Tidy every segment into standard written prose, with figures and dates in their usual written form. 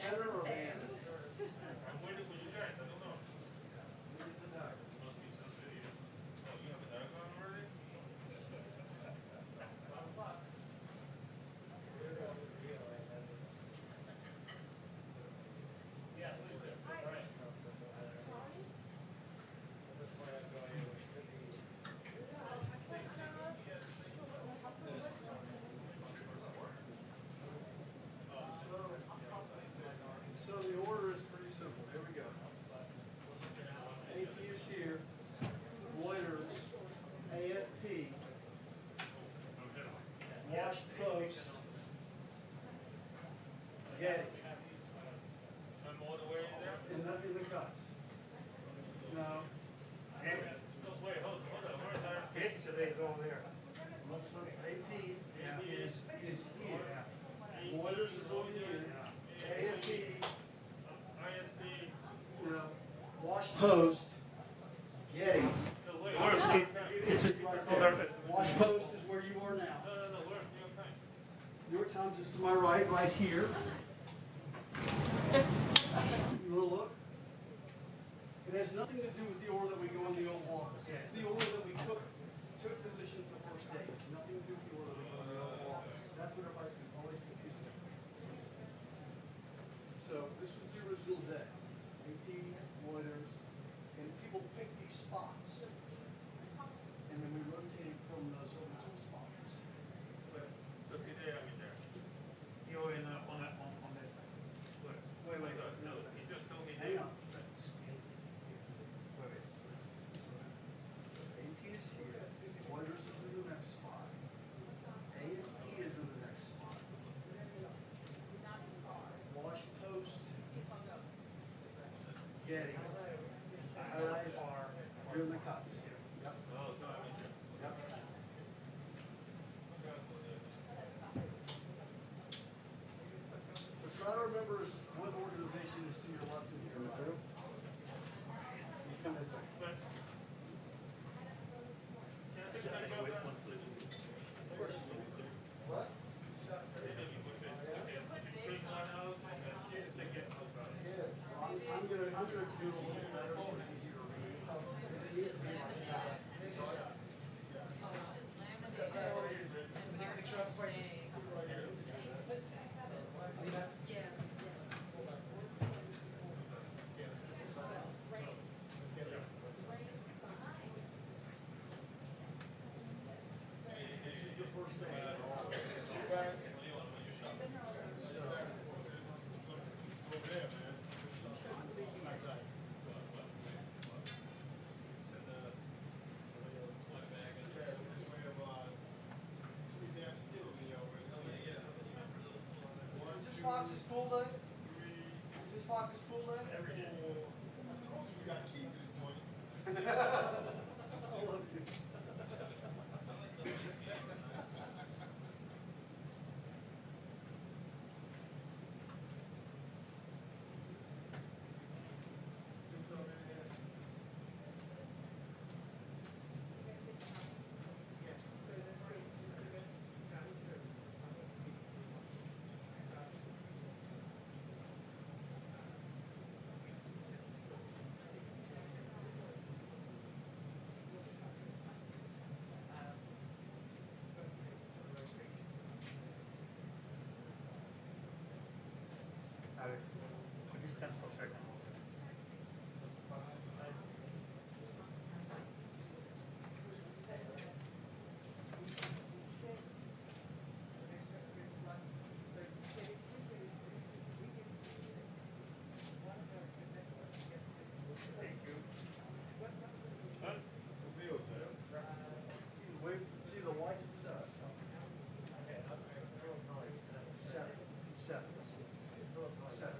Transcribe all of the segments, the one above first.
center or man? I'm waiting for you guys. I don't know. Look at the duck. Must be some video. Oh, you have a dog on already? Yeah, please do. All right. So the order is pretty simple. Here we go. AP is here. Loiters, AFP, wash post, Getty, I'm all the way there? and nothing the cuts. No. Wait, hold on. Where's our Fifth today's over there. Let's AP is here. Loiters is over here. AFP, ISD? you know, wash post, Getty. Where's Steve? It's right there. Wash post is where you are now. No, where's New York Times? New York Times is to my right here. You want to look? It has nothing to do with the order that we go in the Oval Office. It's the order that we took positions the first day. It's nothing to do with the order that we go in the Oval Office. That's what everybody's always confused with. So this was the original day. AP, Reuters, and people pick these spots. And then we rotated from those original spots. Look at there, I'm in there. You're in on that. Wait, No, he just told me. hang on. Where it's. AP is here, Reuters is in the next spot, ASP is in the next spot. Wash post, Getty, highlights are, you're in the cuts. Yep, Oh, so I'm in there. yep. So try to remember what organization is to your left and your right. You come this way. But, can I take a picture of that? Of course you do. What? I'm gonna do it a little better so it's easier to read. It needs to be like that. This is the first day. Is this Fox's pool day? Is this Fox's pool day? Every day. I told you we got keys to this joint. I love you. Alex, could you stand for a second? Thank you. The wheels there. Wait, see the lights of the seven. Seven. Seven. Seven.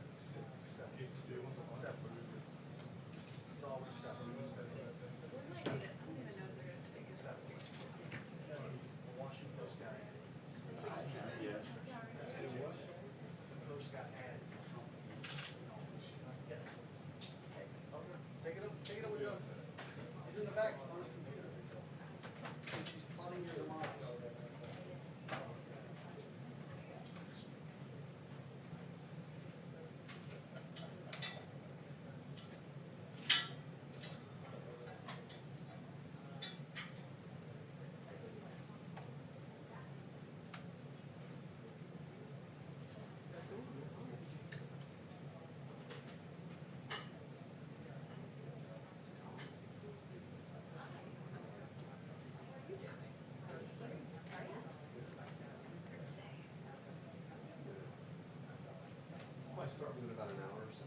probably start within about an hour or so.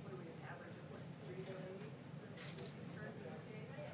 What do we average of what, 3 days? Insurance these days?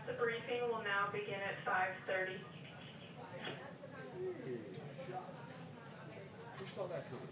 The briefing will now begin at 5:30. Who saw that coming?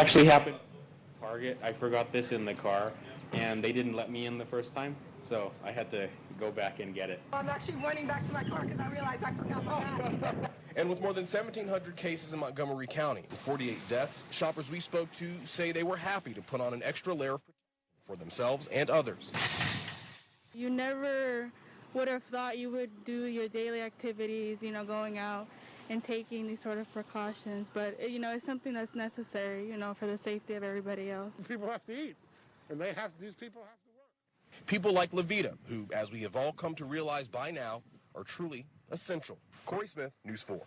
Actually happened at Target. I forgot this in the car, and they didn't let me in the first time, so I had to go back and get it. I'm actually running back to my car because I realized I forgot my mask. And with more than 1,700 cases in Montgomery County and 48 deaths, shoppers we spoke to say they were happy to put on an extra layer of protection for themselves and others. You never would have thought you would do your daily activities, going out and taking these sort of precautions, but it's something that's necessary, for the safety of everybody else. People have to eat, and these people have to work. People like Levita, who, as we have all come to realize by now, are truly essential. Corey Smith, News 4.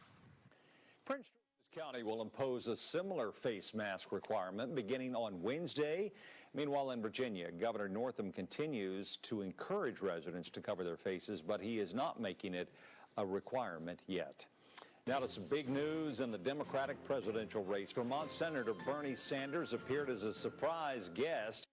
Prince George's County will impose a similar face mask requirement beginning on Wednesday. Meanwhile, in Virginia, Governor Northam continues to encourage residents to cover their faces, but he is not making it a requirement yet. Now to some big news in the Democratic presidential race. Vermont Senator Bernie Sanders appeared as a surprise guest.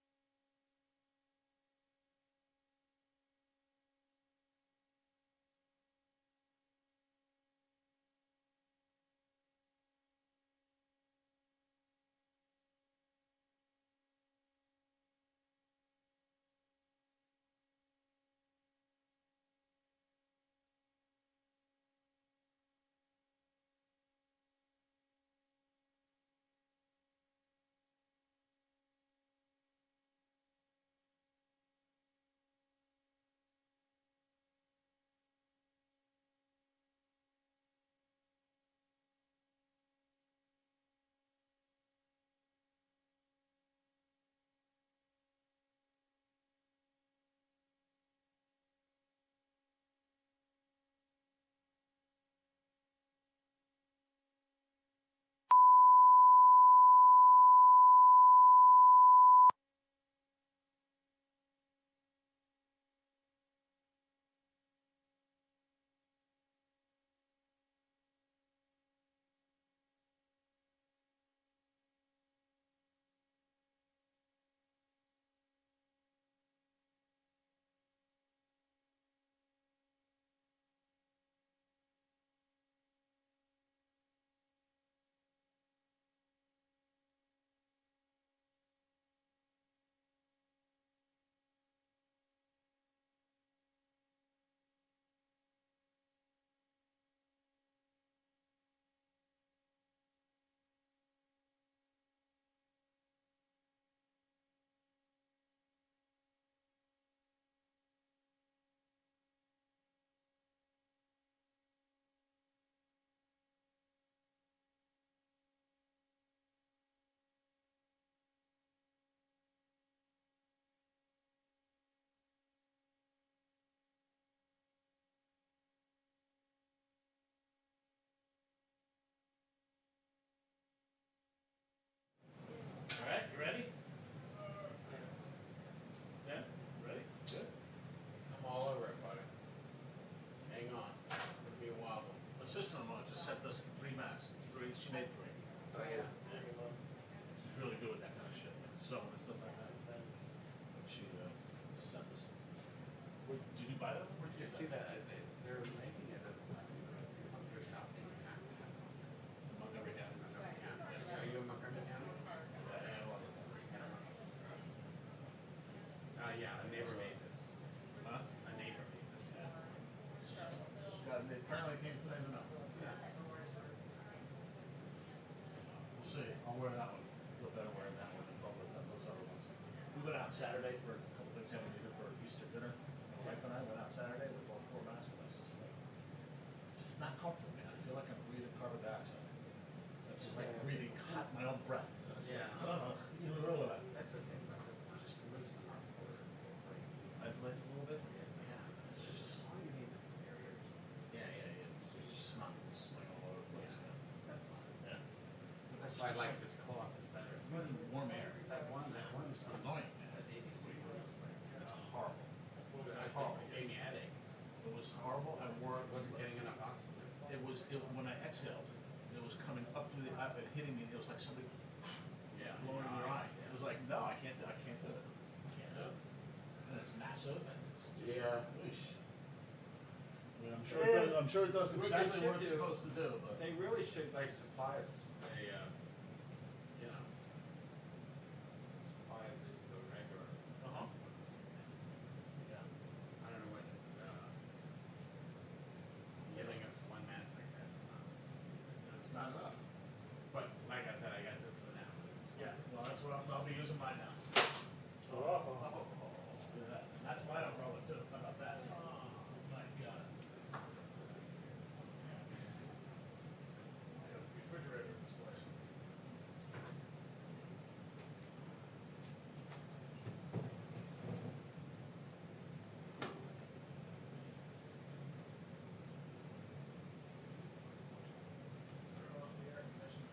All right, you ready? Jen, ready? Good. I'm all over it, buddy. Hang on. It's gonna be a while. My sister-in-law just sent us 3 masks. She made 3. Oh, yeah. She's really good with that kind of shit, like sewing and stuff like that. But she just sent us. Did you buy them? Where'd you You get see that? that, they're making it at, they're shopping. Montgomery County. Are you in Montgomery County? Yeah, a neighbor made this. Huh? A neighbor made this. They apparently came today, but no. We'll see. I'll wear that one. Feel better wearing that one than those other ones. We went out Saturday for a couple things that we needed for Easter dinner. My wife and I went out Saturday with both 4 masks. It's just not comfortable, man. I feel like I'm breathing carbon dioxide. It's just like breathing my own breath. Yeah. You know, really that. That's the thing about this one, just loosen up. Isolates a little bit. Yeah. It's just, all you need is an area. Yeah. So it's just not like all over the place. That's all. Yeah. That's why I like this cloth, it's better. More than warm air. That one's It's annoying, man. That ABC one was like, It's horrible. horrible. It gave me a headache. It was horrible. I wore it. Wasn't getting enough oxygen. When I exhaled, it was coming up through the eye, but hitting me. It was like somebody blowing in your eye. It was like, no, I can't do it. I can't do it. And it's massive. And it's just, Yeah. Eesh. I mean, I'm sure it does exactly what it's supposed to do. But They really should like supply us a, That's what I'll be using mine now. Yeah, that's my umbrella too. How about that? Oh my God. I have a refrigerator in this place. Turn off the air conditioner.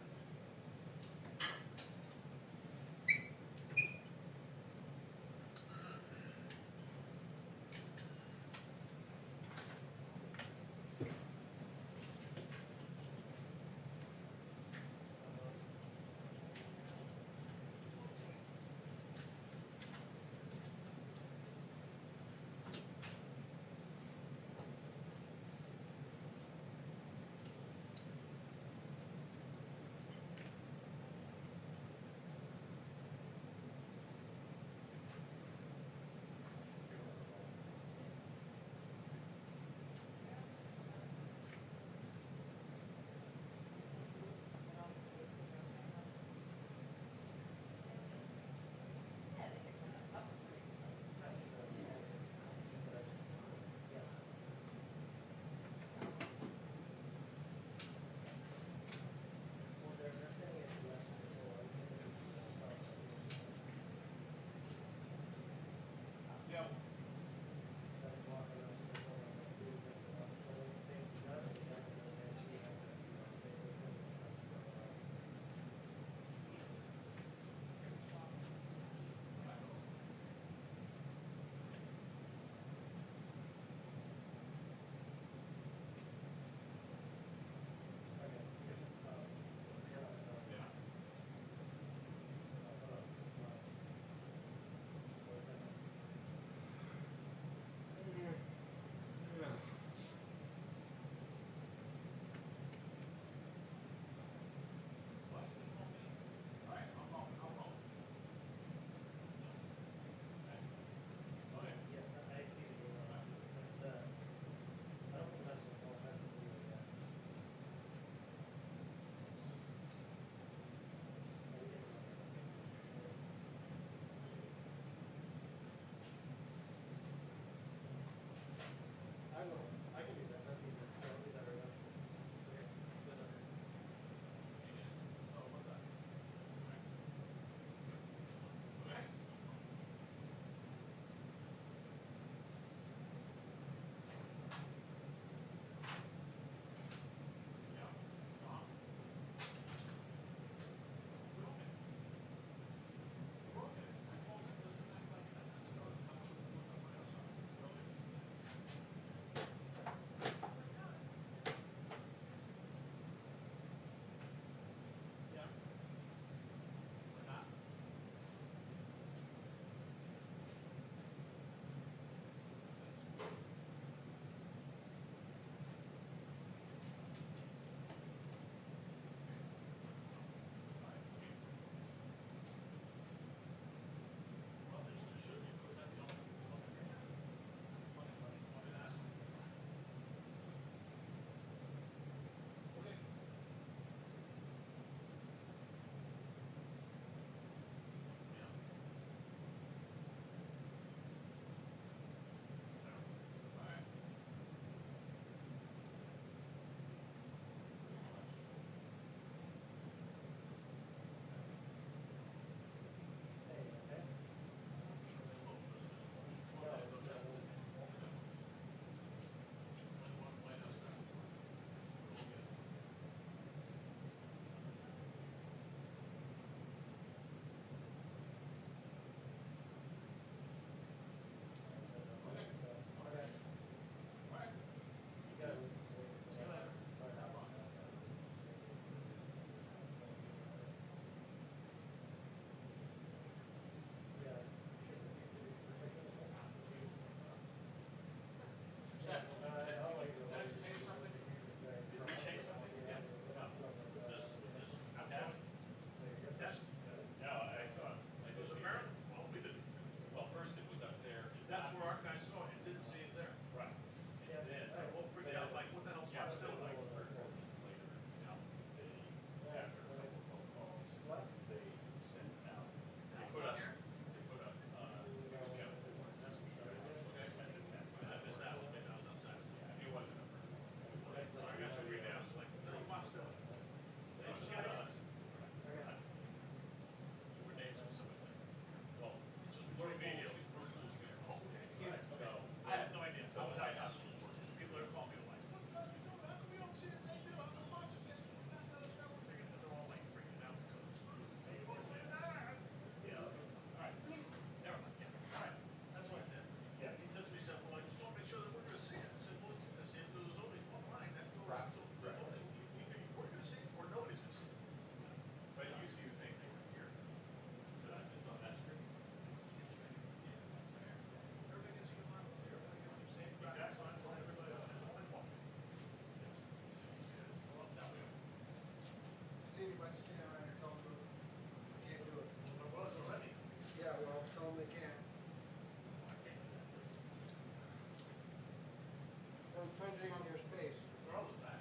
infringing on your space. They're almost back.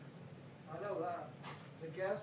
I know that. The guest?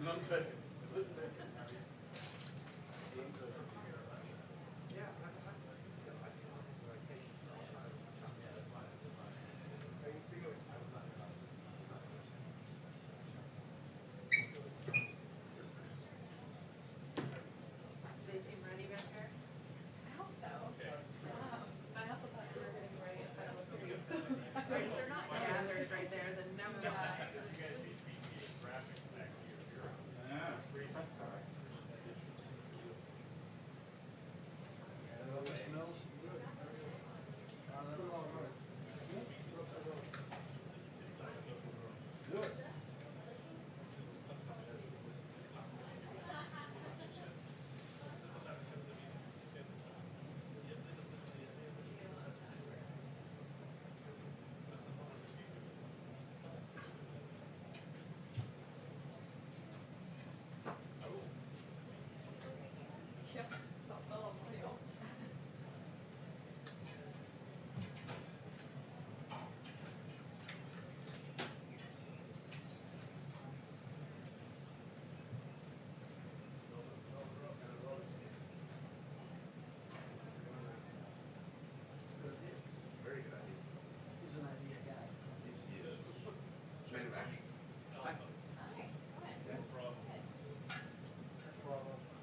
None taken. Do they seem ready back there? I hope so. I also thought they were getting ready at Final Three, so. If they're not gathered right there, then never mind.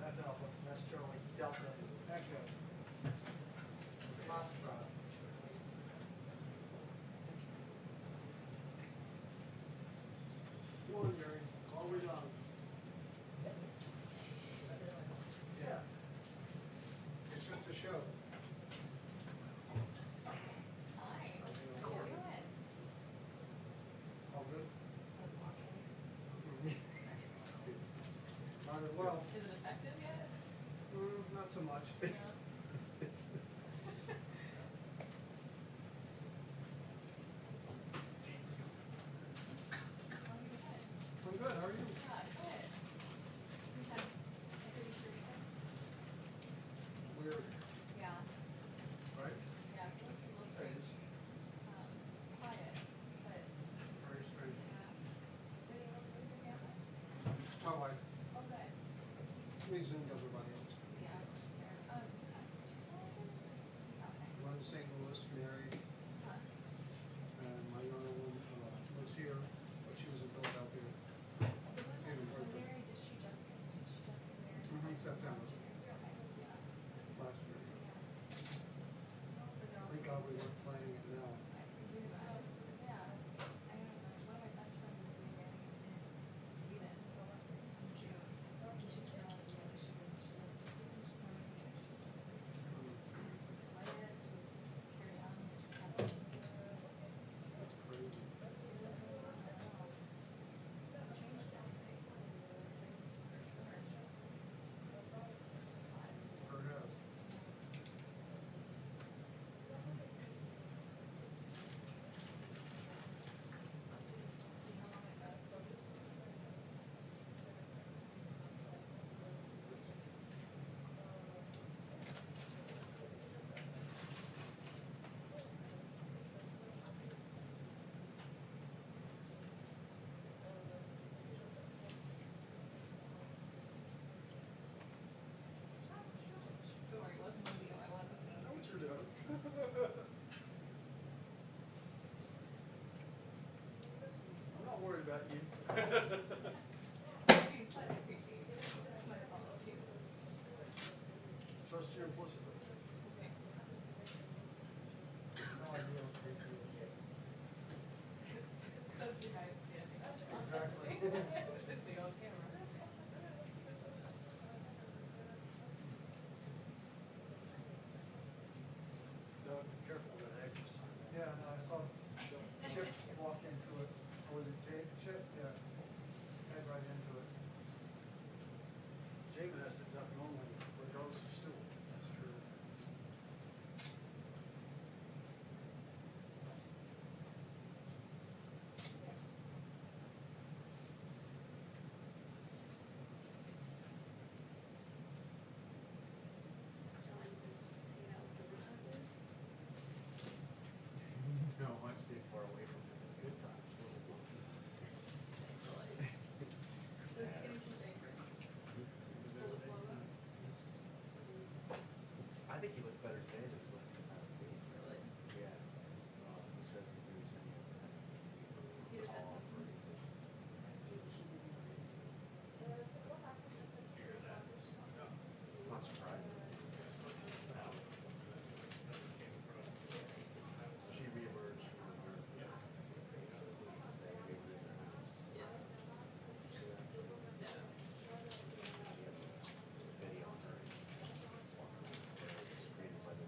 That's Alpha, that's Charlie, Delta, Echo. Foxtrot. One, Mary, always on. Yeah. It's just a show. Hi, how you doing? All good? not so much. I'm good, how are you? Weird, Yeah, right? yeah, it was a little strange. Quiet, but, Very strange. yeah. Were you able to leave your family? My wife, Oh, good. we zoomed everybody else. Yeah, it's fair. Okay. One in St. Louis, married, Huh. and my younger one was here, but she was in Philadelphia. The one that Even was further. married, did she just get married? September. Last year? Okay, yeah. Last year. But they're all Thank God we weren't planning it now. I could read about it. Yeah. I have one of my best friends is getting married in Sweden in June. And she said, oh, yeah, she lives in Sweden. She's never seen it. She's excited to carry on. Just have That's crazy. It's changed everything. Sure has. See how long it does. Don't worry, it wasn't me. I wasn't me. I know what you're doing. I'm not worried about you. Being slightly creepy. My apologies. Trust you implicitly. No idea what creepy is. So the guy standing up. Exactly. The old camera. Doug, be careful with that exit sign. Yeah, no, I saw Chip walk into it. Or was it Chip? Yeah. Head right into it. Jamin has to duck normally, regardless of stool. That's true. No, I stay far away from him at good times. So it's getting some things. Full of blow up. I think he looked better today than he was looking last week. Really? Yeah. He says the news and he has He just had some. It's not surprising. She reemerged from her. Video on her. Created by the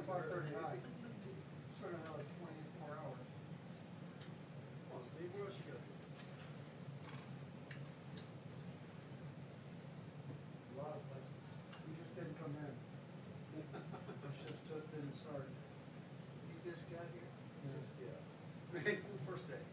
by 5:30. Sort of like 24 hours. Come on, Steve, what else you got? A lot of places. We just didn't come in. Just didn't start. He just got here? Yeah. First day.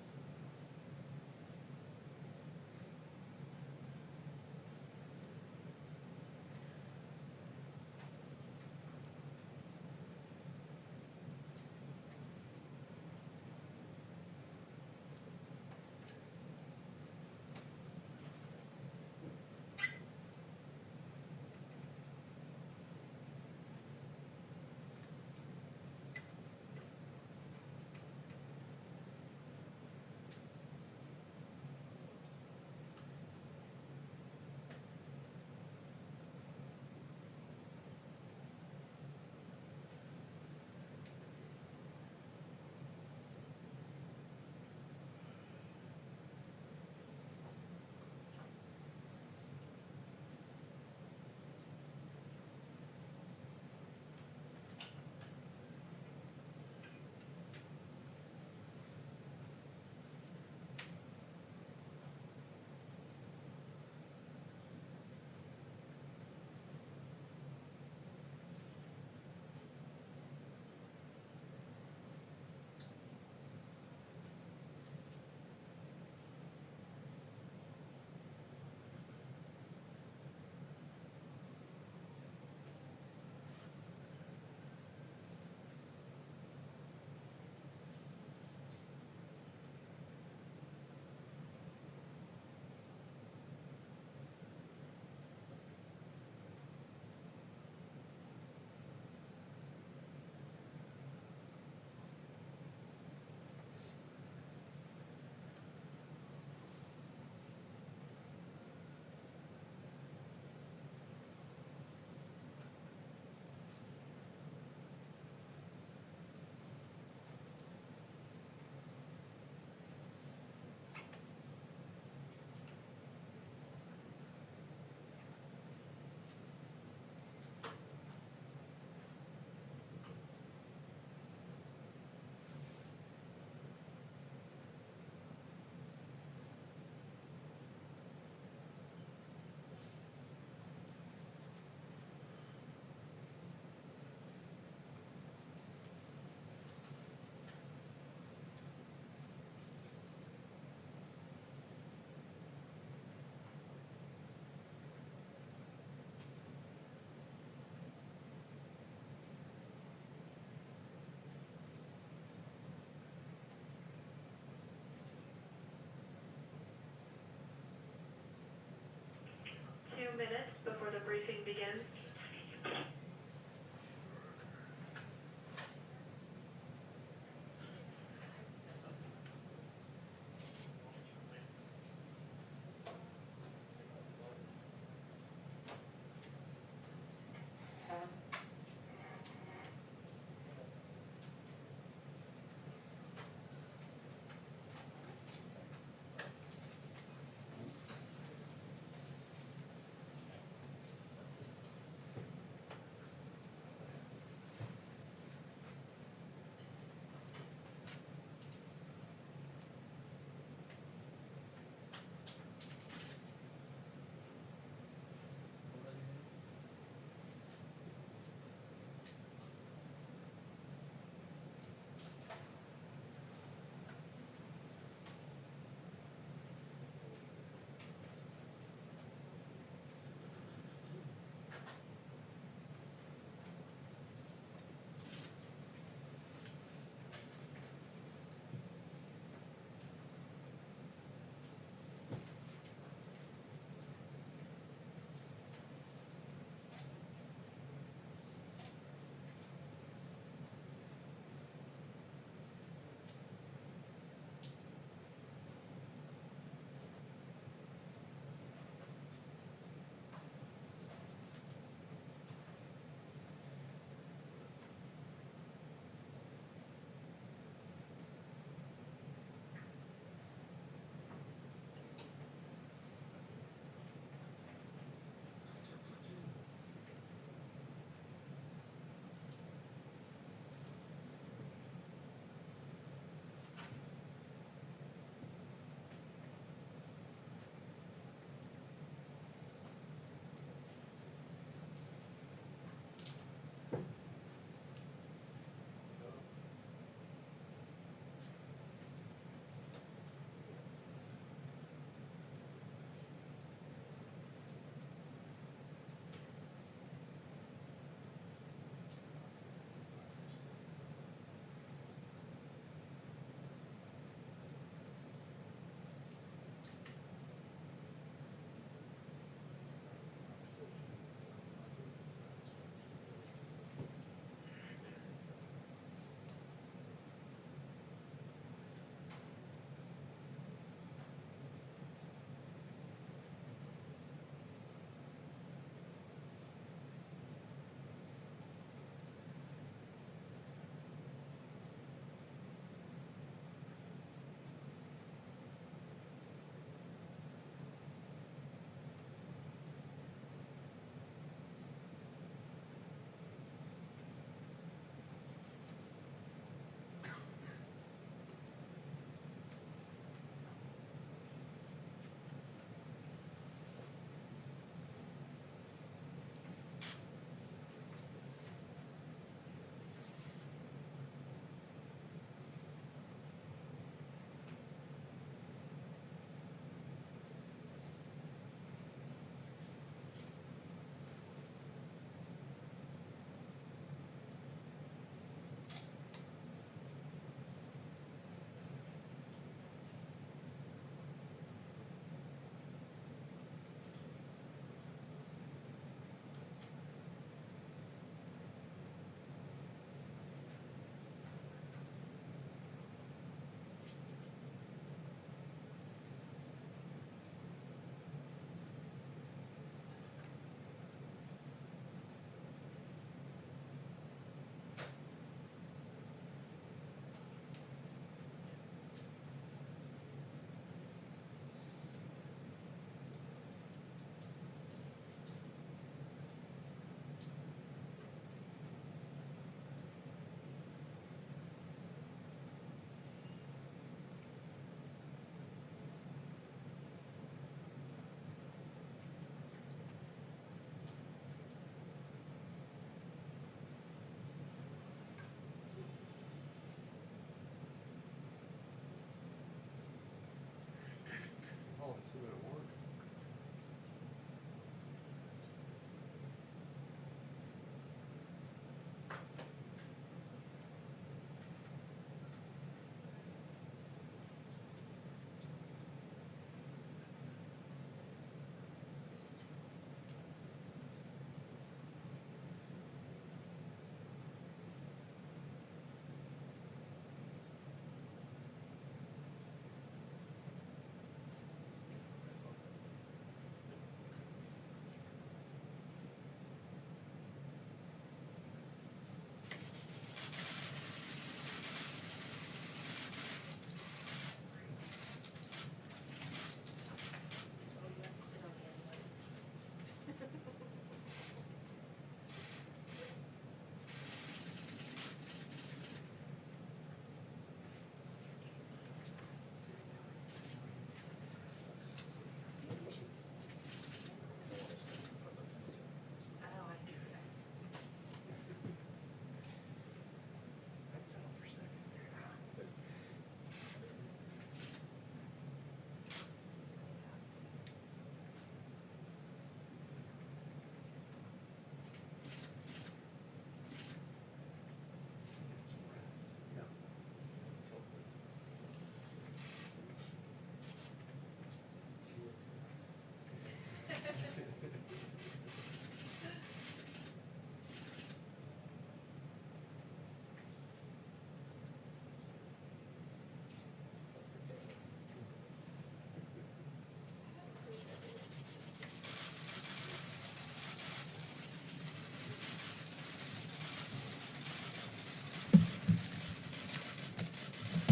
Minutes before the briefing begins.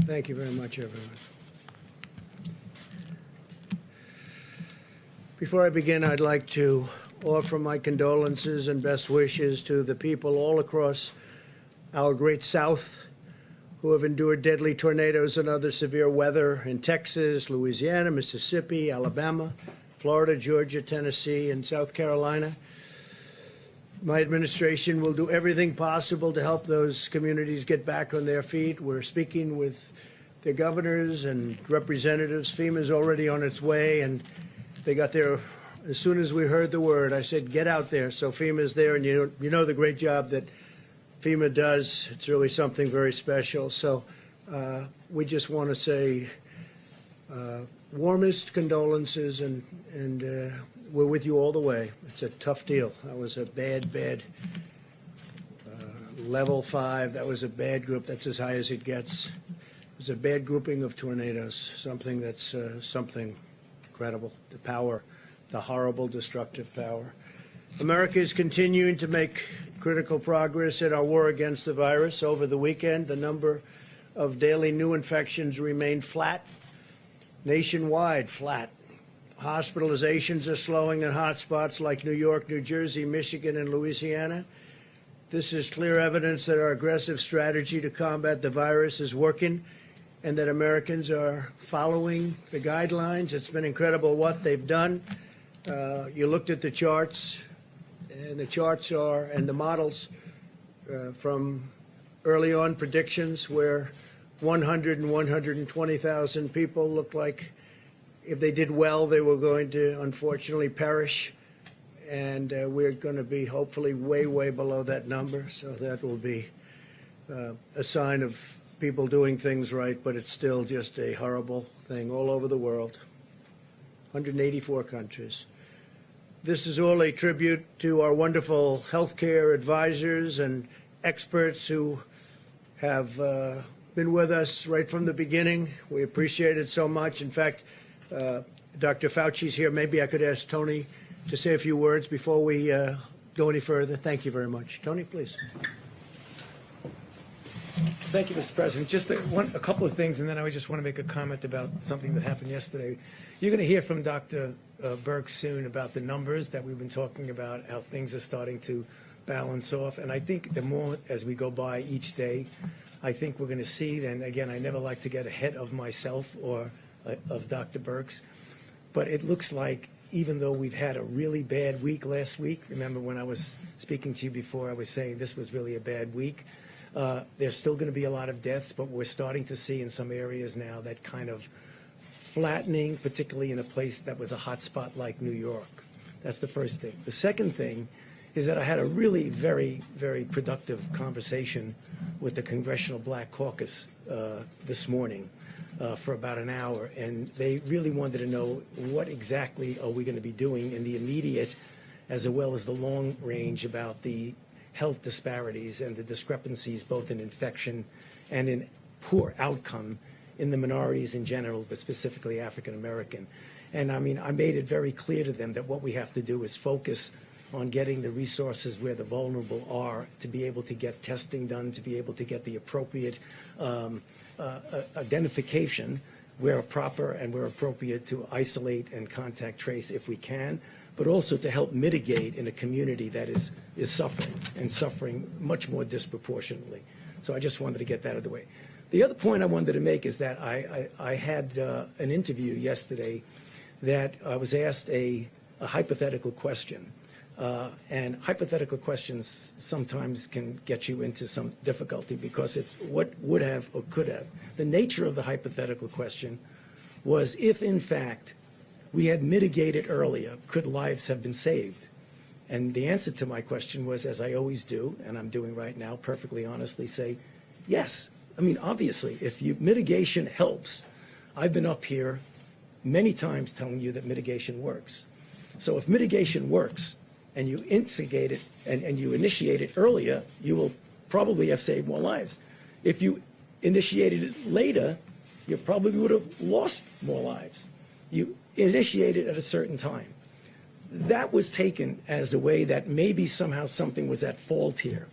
Thank you very much, everyone. Before I begin, I'd like to offer my condolences and best wishes to the people all across our great South who have endured deadly tornadoes and other severe weather in Texas, Louisiana, Mississippi, Alabama, Florida, Georgia, Tennessee, and South Carolina. My administration will do everything possible to help those communities get back on their feet. We're speaking with the governors and representatives. FEMA's already on its way, and they got there as soon as we heard the word. I said, get out there. So FEMA's there, and you know the great job that FEMA does. It's really something very special. So we just want to say warmest condolences, and we're with you all the way. It's a tough deal. That was a bad level 5. That was a bad group. That's as high as it gets. It was a bad grouping of tornadoes, something that's something incredible. The power, the horrible, destructive power. America is continuing to make critical progress in our war against the virus. Over the weekend, the number of daily new infections remained flat. Nationwide, flat. Hospitalizations are slowing in hotspots like New York, New Jersey, Michigan, and Louisiana. This is clear evidence that our aggressive strategy to combat the virus is working and that Americans are following the guidelines. It's been incredible what they've done. You looked at the charts, and the charts are, and the models from early on predictions where 100 and 120,000 people looked like if they did well, they were going to unfortunately perish. And we're going to be hopefully way, way below that number. So that will be a sign of people doing things right, but it's still just a horrible thing all over the world. 184 countries. This is all a tribute to our wonderful healthcare advisors and experts who have been with us right from the beginning. We appreciate it so much. In fact, Dr. Fauci's here. Maybe I could ask Tony to say a few words before we go any further. Thank you very much. Tony, please. Thank you, Mr. President. Just a couple of things, and then I just want to make a comment about something that happened yesterday. You're going to hear from Dr. Burke soon about the numbers that we've been talking about, how things are starting to balance off. And I think the more as we go by each day, I think we're going to see, and again, I never like to get ahead of myself or of Dr. Burke's, but it looks like even though we've had a really bad week last week, remember when I was speaking to you before, I was saying this was really a bad week. There's still going to be a lot of deaths, but we're starting to see in some areas now that kind of flattening, particularly in a place that was a hot spot like New York. That's the first thing. The second thing is that I had a really very, very productive conversation with the Congressional Black Caucus this morning for about an hour, and they really wanted to know what exactly are we going to be doing in the immediate as well as the long range about the health disparities and the discrepancies both in infection and in poor outcome in the minorities in general, but specifically African American. And I mean, I made it very clear to them that what we have to do is focus on getting the resources where the vulnerable are to be able to get testing done, to be able to get the appropriate identification where proper and where appropriate to isolate and contact trace if we can, but also to help mitigate in a community that is suffering and suffering much more disproportionately. So I just wanted to get that out of the way. The other point I wanted to make is that I had an interview yesterday that I was asked a hypothetical question. And hypothetical questions sometimes can get you into some difficulty because it's what would have or could have. The nature of the hypothetical question was if, in fact, we had mitigated earlier, could lives have been saved? And the answer to my question was, as I always do, and I'm doing right now, perfectly honestly, say, yes. I mean, obviously, if mitigation helps, I've been up here many times telling you that mitigation works. So if mitigation works, and you instigate it and you initiate it earlier, you will probably have saved more lives. If you initiated it later, you probably would have lost more lives. You initiated at a certain time. That was taken as a way that maybe somehow something was at fault here.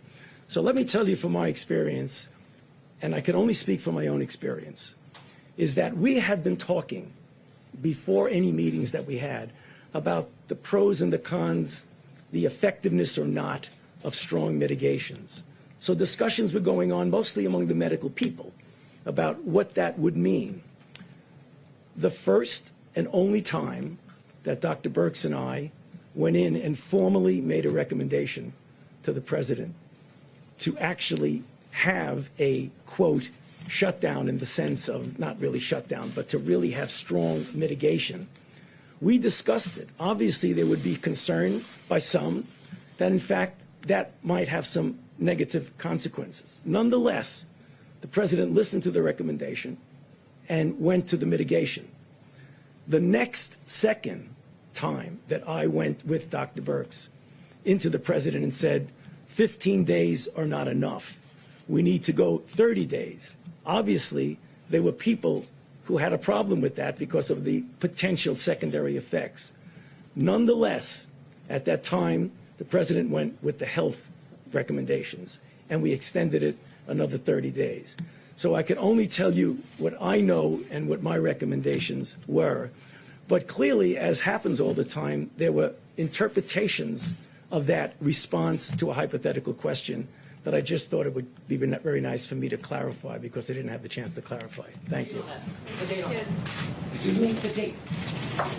So let me tell you from my experience, and I can only speak from my own experience, is that we had been talking before any meetings that we had about the pros and the cons, the effectiveness or not of strong mitigations. So discussions were going on mostly among the medical people about what that would mean. The first and only time that Dr. Birx and I went in and formally made a recommendation to the president to actually have a, quote, shutdown in the sense of not really shutdown, but to really have strong mitigation. We discussed it. Obviously, there would be concern by some that, in fact, that might have some negative consequences. Nonetheless, the president listened to the recommendation and went to the mitigation. The next second time that I went with Dr. Birx into the president and said, 15 days are not enough. We need to go 30 days. Obviously, there were people who had a problem with that because of the potential secondary effects. Nonetheless, at that time, the president went with the health recommendations, and we extended it another 30 days. So I can only tell you what I know and what my recommendations were. But clearly, as happens all the time, there were interpretations of that response to a hypothetical question that I just thought it would be very nice for me to clarify because I didn't have the chance to clarify. Thank you. Excuse me? The date.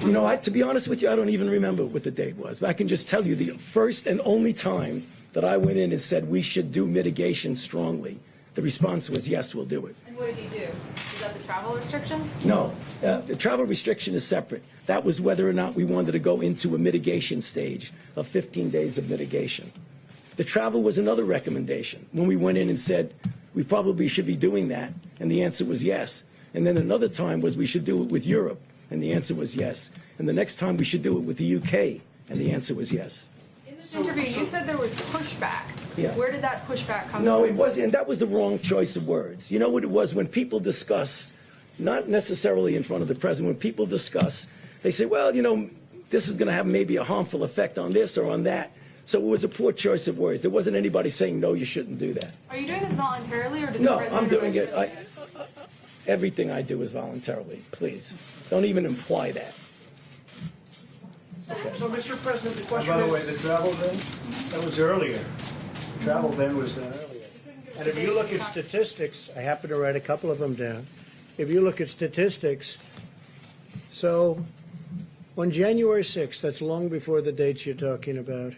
You know, to be honest with you, I don't even remember what the date was. But I can just tell you the first and only time that I went in and said we should do mitigation strongly, the response was, yes, we'll do it. And what did you do? Is that the travel restrictions? No, the travel restriction is separate. That was whether or not we wanted to go into a mitigation stage of 15 days of mitigation. The travel was another recommendation. When we went in and said we probably should be doing that, and the answer was yes. And then another time was we should do it with Europe, and the answer was yes. And the next time we should do it with the UK, and the answer was yes. In this interview, you said there was pushback. Yeah. Where did that pushback come from? No, it wasn't, and that was the wrong choice of words. You know what it was? When people discuss, not necessarily in front of the president, when people discuss, they say, well, you know, this is going to have maybe a harmful effect on this or on that. So it was a poor choice of words. There wasn't anybody saying, no, you shouldn't do that. Are you doing this voluntarily, or did the No, president I'm doing advise it. you? Everything I do is voluntarily. Please, don't even imply that. So, Mr. President, the question By the way, is... the travel ban, that was earlier. The travel ban was done earlier. And if you look at statistics, I happen to write a couple of them down. If you look at statistics, so on January 6th, that's long before the dates you're talking about,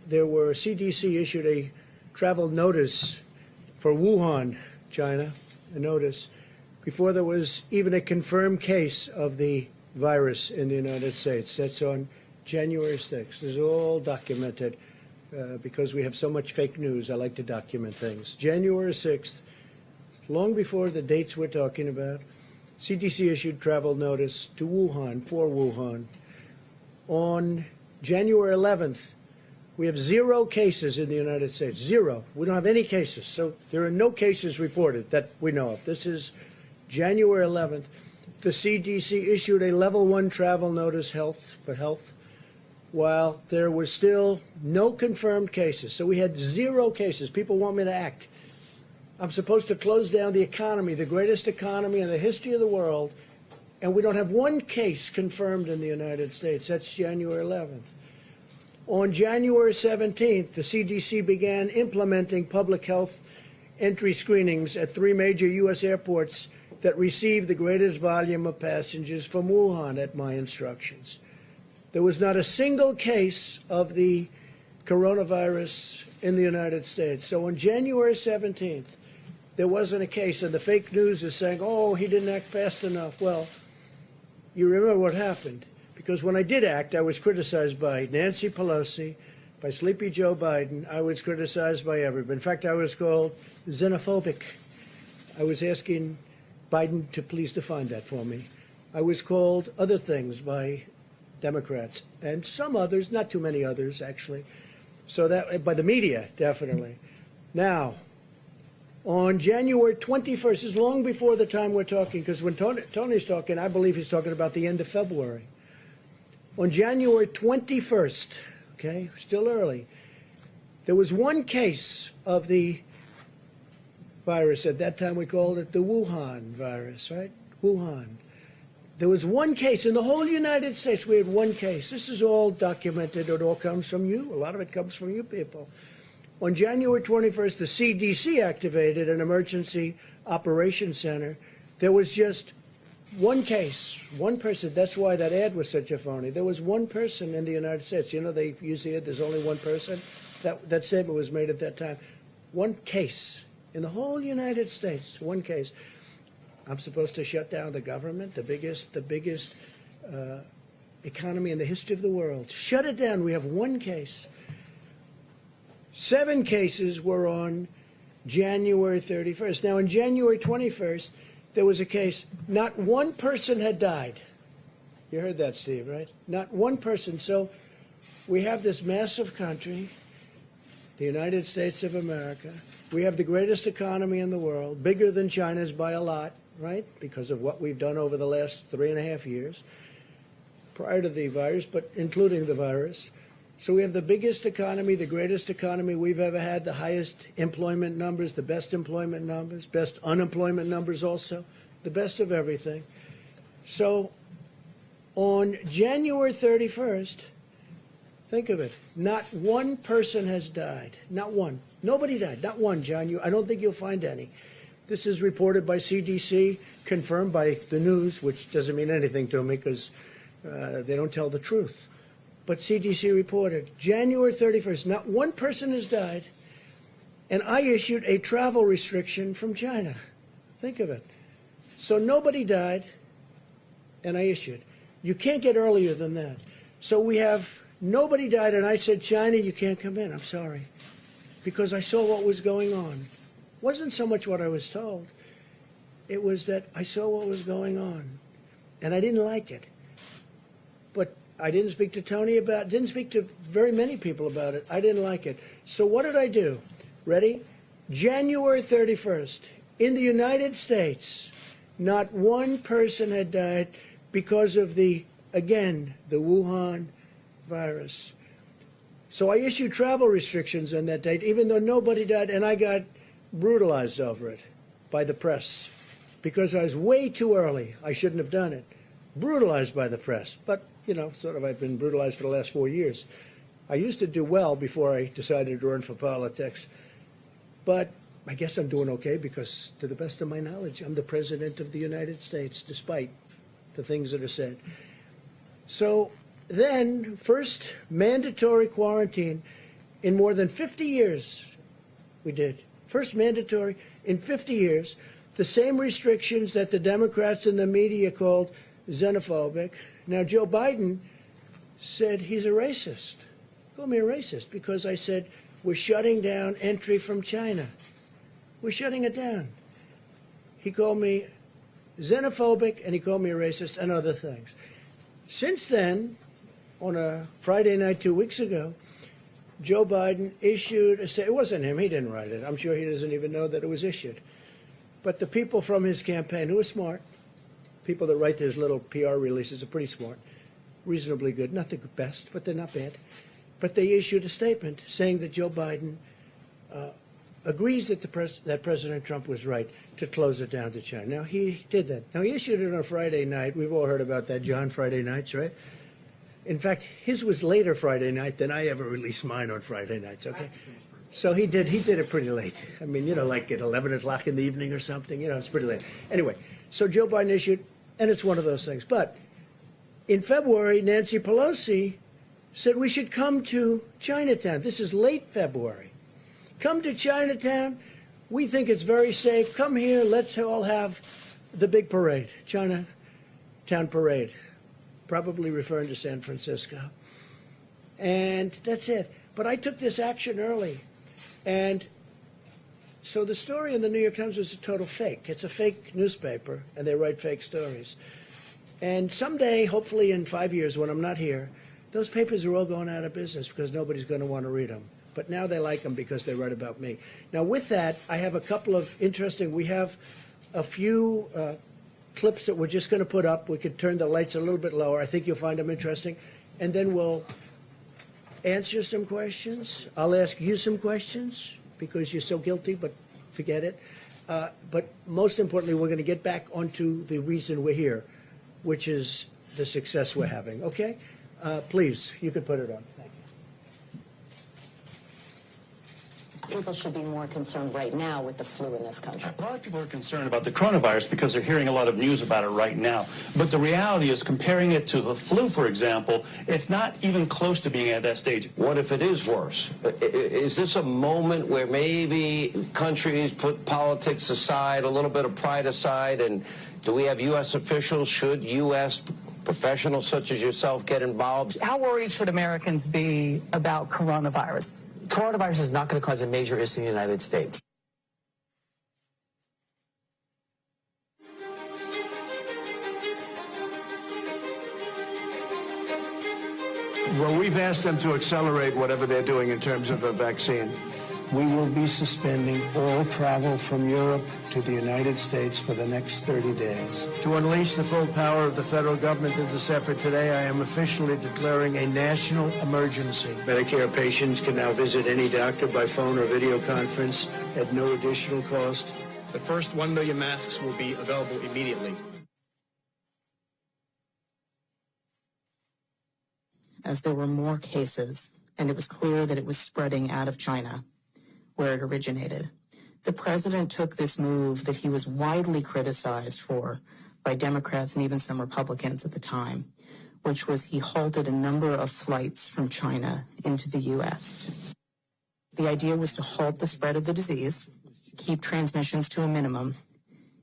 there were, CDC issued a travel notice for Wuhan, China, a notice, before there was even a confirmed case of the virus in the United States. That's on January 6th. This is all documented because we have so much fake news. I like to document things. January 6th, long before the dates we're talking about, CDC issued travel notice to Wuhan, for Wuhan. On January 11th, we have 0 cases in the United States. 0. We don't have any cases. So there are no cases reported that we know of. This is January 11th. The CDC issued a level 1 travel notice for health, while there were still no confirmed cases. So we had 0 cases. People want me to act. I'm supposed to close down the economy, the greatest economy in the history of the world, and we don't have 1 case confirmed in the United States. That's January 11th. On January 17th, the CDC began implementing public health entry screenings at 3 major U.S. airports that received the greatest volume of passengers from Wuhan at my instructions. There was not a single case of the coronavirus in the United States. So on January 17th, there wasn't a case, and the fake news is saying, oh, he didn't act fast enough. Well, you remember what happened. Because when I did act, I was criticized by Nancy Pelosi, by Sleepy Joe Biden. I was criticized by everybody. In fact, I was called xenophobic. I was asking Biden to please define that for me. I was called other things by Democrats and some others, not too many others, actually. So that, by the media, definitely. Now, on January 21st, this is long before the time we're talking, because when Tony's talking, I believe he's talking about the end of February. On January 21st, okay, still early, there was 1 case of the virus. At that time, we called it the Wuhan virus, right? Wuhan. There was one case in the whole United States. We had one case. This is all documented. It all comes from you. A lot of it comes from you people. On January 21st, the CDC activated an emergency operations center. There was just one case, one person. That's why that ad was such a phony. There was one person in the United States. You know, they use the ad, there's only one person. That statement was made at that time. One case in the whole United States, one case. I'm supposed to shut down the government, the biggest economy in the history of the world. Shut it down. We have one case. 7 cases were on January 31st. Now, on January 21st, there was a case. Not one person had died. You heard that, Steve, right? Not one person. So we have this massive country, the United States of America. We have the greatest economy in the world, bigger than China's by a lot, right? Because of what we've done over the last 3.5 years, prior to the virus, but including the virus. So we have the biggest economy, the greatest economy we've ever had, the highest employment numbers, the best employment numbers, best unemployment numbers also, the best of everything. So on January 31st, think of it, not one person has died. Not one. Nobody died. Not one, John. I don't think you'll find any. This is reported by CDC, confirmed by the news, which doesn't mean anything to me because they don't tell the truth. But CDC reported January 31st, not one person has died, and I issued a travel restriction from China. Think of it. So nobody died, and I issued. You can't get earlier than that. So we have nobody died, and I said, China, you can't come in. I'm sorry. Because I saw what was going on. It wasn't so much what I was told. It was that I saw what was going on, and I didn't like it. But I didn't speak to Tony about it, didn't speak to very many people about it. I didn't like it. So what did I do? Ready? January 31st, in the United States, not one person had died because of the Wuhan virus. So I issued travel restrictions on that date, even though nobody died, and I got brutalized over it by the press because I was way too early. I shouldn't have done it. Brutalized by the press. But, you know, sort of I've been brutalized for the last 4 years. I used to do well before I decided to run for politics. But I guess I'm doing okay because, to the best of my knowledge, I'm the President of the United States, despite the things that are said. So then, first mandatory quarantine in more than 50 years we did. First mandatory in 50 years. The same restrictions that the Democrats and the media called xenophobic. Now, Joe Biden said he's a racist. Called me a racist because I said we're shutting down entry from China. We're shutting it down. He called me xenophobic and he called me a racist and other things. Since then, on a Friday night 2 weeks ago, Joe Biden issued a statement. It wasn't him. He didn't write it. I'm sure he doesn't even know that it was issued. But the people from his campaign, who are smart, people that write these little PR releases are pretty smart, reasonably good. Not the best, but they're not bad. But they issued a statement saying that Joe Biden agrees that that President Trump was right to close it down to China. Now, he did that. Now, he issued it on a Friday night. We've all heard about that, John, Friday nights, right? In fact, his was later Friday night than I ever released mine on Friday nights, okay? So he did it pretty late. I mean, you know, like at 11 o'clock in the evening or something. You know, it's pretty late. Anyway, so Joe Biden issued, and it's one of those things. But in February, Nancy Pelosi said we should come to Chinatown. This is late February. Come to Chinatown. We think it's very safe. Come here. Let's all have the big parade, Chinatown parade, probably referring to San Francisco. And that's it. But I took this action early. And so the story in the New York Times was a total fake. It's a fake newspaper, and they write fake stories. And someday, hopefully in 5 years when I'm not here, those papers are all going out of business because nobody's going to want to read them. But now they like them because they write about me. Now, with that, I have a couple of we have a few clips that we're just going to put up. We could turn the lights a little bit lower. I think you'll find them interesting. And then we'll answer some questions. I'll ask you some questions because you're so guilty, but forget it. But most importantly, we're going to get back onto the reason we're here, which is the success we're having. Okay? Please, you could put it on. Thank you. People should be more concerned right now with the flu in this country. A lot of people are concerned about the coronavirus because they're hearing a lot of news about it right now. But the reality is, comparing it to the flu, for example, it's not even close to being at that stage. What if it is worse? Is this a moment where maybe countries put politics aside, a little bit of pride aside, and do we have U.S. officials? Should U.S. professionals such as yourself get involved? How worried should Americans be about coronavirus? Coronavirus is not going to cause a major issue in the United States. Well, we've asked them to accelerate whatever they're doing in terms of a vaccine. We will be suspending all travel from Europe to the United States for the next 30 days. To unleash the full power of the federal government in this effort today, I am officially declaring a national emergency. Medicare patients can now visit any doctor by phone or video conference at no additional cost. The first 1 million masks will be available immediately. As there were more cases, and it was clear that it was spreading out of China, where it originated, the president took this move that he was widely criticized for by Democrats and even some Republicans at the time, which was he halted a number of flights from China into the U.S. The idea was to halt the spread of the disease, keep transmissions to a minimum.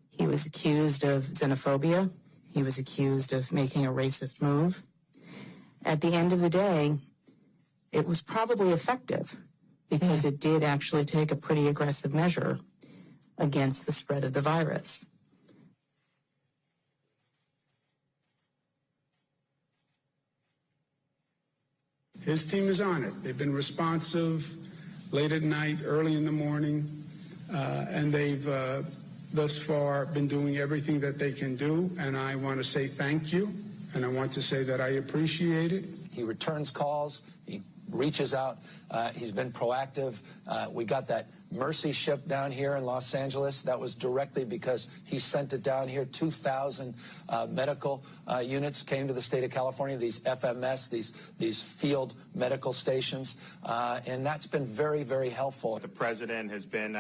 He was accused of xenophobia. He was accused of making a racist move. At the end of the day, it was probably effective because it did actually take a pretty aggressive measure against the spread of the virus. His team is on it. They've been responsive late at night, early in the morning, and they've thus far been doing everything that they can do, and I want to say thank you, and I want to say that I appreciate it. He returns calls. He reaches out. He's been proactive. We got that Mercy ship down here in Los Angeles. That was directly because he sent it down here. 2,000 medical units came to the state of California, these FMS, these field medical stations, and that's been very, very helpful. The president has been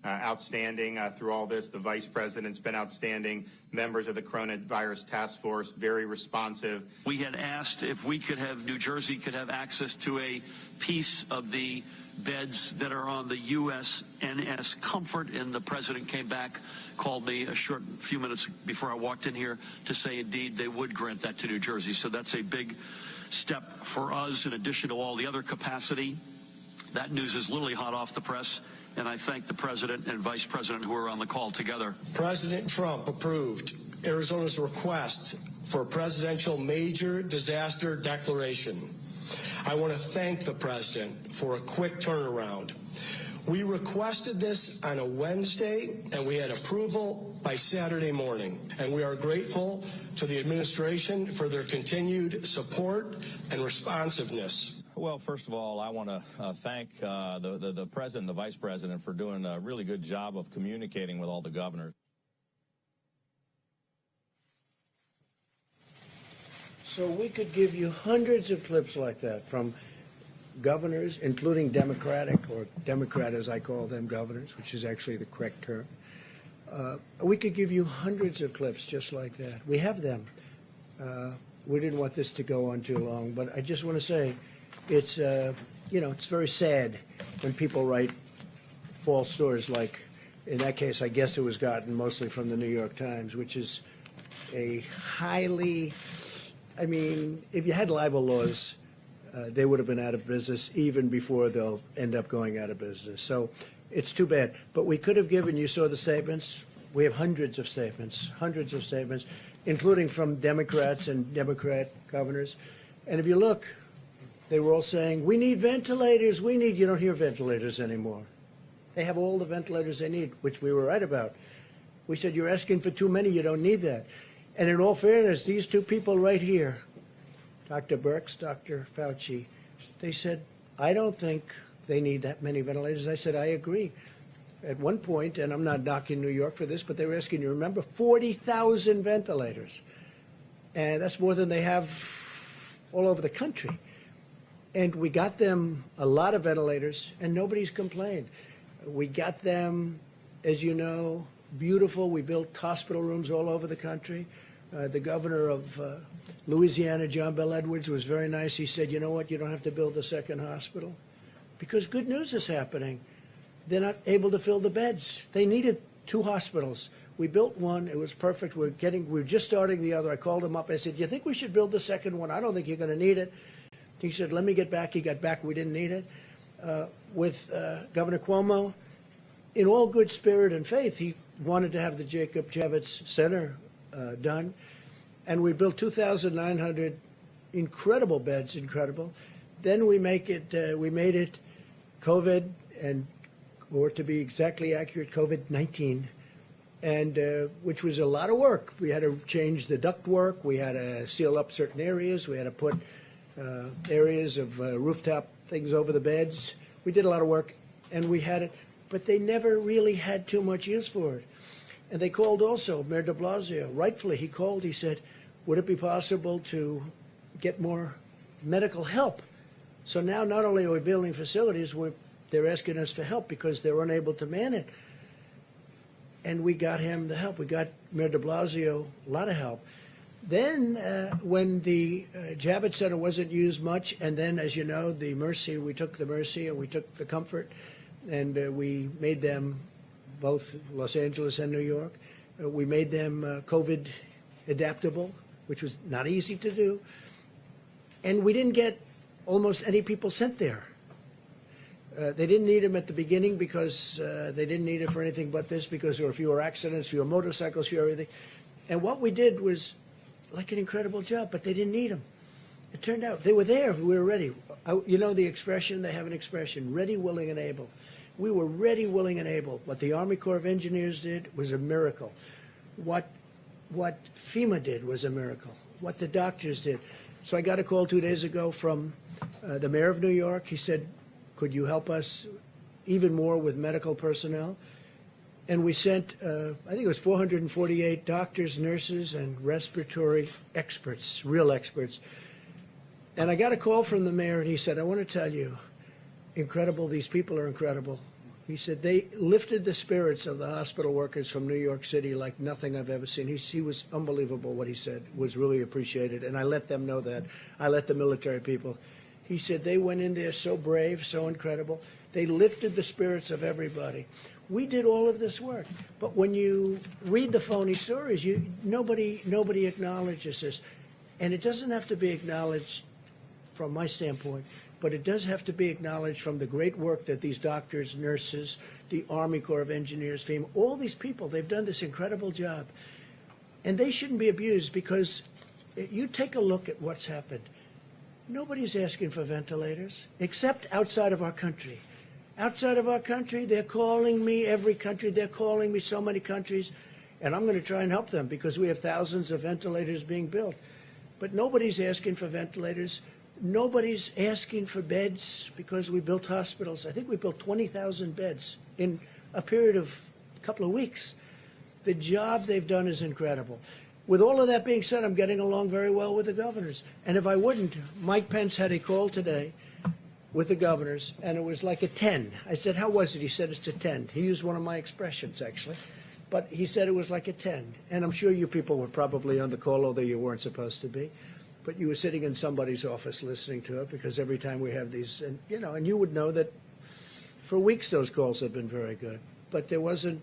outstanding through all this. The vice president's been outstanding. Members of the coronavirus task force, very responsive. We had asked if we could have, New Jersey could have access to a piece of the beds that are on the USNS Comfort, and the president came back, called me a few minutes before I walked in here to say indeed they would grant that to New Jersey. So that's a big step for us in addition to all the other capacity. That news is literally hot off the press. And I thank the president and vice president who are on the call together. President Trump approved Arizona's request for a presidential major disaster declaration. I want to thank the president for a quick turnaround. We requested this on a Wednesday, and we had approval by Saturday morning. And we are grateful to the administration for their continued support and responsiveness. Well, first of all, I want to thank the president and the vice president for doing a really good job of communicating with all the governors. So we could give you hundreds of clips like that from governors, including Democratic, or Democrat as I call them, governors, which is actually the correct term. We could give you hundreds of clips just like that. We have them. We didn't want this to go on too long, but I just want to say, it's it's very sad when people write false stories like, in that case, I guess it was gotten mostly from the New York Times, which is a highly, if you had libel laws, they would have been out of business even before they'll end up going out of business. So it's too bad. But we could have given, you saw the statements. We have hundreds of statements, including from Democrats and Democrat governors. And if you look, they were all saying, we need ventilators, you don't hear ventilators anymore. They have all the ventilators they need, which we were right about. We said, you're asking for too many, you don't need that. And in all fairness, these two people right here, Dr. Birx, Dr. Fauci, they said, I don't think they need that many ventilators. I said, I agree. at one point, and I'm not knocking New York for this, but they were asking, you remember, 40,000 ventilators. And that's more than they have all over the country. And we got them a lot of ventilators, and nobody's complained. We got them, as you know, beautiful. We built hospital rooms all over the country. The governor of Louisiana, John Bel Edwards, was very nice. He said, you know what, you don't have to build a second hospital. Because good news is happening. They're not able to fill the beds. They needed 2 hospitals. We built one. It was perfect. We're just starting the other. I called him up. I said, do you think we should build the second one? I don't think you're going to need it. He said, let me get back. He got back. We didn't need it. With Governor Cuomo, in all good spirit and faith, he wanted to have the Jacob Javits Center done. And we built 2,900 incredible beds, incredible. Then we made it COVID, or to be exactly accurate, COVID-19, and which was a lot of work. We had to change the ductwork. We had to seal up certain areas. We had to put areas of rooftop things over the beds. We did a lot of work, and we had it, but they never really had too much use for it. And they called also, Mayor de Blasio, rightfully, he called, he said, would it be possible to get more medical help? So now not only are we building facilities, they're asking us for help because they're unable to man it. And we got him the help. We got Mayor de Blasio a lot of help. Then when the Javits Center wasn't used much, and then, as you know, the Mercy, we took the Mercy and we took the Comfort, and we made them both Los Angeles and New York. We made them COVID adaptable, which was not easy to do. And we didn't get almost any people sent there. They didn't need them at the beginning because they didn't need it for anything but this, because there were fewer accidents, fewer motorcycles, fewer everything. And what we did was like an incredible job, but they didn't need them. It turned out they were there. We were ready. You know the expression, they have an expression, ready, willing, and able. We were ready, willing, and able. What the Army Corps of Engineers did was a miracle. What FEMA did was a miracle. What the doctors did. So I got a call 2 days ago from the mayor of New York. He said, could you help us even more with medical personnel? And we sent, I think it was 448 doctors, nurses, and respiratory experts, real experts. And I got a call from the mayor, and he said, I want to tell you, incredible, these people are incredible. He said they lifted the spirits of the hospital workers from New York City like nothing I've ever seen. He was unbelievable what he said, was really appreciated, and I let them know that. I let the military people. He said they went in there so brave, so incredible. They lifted the spirits of everybody. We did all of this work, but when you read the phony stories, nobody acknowledges this. And it doesn't have to be acknowledged from my standpoint, but it does have to be acknowledged from the great work that these doctors, nurses, the Army Corps of Engineers, FEMA, all these people, they've done this incredible job. And they shouldn't be abused, because you take a look at what's happened. Nobody's asking for ventilators, except outside of our country. Outside of our country, they're calling me, every country, they're calling me, so many countries, and I'm going to try and help them because we have thousands of ventilators being built. But nobody's asking for ventilators. Nobody's asking for beds because we built hospitals. I think we built 20,000 beds in a period of a couple of weeks. The job they've done is incredible. With all of that being said, I'm getting along very well with the governors. And if I wouldn't, Mike Pence had a call today with the governors, and it was like a 10. I said, how was it? He said, it's a 10. He used one of my expressions, actually. But he said it was like a 10. And I'm sure you people were probably on the call, although you weren't supposed to be. But you were sitting in somebody's office listening to it, because every time we have these, and you would know that for weeks those calls have been very good. But there wasn't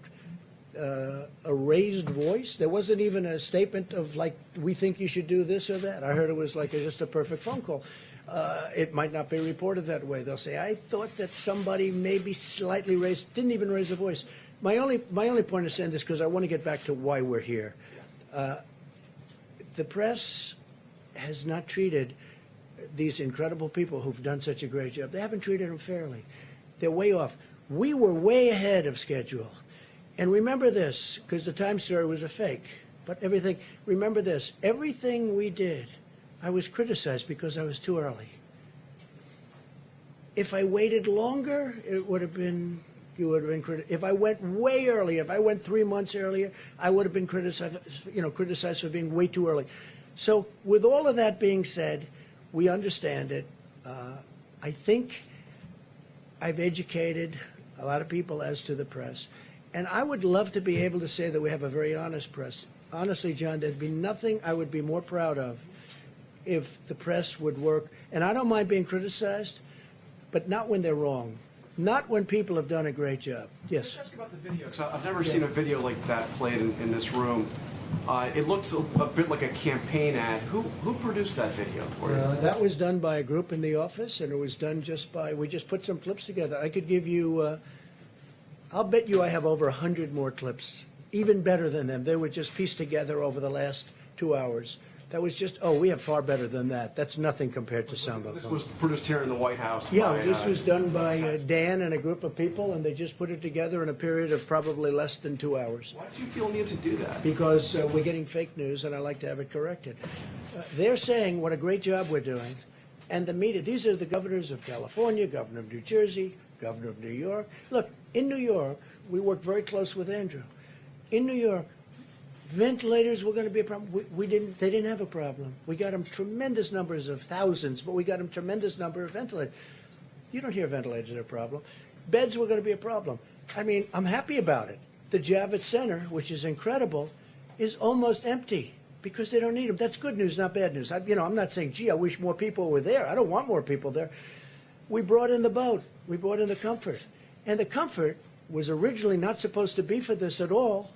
a raised voice. There wasn't even a statement of, like, we think you should do this or that. I heard it was like just a perfect phone call. It might not be reported that way. They'll say, I thought that somebody maybe slightly raised, didn't even raise a voice. My only point of saying this, because I want to get back to why we're here. The press has not treated these incredible people who've done such a great job. They haven't treated them fairly. They're way off. We were way ahead of schedule. And remember this, because the Times story was a fake, but remember this, everything we did, I was criticized because I was too early. If I waited longer, it would have been you would have been criticized. If I went way early, if I went 3 months earlier, I would have been criticized for being way too early. So with all of that being said, we understand it. I think I've educated a lot of people as to the press. And I would love to be able to say that we have a very honest press. Honestly, John, there'd be nothing I would be more proud of if the press would work. And I don't mind being criticized, but not when they're wrong. Not when people have done a great job. Yes? Can I ask you about the video? 'Cause I've never seen a video like that played in this room. It looks a bit like a campaign ad. Who produced that video for you? That was done by a group in the office, and it was done we just put some clips together. I could give you, I'll bet you I have over 100 more clips, even better than them. They were just pieced together over the last 2 hours. That was just, we have far better than that. That's nothing compared to some of them. This was produced here in the White House. Yeah, by, this was done by Dan and a group of people, and they just put it together in a period of probably less than 2 hours. Why did you feel a need to do that? Because we're getting fake news, and I like to have it corrected. They're saying what a great job we're doing, and the media, these are the governors of California, governor of New Jersey, governor of New York. Look, in New York, we worked very close with Andrew. In New York, ventilators were going to be a problem. They didn't have a problem. We got them tremendous numbers of thousands, but we got them tremendous number of ventilators. You don't hear ventilators are a problem. Beds were going to be a problem. I mean, I'm happy about it. The Javits Center, which is incredible, is almost empty because they don't need them. That's good news, not bad news. I'm not saying, gee, I wish more people were there. I don't want more people there. We brought in the boat. We brought in the Comfort. And the Comfort was originally not supposed to be for this at all.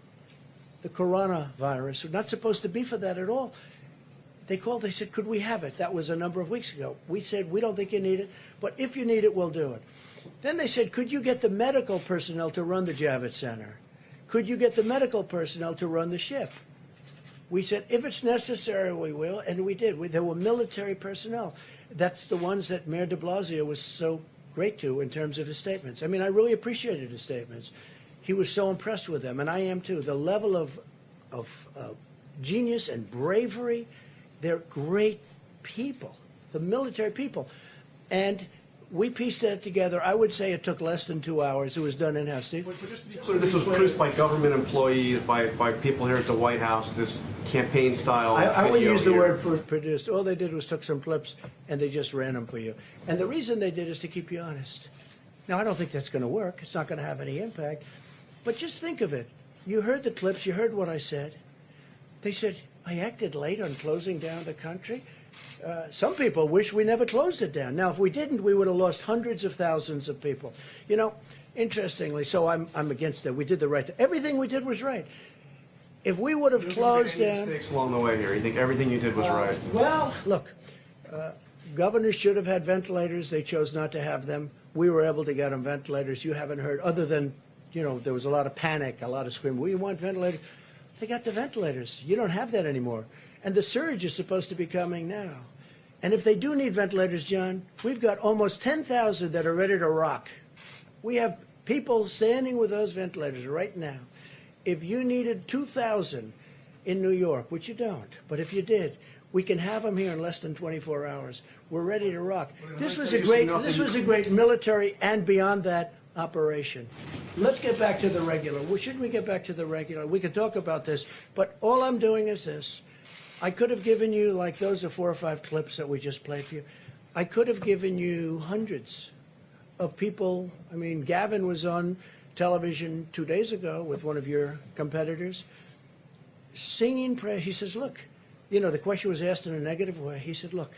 The coronavirus, we're not supposed to be for that at all. They called, they said, could we have it? That was a number of weeks ago. We said, we don't think you need it, but if you need it, we'll do it. Then they said, could you get the medical personnel to run the Javits Center? Could you get the medical personnel to run the ship? We said, if it's necessary, we will, and we did. There were military personnel. That's the ones that Mayor de Blasio was so great to in terms of his statements. I mean, I really appreciated his statements. He was so impressed with them, and I am too. The level of genius and bravery, they're great people, the military people. And we pieced that together. I would say it took less than 2 hours. It was done in-house. Steve? So this was produced by government employees, by people here at the White House, this campaign-style video I wouldn't use the here. word produced. All they did was took some clips, and they just ran them for you. And the reason they did is to keep you honest. Now, I don't think that's going to work. It's not going to have any impact. But just think of it. You heard the clips. You heard what I said. They said, I acted late on closing down the country. Some people wish we never closed it down. Now, if we didn't, we would have lost hundreds of thousands of people. You know, interestingly, so I'm against it. We did the right thing. Everything we did was right. If we would have closed down... mistakes along the way here? You think everything you did was right? Well, look, governors should have had ventilators. They chose not to have them. We were able to get them ventilators. You haven't heard, other than, there was a lot of panic, a lot of screaming. We want ventilators. They got the ventilators. You don't have that anymore. And the surge is supposed to be coming now. And if they do need ventilators, John, we've got almost 10,000 that are ready to rock. We have people standing with those ventilators right now. If you needed 2,000 in New York, which you don't, but if you did, we can have them here in less than 24 hours. We're ready to rock. This was a great military and beyond that operation. Let's get back to the regular. Well, shouldn't we get back to the regular? We could talk about this, but all I'm doing is this. I could have given you, like those are 4 or 5 clips that we just played for you. I could have given you hundreds of people. I mean, Gavin was on television 2 days ago with one of your competitors singing praise. He says, look, the question was asked in a negative way. He said, look,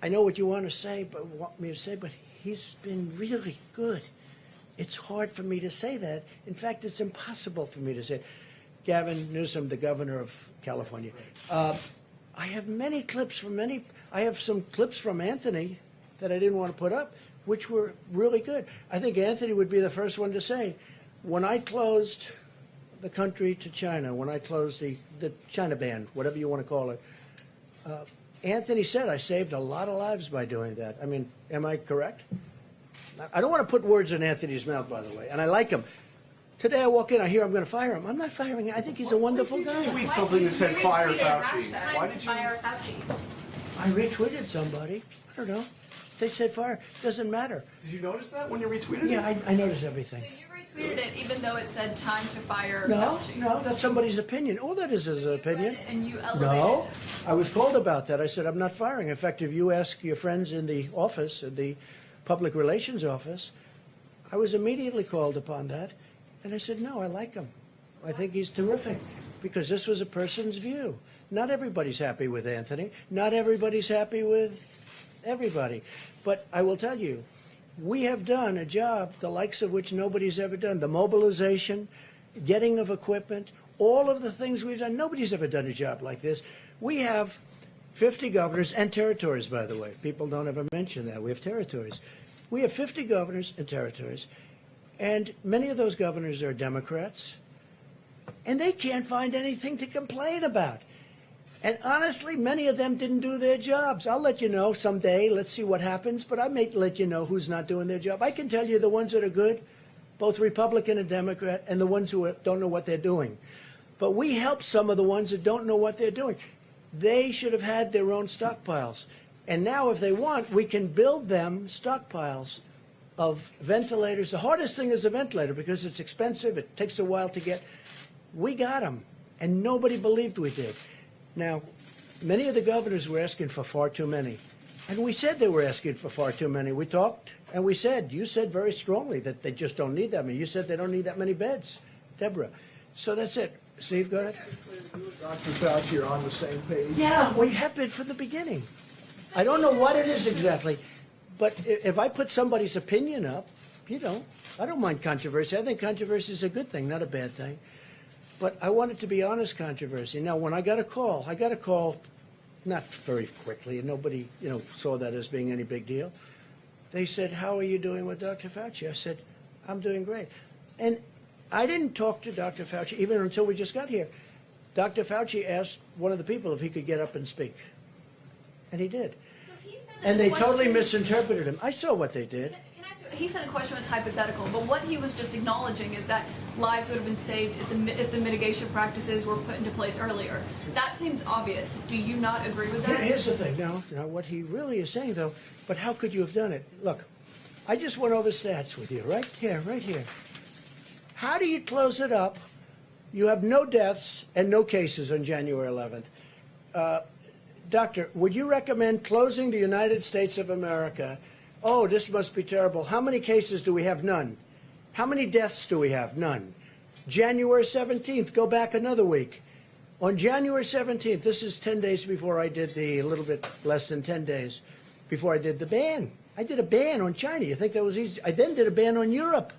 I know what you want me to say, but he's been really good. It's hard for me to say that. In fact, it's impossible for me to say it. Gavin Newsom, the governor of California. I have many clips from I have some clips from Anthony that I didn't want to put up, which were really good. I think Anthony would be the first one to say, when I closed the country to China, when I closed the China ban, whatever you want to call it, Anthony said I saved a lot of lives by doing that. I mean, am I correct? I don't want to put words in Anthony's mouth, by the way, and I like him. Today I walk in, I hear I'm going to fire him. I'm not firing him. I think he's a wonderful guy. Tweet something that said fire Fauci. Why did you fire Fauci? I retweeted somebody. I don't know. They said fire. Doesn't matter. Did you notice that when you retweeted it? Yeah, I noticed everything. So you retweeted it even though it said time to fire No, Fauci. no, that's somebody's opinion. All that is an opinion. And you elevated No, it. I was called about that. I said, I'm not firing. In fact, if you ask your friends in the office, in the public relations office, I was immediately called upon that. And I said, no, I like him. I think he's terrific because this was a person's view. Not everybody's happy with Anthony. Not everybody's happy with everybody. But I will tell you, we have done a job the likes of which nobody's ever done. The mobilization, getting of equipment, all of the things we've done. Nobody's ever done a job like this. We have 50 governors and territories, by the way. People don't ever mention that. We have territories. We have 50 governors and territories, and many of those governors are Democrats, and they can't find anything to complain about. And honestly, many of them didn't do their jobs. I'll let you know someday. Let's see what happens. But I may let you know who's not doing their job. I can tell you the ones that are good, both Republican and Democrat, and the ones who don't know what they're doing. But we help some of the ones that don't know what they're doing. They should have had their own stockpiles. And now, if they want, we can build them stockpiles of ventilators. The hardest thing is a ventilator because it's expensive. It takes a while to get. We got them, and nobody believed we did. Now, many of the governors were asking for far too many. And we said they were asking for far too many. We talked, and we said, you said very strongly that they just don't need that many. You said they don't need that many beds, Deborah. So that's it. Steve, go ahead. Dr. Fauci are on the same page. Yeah, we have been from the beginning. I don't know what it is exactly, but if I put somebody's opinion up, I don't mind controversy. I think controversy is a good thing, not a bad thing. But I want it to be honest controversy. Now, when I got a call not very quickly, and nobody, saw that as being any big deal. They said, how are you doing with Dr. Fauci? I said, I'm doing great. And I didn't talk to Dr. Fauci even until we just got here. Dr. Fauci asked one of the people if he could get up and speak. And he did. So he said that And the they totally question- misinterpreted him. I saw what they did. Can I ask you, he said the question was hypothetical, but what he was just acknowledging is that lives would have been saved if the mitigation practices were put into place earlier. That seems obvious. Do you not agree with that? Here's the thing. Now, what he really is saying, though, but how could you have done it? Look, I just went over stats with you, right here. How do you close it up? You have no deaths and no cases on January 11th. Doctor, would you recommend closing the United States of America? Oh, this must be terrible. How many cases do we have? None. How many deaths do we have? None. January 17th, go back another week. On January 17th, this is 10 days before I did a little bit less than 10 days, before I did the ban. I did a ban on China. You think that was easy? I then did a ban on Europe.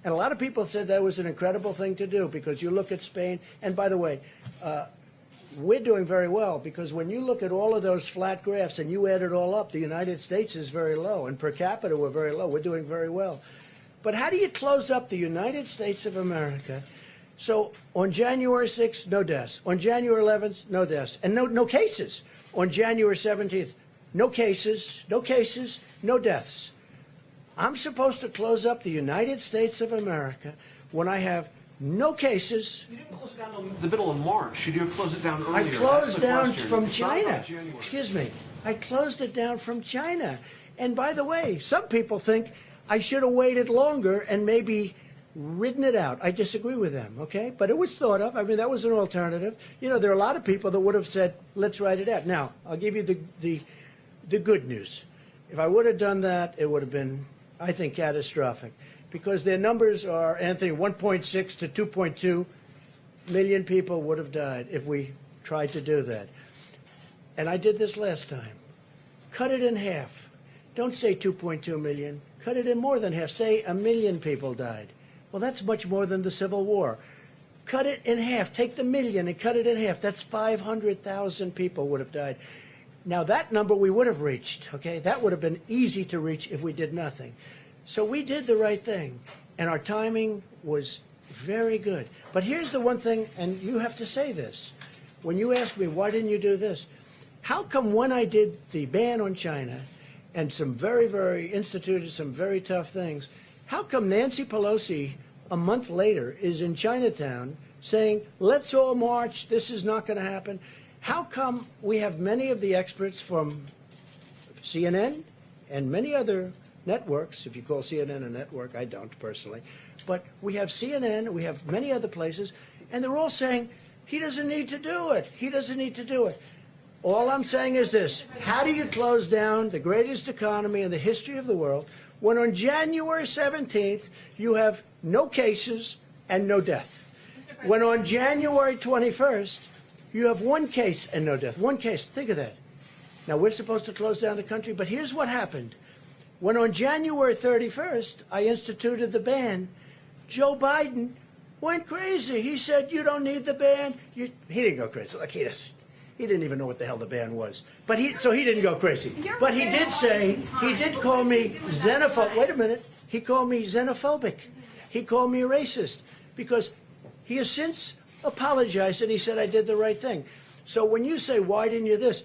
And a lot of people said that was an incredible thing to do because you look at Spain, and by the way, we're doing very well because when you look at all of those flat graphs and you add it all up, the United States is very low, and per capita we're very low. We're doing very well. But how do you close up the United States of America? So on January 6th, no deaths. On January 11th, no deaths. And no cases. On January 17th, no cases, no deaths. I'm supposed to close up the United States of America when I have no cases. You didn't close it down in the middle of March. You did close it down earlier. I closed That's the down question. from It's not China. about January. Excuse me. I closed it down from China. And by the way, some people think I should have waited longer and maybe ridden it out. I disagree with them, okay? But it was thought of. I mean, that was an alternative. There are a lot of people that would have said, let's write it out. Now, I'll give you the good news. If I would have done that, it would have been, I think, catastrophic. Because their numbers are, Anthony, 1.6 to 2.2 million people would have died if we tried to do that. And I did this last time. Cut it in half. Don't say 2.2 million. Cut it in more than half. Say 1 million people died. Well, that's much more than the Civil War. Cut it in half. Take the million and cut it in half. That's 500,000 people would have died. Now, that number we would have reached, okay? That would have been easy to reach if we did nothing. So we did the right thing, and our timing was very good. But here's the one thing, and you have to say this. When you ask me, why didn't you do this? How come when I did the ban on China and instituted some very tough things, how come Nancy Pelosi a month later is in Chinatown saying, let's all march, this is not going to happen? How come we have many of the experts from CNN, and many other networks, if you call CNN a network, I don't personally, but we have CNN, we have many other places, and they're all saying, he doesn't need to do it. He doesn't need to do it. All I'm saying is this: how do you close down the greatest economy in the history of the world when on January 17th you have no cases and no death? When on January 21st you have one case and no death. One case. Think of that. Now, we're supposed to close down the country, but here's what happened. When on January 31st I instituted the ban, Joe Biden went crazy. He said, you don't need the ban. He didn't go crazy. Like, he didn't even know what the hell the ban was. But so he didn't go crazy. But he did say, he did call me xenophobic. Wait a minute. He called me xenophobic. He called me a racist because he has since apologized and he said I did the right thing. So when you say, why didn't you this?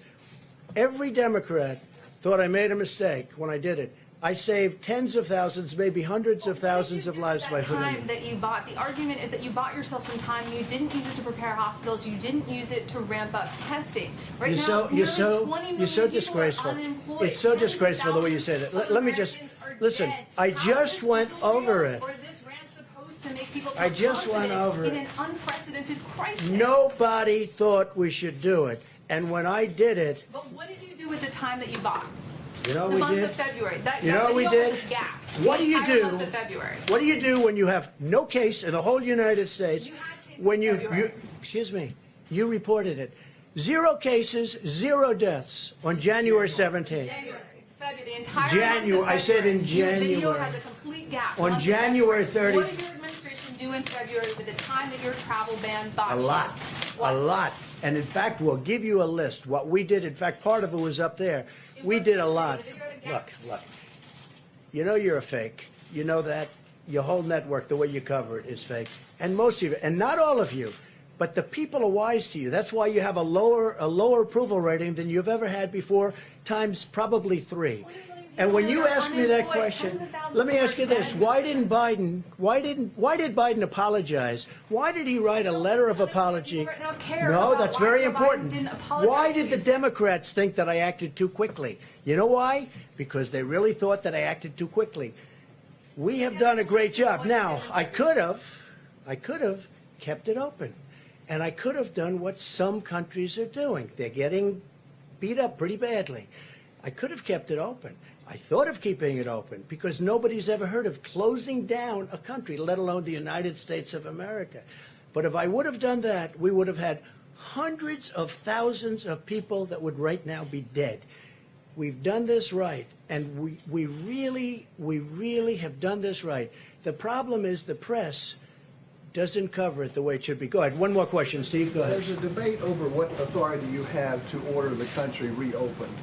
Every Democrat thought I made a mistake when I did it. I saved tens of thousands, maybe hundreds of thousands of lives by putting it. That you bought, the argument is that you bought yourself some time. You didn't use it to prepare hospitals. You didn't use it to ramp up testing. Right now, you're so disgraceful. It's so disgraceful the way you said it. Let me just listen. I just went over it. I just went over it. In an unprecedented crisis. Nobody thought we should do it, and when I did it. But what did you do with the time that you bought? You know the we month did. of February. That we did. Was a gap. What do you do? Month of February. What do you do when you have no case in the whole United States? When you excuse me, you reported it. 0 cases, 0 deaths on January 17th. January, February, the entire January. month of I said in January. Your video January. has a complete gap. On January 30th. What did your administration do in February with the time that your travel ban bought A you? lot. What? A lot. And in fact, we'll give you a list. What we did, in fact, part of it was up there. We did a lot. Look. You know you're a fake. You know that. Your whole network, the way you cover it, is fake. And most of you, and not all of you, but the people are wise to you. That's why you have a lower approval rating than you've ever had before, times probably 3. And when you ask me that question, let me ask you this: why did Biden apologize? Why did he write a letter of apology? No, that's very important. Why did the Democrats think that I acted too quickly? You know why? Because they really thought that I acted too quickly. We have done a great job. Now, I could have kept it open, and I could have done what some countries are doing. They're getting beat up pretty badly. I could have kept it open. I thought of keeping it open because nobody's ever heard of closing down a country, let alone the United States of America. But if I would have done that, we would have had hundreds of thousands of people that would right now be dead. We've done this right, and we really have done this right. The problem is the press doesn't cover it the way it should be. Go ahead. One more question, Steve. Go ahead. There's a debate over what authority you have to order the country reopened.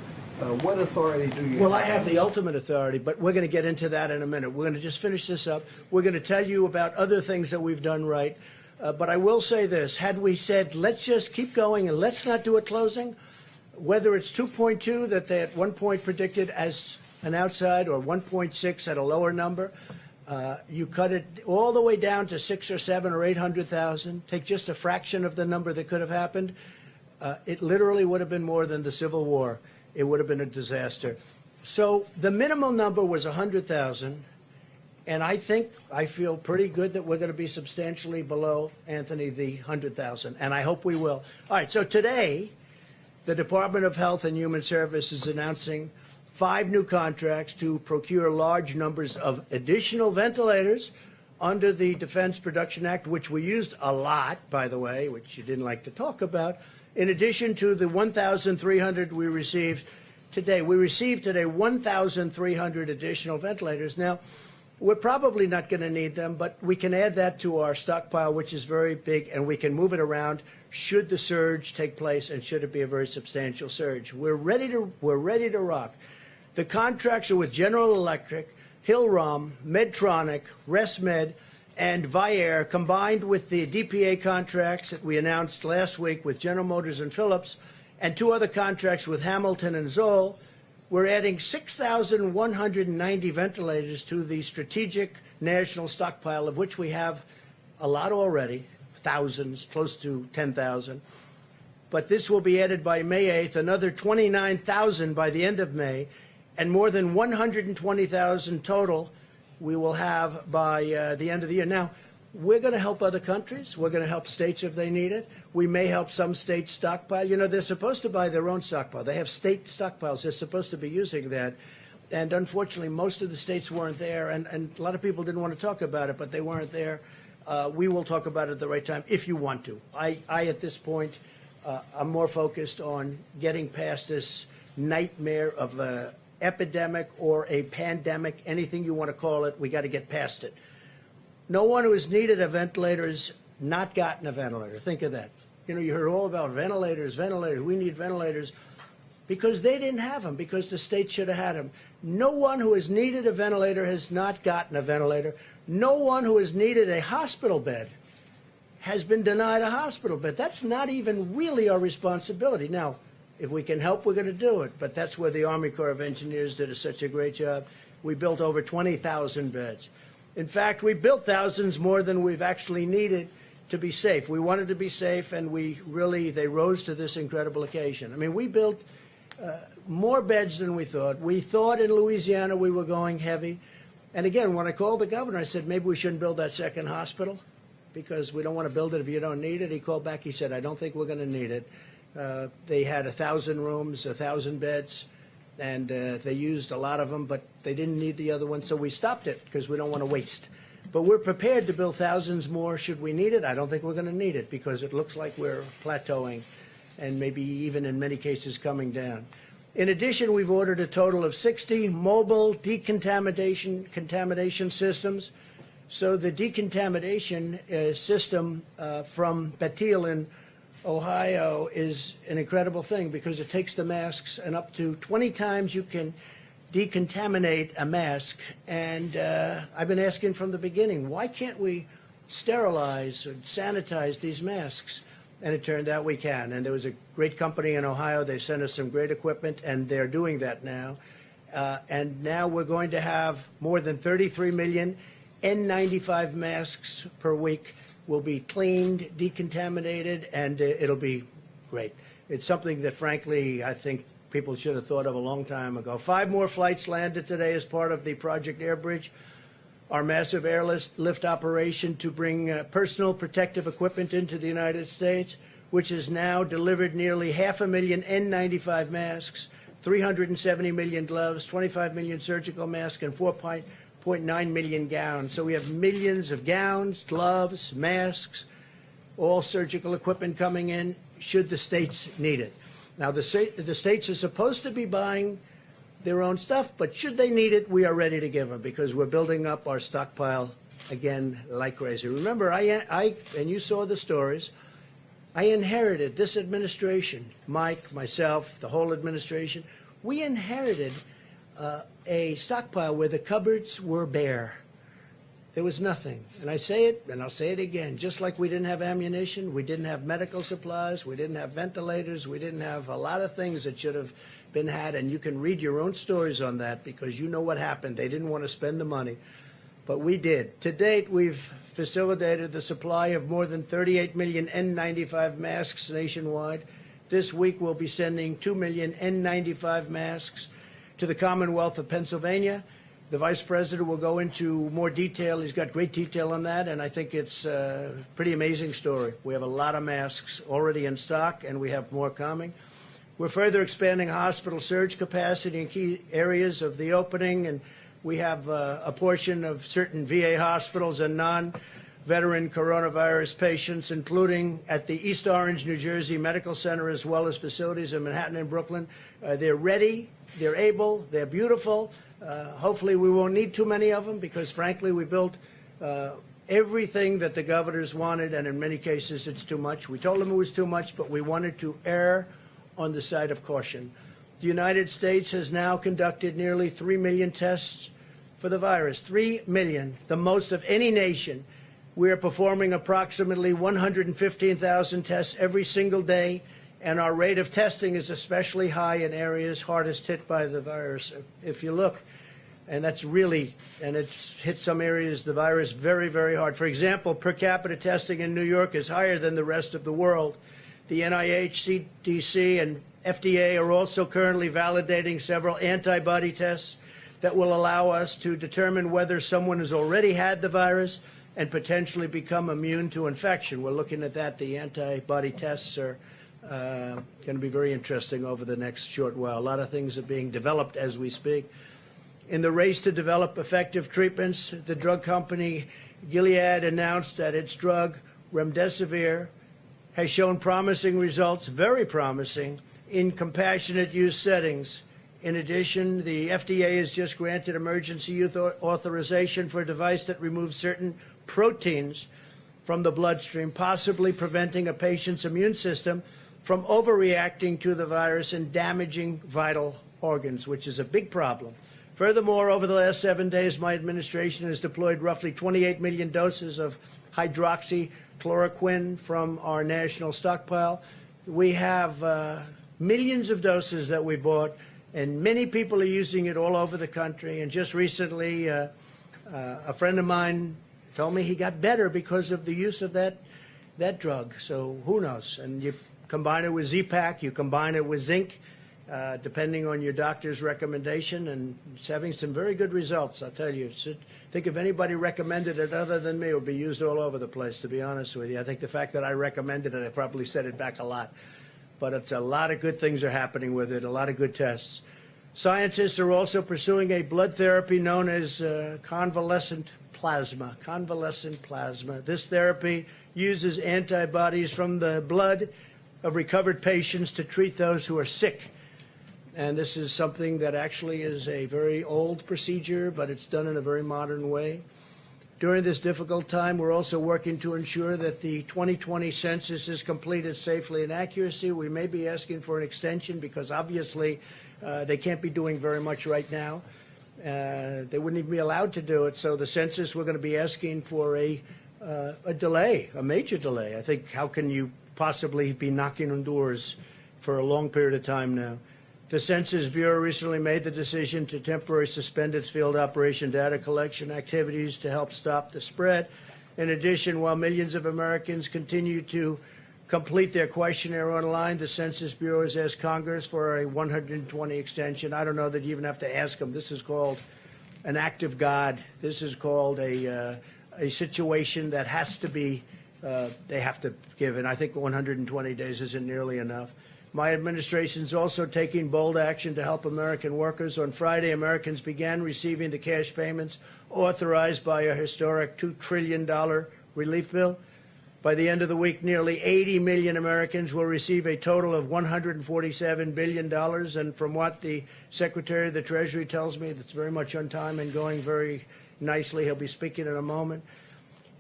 What authority do you have? Well, I have the ultimate authority, but we're going to get into that in a minute. We're going to just finish this up. We're going to tell you about other things that we've done right. But I will say this. Had we said, let's just keep going and let's not do a closing, whether it's 2.2 that they at one point predicted as an outside or 1.6 at a lower number, you cut it all the way down to 6 or 7 or 800,000, take just a fraction of the number that could have happened, it literally would have been more than the Civil War. It would have been a disaster. So the minimum number was 100,000, and I feel pretty good that we're going to be substantially below, Anthony, the 100,000, and I hope we will. All right, so today, the Department of Health and Human Services is announcing 5 new contracts to procure large numbers of additional ventilators under the Defense Production Act, which we used a lot, by the way, which you didn't like to talk about. In addition to the 1,300 we received today. We received today 1,300 additional ventilators. Now, we're probably not going to need them, but we can add that to our stockpile, which is very big, and we can move it around should the surge take place and should it be a very substantial surge. We're ready to rock. The contracts are with General Electric, Hillrom, Medtronic, ResMed, and Vyaire, combined with the DPA contracts that we announced last week with General Motors and Philips, and 2 other contracts with Hamilton and Zoll. We're adding 6,190 ventilators to the strategic national stockpile, of which we have a lot already, thousands, close to 10,000. But this will be added by May 8th, another 29,000 by the end of May. and more than 120,000 total we will have by the end of the year. Now, we're going to help other countries. We're going to help states if they need it. We may help some states stockpile. You know, they're supposed to buy their own stockpile. They have state stockpiles. They're supposed to be using that. And unfortunately, most of the states weren't there. And a lot of people didn't want to talk about it, but they weren't there. We will talk about it at the right time if you want to. I at this point, I'm more focused on getting past this nightmare of an epidemic or a pandemic, anything you want to call it. We got to get past it. No one who has needed a ventilator has not gotten a ventilator. Think of that. You know, you heard all about ventilators, ventilators. We need ventilators because they didn't have them, because the state should have had them. No one who has needed a ventilator has not gotten a ventilator. No one who has needed a hospital bed has been denied a hospital bed. That's not even really our responsibility. Now, if we can help, we're going to do it. But that's where the Army Corps of Engineers did such a great job. We built over 20,000 beds. In fact, we built thousands more than we've actually needed to be safe. We wanted to be safe, and they rose to this incredible occasion. I mean, we built more beds than we thought. We thought in Louisiana we were going heavy. And again, when I called the governor, I said, maybe we shouldn't build that second hospital because we don't want to build it if you don't need it. He called back. He said, I don't think we're going to need it. They had 1,000 rooms, 1,000 beds. And they used a lot of them, but they didn't need the other one, so we stopped it because we don't want to waste. But we're prepared to build thousands more should we need it. I don't think we're going to need it because it looks like we're plateauing and maybe even in many cases coming down. In addition, we've ordered a total of 60 mobile contamination systems. So the decontamination system from Bethel in Ohio is an incredible thing because it takes the masks and up to 20 times you can decontaminate a mask. And I've been asking from the beginning, why can't we sterilize and sanitize these masks? And it turned out we can. And there was a great company in Ohio. They sent us some great equipment, and they're doing that now. And now we're going to have more than 33 million N95 masks per week. Will be cleaned, decontaminated, and it'll be great. It's something that, frankly, I think people should have thought of a long time ago. 5 more flights landed today as part of the Project Airbridge, our massive airlift operation to bring personal protective equipment into the United States, which has now delivered nearly 500,000 N95 masks, 370 million gloves, 25 million surgical masks, and 4.9 million gowns. So we have millions of gowns, gloves, masks, all surgical equipment coming in should the states need it. Now, the states are supposed to be buying their own stuff, but should they need it, we are ready to give them because we're building up our stockpile again like crazy. Remember, I and you saw the stories, I inherited this administration, Mike, myself, the whole administration, we inherited a stockpile where the cupboards were bare. There was nothing. And I say it, and I'll say it again, just like we didn't have ammunition, we didn't have medical supplies, we didn't have ventilators, we didn't have a lot of things that should have been had, and you can read your own stories on that because you know what happened. They didn't want to spend the money, but we did. To date, we've facilitated the supply of more than 38 million N95 masks nationwide. This week, we'll be sending 2 million N95 masks to the Commonwealth of Pennsylvania. The Vice President will go into more detail. He's got great detail on that, and I think it's a pretty amazing story. We have a lot of masks already in stock, and we have more coming. We're further expanding hospital surge capacity in key areas of the opening, and we have a portion of certain VA hospitals and non-veteran coronavirus patients, including at the East Orange, New Jersey Medical Center, as well as facilities in Manhattan and Brooklyn. They're ready, they're able, they're beautiful. Hopefully we won't need too many of them because, frankly, we built everything that the governors wanted, and in many cases it's too much. We told them it was too much, but we wanted to err on the side of caution. The United States has now conducted nearly 3 million tests for the virus. 3 million, the most of any nation. We are performing approximately 115,000 tests every single day, and our rate of testing is especially high in areas hardest hit by the virus. If you look, and that's really, and it's hit some areas, the virus very, very hard. For example, per capita testing in New York is higher than the rest of the world. The NIH, CDC, and FDA are also currently validating several antibody tests that will allow us to determine whether someone has already had the virus and potentially become immune to infection. We're looking at that. The antibody tests are going to be very interesting over the next short while. A lot of things are being developed as we speak. In the race to develop effective treatments, the drug company Gilead announced that its drug remdesivir has shown promising results, very promising, in compassionate use settings. In addition, the FDA has just granted emergency use authorization for a device that removes certain proteins from the bloodstream, possibly preventing a patient's immune system from overreacting to the virus and damaging vital organs, which is a big problem. Furthermore, over the last 7 days, my administration has deployed roughly 28 million doses of hydroxychloroquine from our national stockpile. We have millions of doses that we bought, and many people are using it all over the country. And just recently, a friend of mine told me he got better because of the use of that drug. So who knows? And you combine it with Z-Pak, you combine it with zinc, depending on your doctor's recommendation, and it's having some very good results, I'll tell you. I think if anybody recommended it other than me, it would be used all over the place, to be honest with you. I think the fact that I recommended it, I probably set it back a lot. But it's a lot of good things are happening with it, a lot of good tests. Scientists are also pursuing a blood therapy known as convalescent plasma. Convalescent plasma. This therapy uses antibodies from the blood of recovered patients to treat those who are sick. And this is something that actually is a very old procedure, but it's done in a very modern way. During this difficult time, we're also working to ensure that the 2020 census is completed safely and accurately. We may be asking for an extension because obviously they can't be doing very much right now. They wouldn't even be allowed to do it. So the census, we're going to be asking for a delay, a major delay. I think how can you possibly be knocking on doors for a long period of time now? The Census Bureau recently made the decision to temporarily suspend its field operation data collection activities to help stop the spread. In addition, while millions of Americans continue to complete their questionnaire online, the Census Bureau has asked Congress for a 120 extension. I don't know that you even have to ask them. This is called an act of God. This is called a situation that has to be, they have to give. And I think 120 days isn't nearly enough. My administration is also taking bold action to help American workers. On Friday, Americans began receiving the cash payments authorized by a historic $2 trillion relief bill. By the end of the week, nearly 80 million Americans will receive a total of $147 billion. And from what the Secretary of the Treasury tells me, that's very much on time and going very nicely. He'll be speaking in a moment.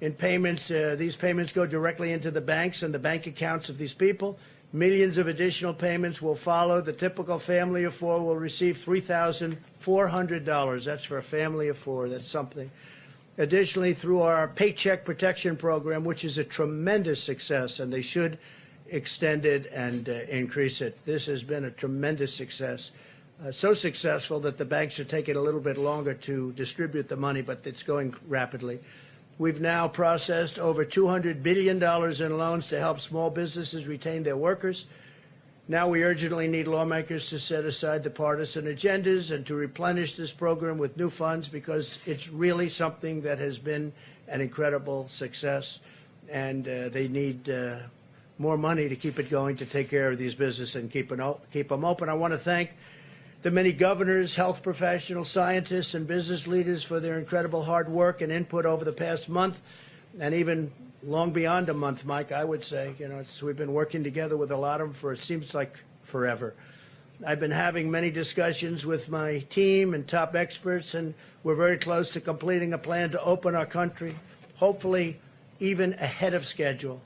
In payments, these payments go directly into the banks and the bank accounts of these people. Millions of additional payments will follow. The typical family of four will receive $3,400. That's for a family of four. That's something. Additionally, through our Paycheck Protection Program, which is a tremendous success, and they should extend it and increase it. This has been a tremendous success. So successful that the banks are taking a little bit longer to distribute the money, but it's going rapidly. We've now processed over $200 billion in loans to help small businesses retain their workers. Now we urgently need lawmakers to set aside the partisan agendas and to replenish this program with new funds because it's really something that has been an incredible success. And they need more money to keep it going, to take care of these businesses and keep them open. I want to thank the many governors, health professionals, scientists, and business leaders for their incredible hard work and input over the past month, and even long beyond a month, Mike, I would say. You know, we've been working together with a lot of them for, it seems like, forever. I've been having many discussions with my team and top experts, and we're very close to completing a plan to open our country, hopefully even ahead of schedule.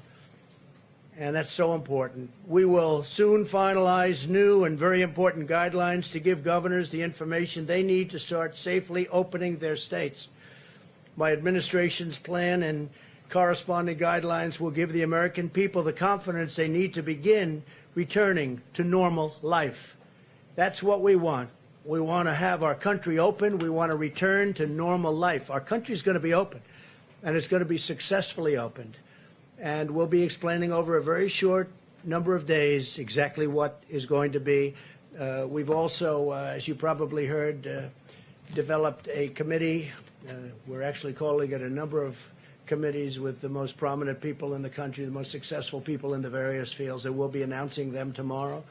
And that's so important. We will soon finalize new and very important guidelines to give governors the information they need to start safely opening their states. My administration's plan and corresponding guidelines will give the American people the confidence they need to begin returning to normal life. That's what we want. We want to have our country open. We want to return to normal life. Our country's going to be open, and it's going to be successfully opened. And we'll be explaining over a very short number of days exactly what is going to be. We've also, as you probably heard, developed a committee. We're actually calling it a number of committees with the most prominent people in the country, the most successful people in the various fields, and we'll be announcing them tomorrow.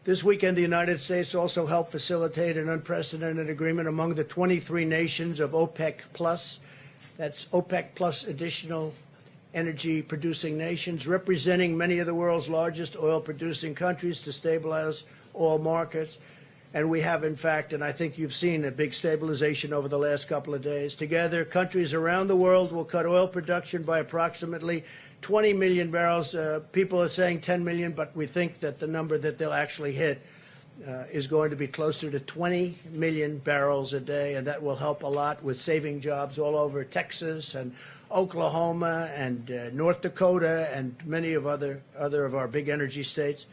This weekend, the United States also helped facilitate an unprecedented agreement among the 23 nations of OPEC Plus. That's OPEC Plus additional energy-producing nations, representing many of the world's largest oil-producing countries to stabilize oil markets. And we have, in fact, and I think you've seen a big stabilization over the last couple of days. Together, countries around the world will cut oil production by approximately 20 million barrels. People are saying 10 million, but we think that the number that they'll actually hit is going to be closer to 20 million barrels a day, and that will help a lot with saving jobs all over Texas and Oklahoma and North Dakota and many of other of our big energy states.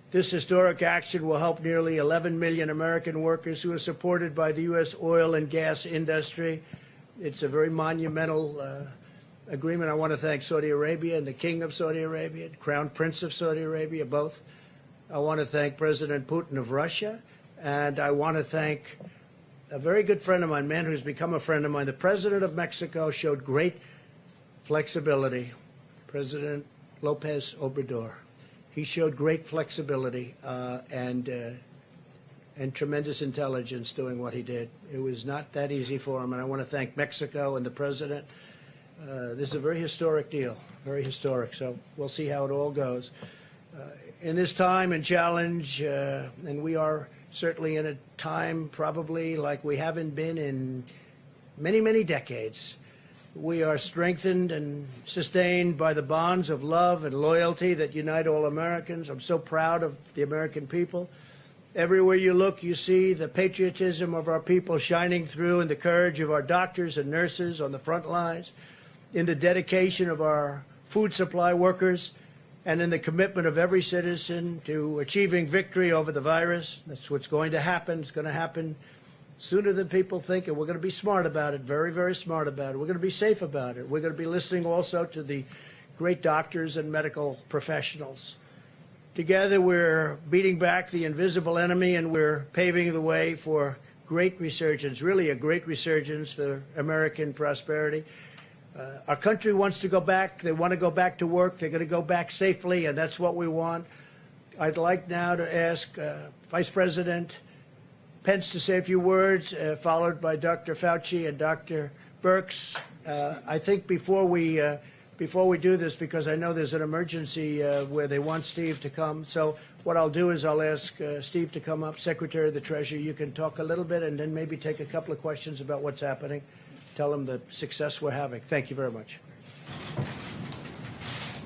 This historic action will help nearly 11 million American workers who are supported by the U.S. oil and gas industry. It's a very monumental agreement. I want to thank Saudi Arabia and the King of Saudi Arabia, Crown Prince of Saudi Arabia, both. I want to thank President Putin of Russia, and I want to thank a very good friend of mine, man who's become a friend of mine. The President of Mexico showed great flexibility, President Lopez Obrador. He showed great flexibility and tremendous intelligence doing what he did. It was not that easy for him, and I want to thank Mexico and the President. This is a very historic deal, very historic, so we'll see how it all goes. In this time and challenge, and we are certainly in a time probably like we haven't been in many, many decades. We are strengthened and sustained by the bonds of love and loyalty that unite all Americans. I'm so proud of the American people. Everywhere you look, you see the patriotism of our people shining through, and the courage of our doctors and nurses on the front lines, in the dedication of our food supply workers, and in the commitment of every citizen to achieving victory over the virus. That's what's going to happen. It's going to happen sooner than people think, and we're going to be smart about it, very, very smart about it. We're going to be safe about it. We're going to be listening also to the great doctors and medical professionals. Together, we're beating back the invisible enemy, and we're paving the way for great resurgence, really a great resurgence for American prosperity. Our country wants to go back. They want to go back to work. They're going to go back safely, and that's what we want. I'd like now to ask Vice President Pence to say a few words, followed by Dr. Fauci and Dr. Birx. I think before we do this, because I know there's an emergency where they want Steve to come, so what I'll do is I'll ask Steve to come up, Secretary of the Treasury. You can talk a little bit and then maybe take a couple of questions about what's happening. Tell them the success we're having. Thank you very much.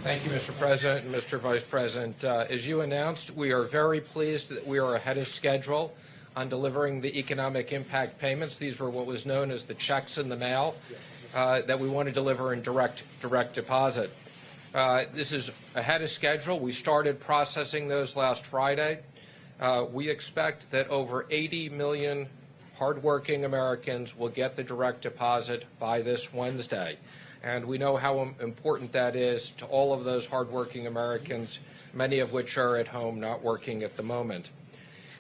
Thank you, Mr. President and Mr. Vice President. As you announced, we are very pleased that we are ahead of schedule on delivering the economic impact payments. These were what was known as the checks in the mail that we want to deliver in direct deposit. This is ahead of schedule. We started processing those last Friday. We expect that over 80 million hardworking Americans will get the direct deposit by this Wednesday. And we know how important that is to all of those hardworking Americans, many of which are at home not working at the moment.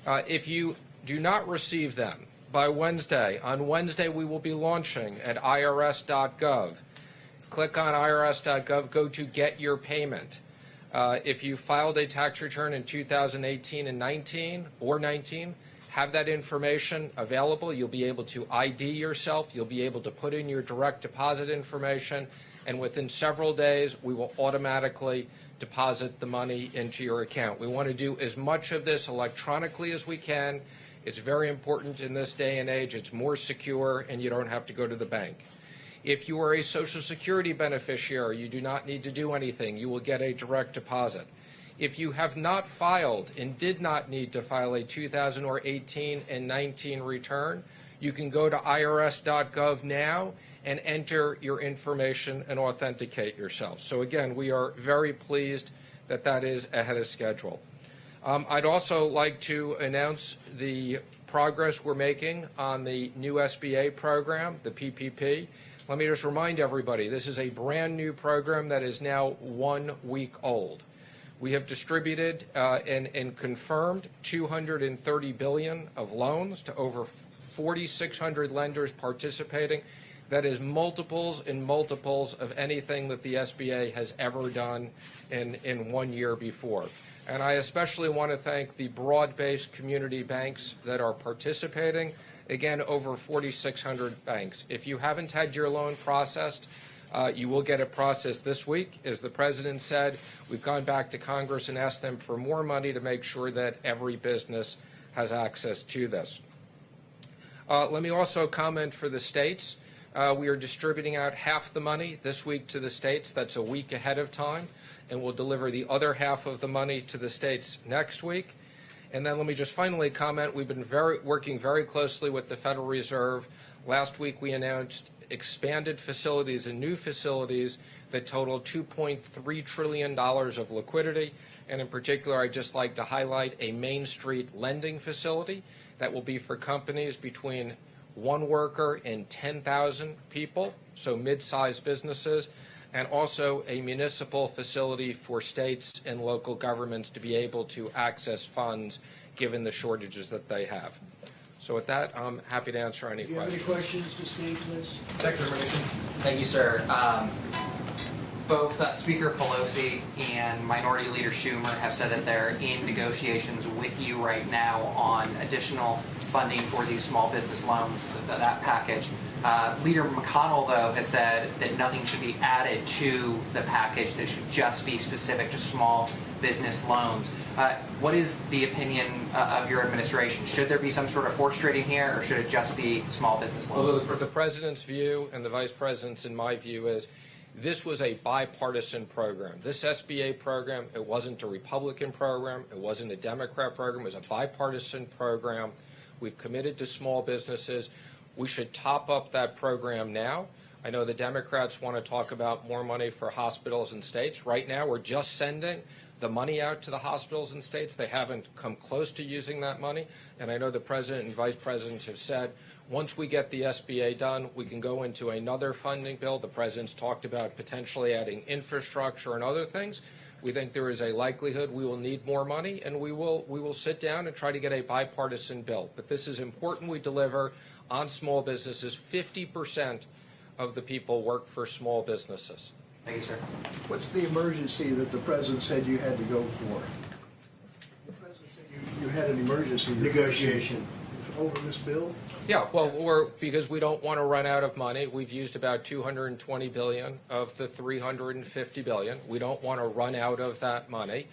If you do not receive them by Wednesday, on Wednesday we will be launching at irs.gov. Click on irs.gov, go to Get Your Payment. If you filed a tax return in 2018 and 19 or 19, have that information available. You'll be able to ID yourself. You'll be able to put in your direct deposit information, and within several days, we will automatically deposit the money into your account. We want to do as much of this electronically as we can. It's very important in this day and age. It's more secure, and you don't have to go to the bank. If you are a Social Security beneficiary, you do not need to do anything. You will get a direct deposit. If you have not filed and did not need to file a 2018 and 19 return, you can go to irs.gov now and enter your information and authenticate yourself. So again, we are very pleased that that is ahead of schedule. I'd also like to announce the progress we're making on the new SBA program, the PPP. Let me just remind everybody, this is a brand new program that is now 1 week old. We have distributed and confirmed $230 billion of loans to over 4,600 lenders participating. That is multiples and multiples of anything that the SBA has ever done in 1 year before. And I especially want to thank the broad-based community banks that are participating. Again, over 4,600 banks. If you haven't had your loan processed, you will get it processed this week. As the President said, we've gone back to Congress and asked them for more money to make sure that every business has access to this. Let me also comment for the states. We are distributing out half the money this week to the states. That's a week ahead of time. And we'll deliver the other half of the money to the states next week. And then let me just finally comment, we've been working very closely with the Federal Reserve. Last week we announced expanded facilities and new facilities that total $2.3 trillion of liquidity. And in particular, I'd just like to highlight a Main Street lending facility that will be for companies between 1 worker and 10,000 people, so mid-sized businesses, and also a municipal facility for states and local governments to be able to access funds given the shortages that they have. So with that, I'm happy to answer any Do you have any questions. questions to Steve, please? Secretary Mnuchin. Thank you, sir. Both Speaker Pelosi and Minority Leader Schumer have said that they're in negotiations with you right now on additional funding for these small business loans, that package. Leader McConnell, though, has said that nothing should be added to the package, that it should just be specific to small business loans. What is the opinion of your administration? Should there be some sort of horse trading here, or should it just be small business loans? Well, the President's view and the Vice President's and my view is this was a bipartisan program. This SBA program, it wasn't a Republican program, it wasn't a Democrat program, it was a bipartisan program. We've committed to small businesses. We should top up that program now. I know the Democrats want to talk about more money for hospitals and states. Right now, we're just sending the money out to the hospitals and states. They haven't come close to using that money. And I know the President and Vice President have said, once we get the SBA done, we can go into another funding bill. The President's talked about potentially adding infrastructure and other things. We think there is a likelihood we will need more money, and we will sit down and try to get a bipartisan bill. But this is important we deliver on small businesses. 50% of the people work for small businesses. Thank you, sir. What's the emergency that the President said you had to go for? The President said you had an emergency Negotiation. over this bill? Yeah, well, because we don't want to run out of money. We've used about $220 billion of the $350 billion. We don't want to run out of that money.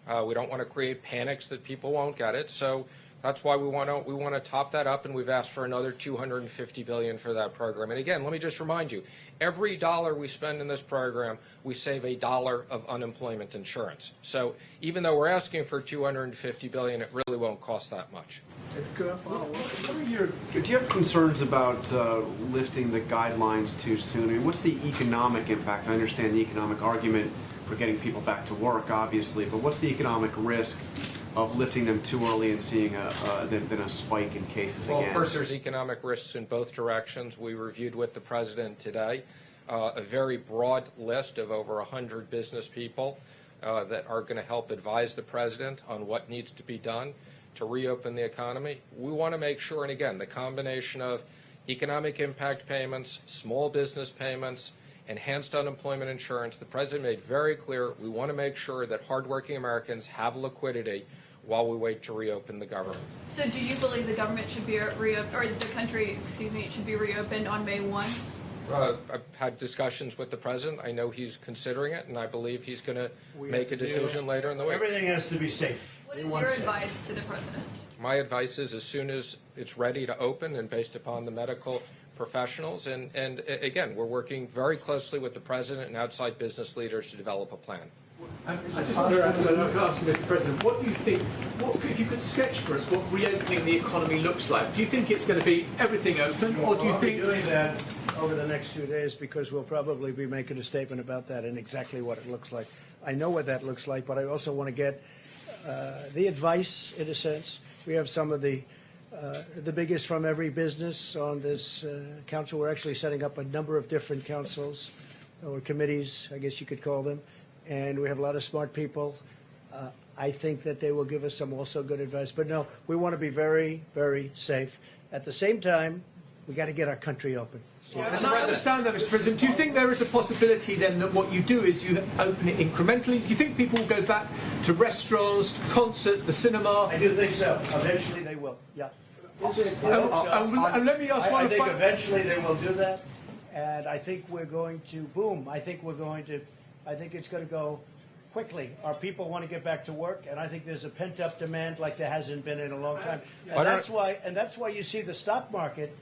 We don't want to create panics that people won't get it. So that's why we want to top that up, and we've asked for another $250 billion for that program. And again, let me just remind you, every dollar we spend in this program, we save $1 of unemployment insurance. So even though we're asking for $250 billion, it really won't cost that much. Could I follow up? Do you have concerns about lifting the guidelines too soon? I mean, what's the economic impact? I understand the economic argument for getting people back to work, obviously, but what's the economic risk of lifting them too early and seeing a spike in cases again? Well, of course, there's economic risks in both directions. We reviewed with the President today a very broad list of over 100 business people that are going to help advise the President on what needs to be done to reopen the economy. We want to make sure, and again, the combination of economic impact payments, small business payments, enhanced unemployment insurance, the President made very clear we want to make sure that hardworking Americans have liquidity while we wait to reopen the government. So do you believe the government should be reopened, or the country, excuse me, should be reopened on May 1? I've had discussions with the President. I know he's considering it, and I believe he's going to make a decision later in the week. Everything has to be safe. What is your advice to the President? My advice is as soon as it's ready to open and based upon the medical professionals, and again, we're working very closely with the President and outside business leaders to develop a plan. I just wonder, I'd like to ask you, Mr. President, what do you think, if you could sketch for us what reopening the economy looks like? Do you think it's going to be everything open, or do you think... We'll be doing that over the next few days because we'll probably be making a statement about that and exactly what it looks like. I know what that looks like, but I also want to get the advice, in a sense. We have some of the biggest from every business on this council. We're actually setting up a number of different councils or committees, I guess you could call them. And we have a lot of smart people I think that they will give us some also good advice. But no, we want to be very, very safe. At the same time, we got to get our country open. And I understand that, Mr. President. Do you think there is a possibility then that what you do is you open it incrementally? Do you think people will go back to restaurants, concerts, the cinema? I do think so. Eventually they will. Yeah. And let me ask I think eventually they will do that, and I think we're going to boom. I think it's going to go quickly. Our people want to get back to work, and I think there's a pent-up demand like there hasn't been in a long time. And that's why you see the stock market.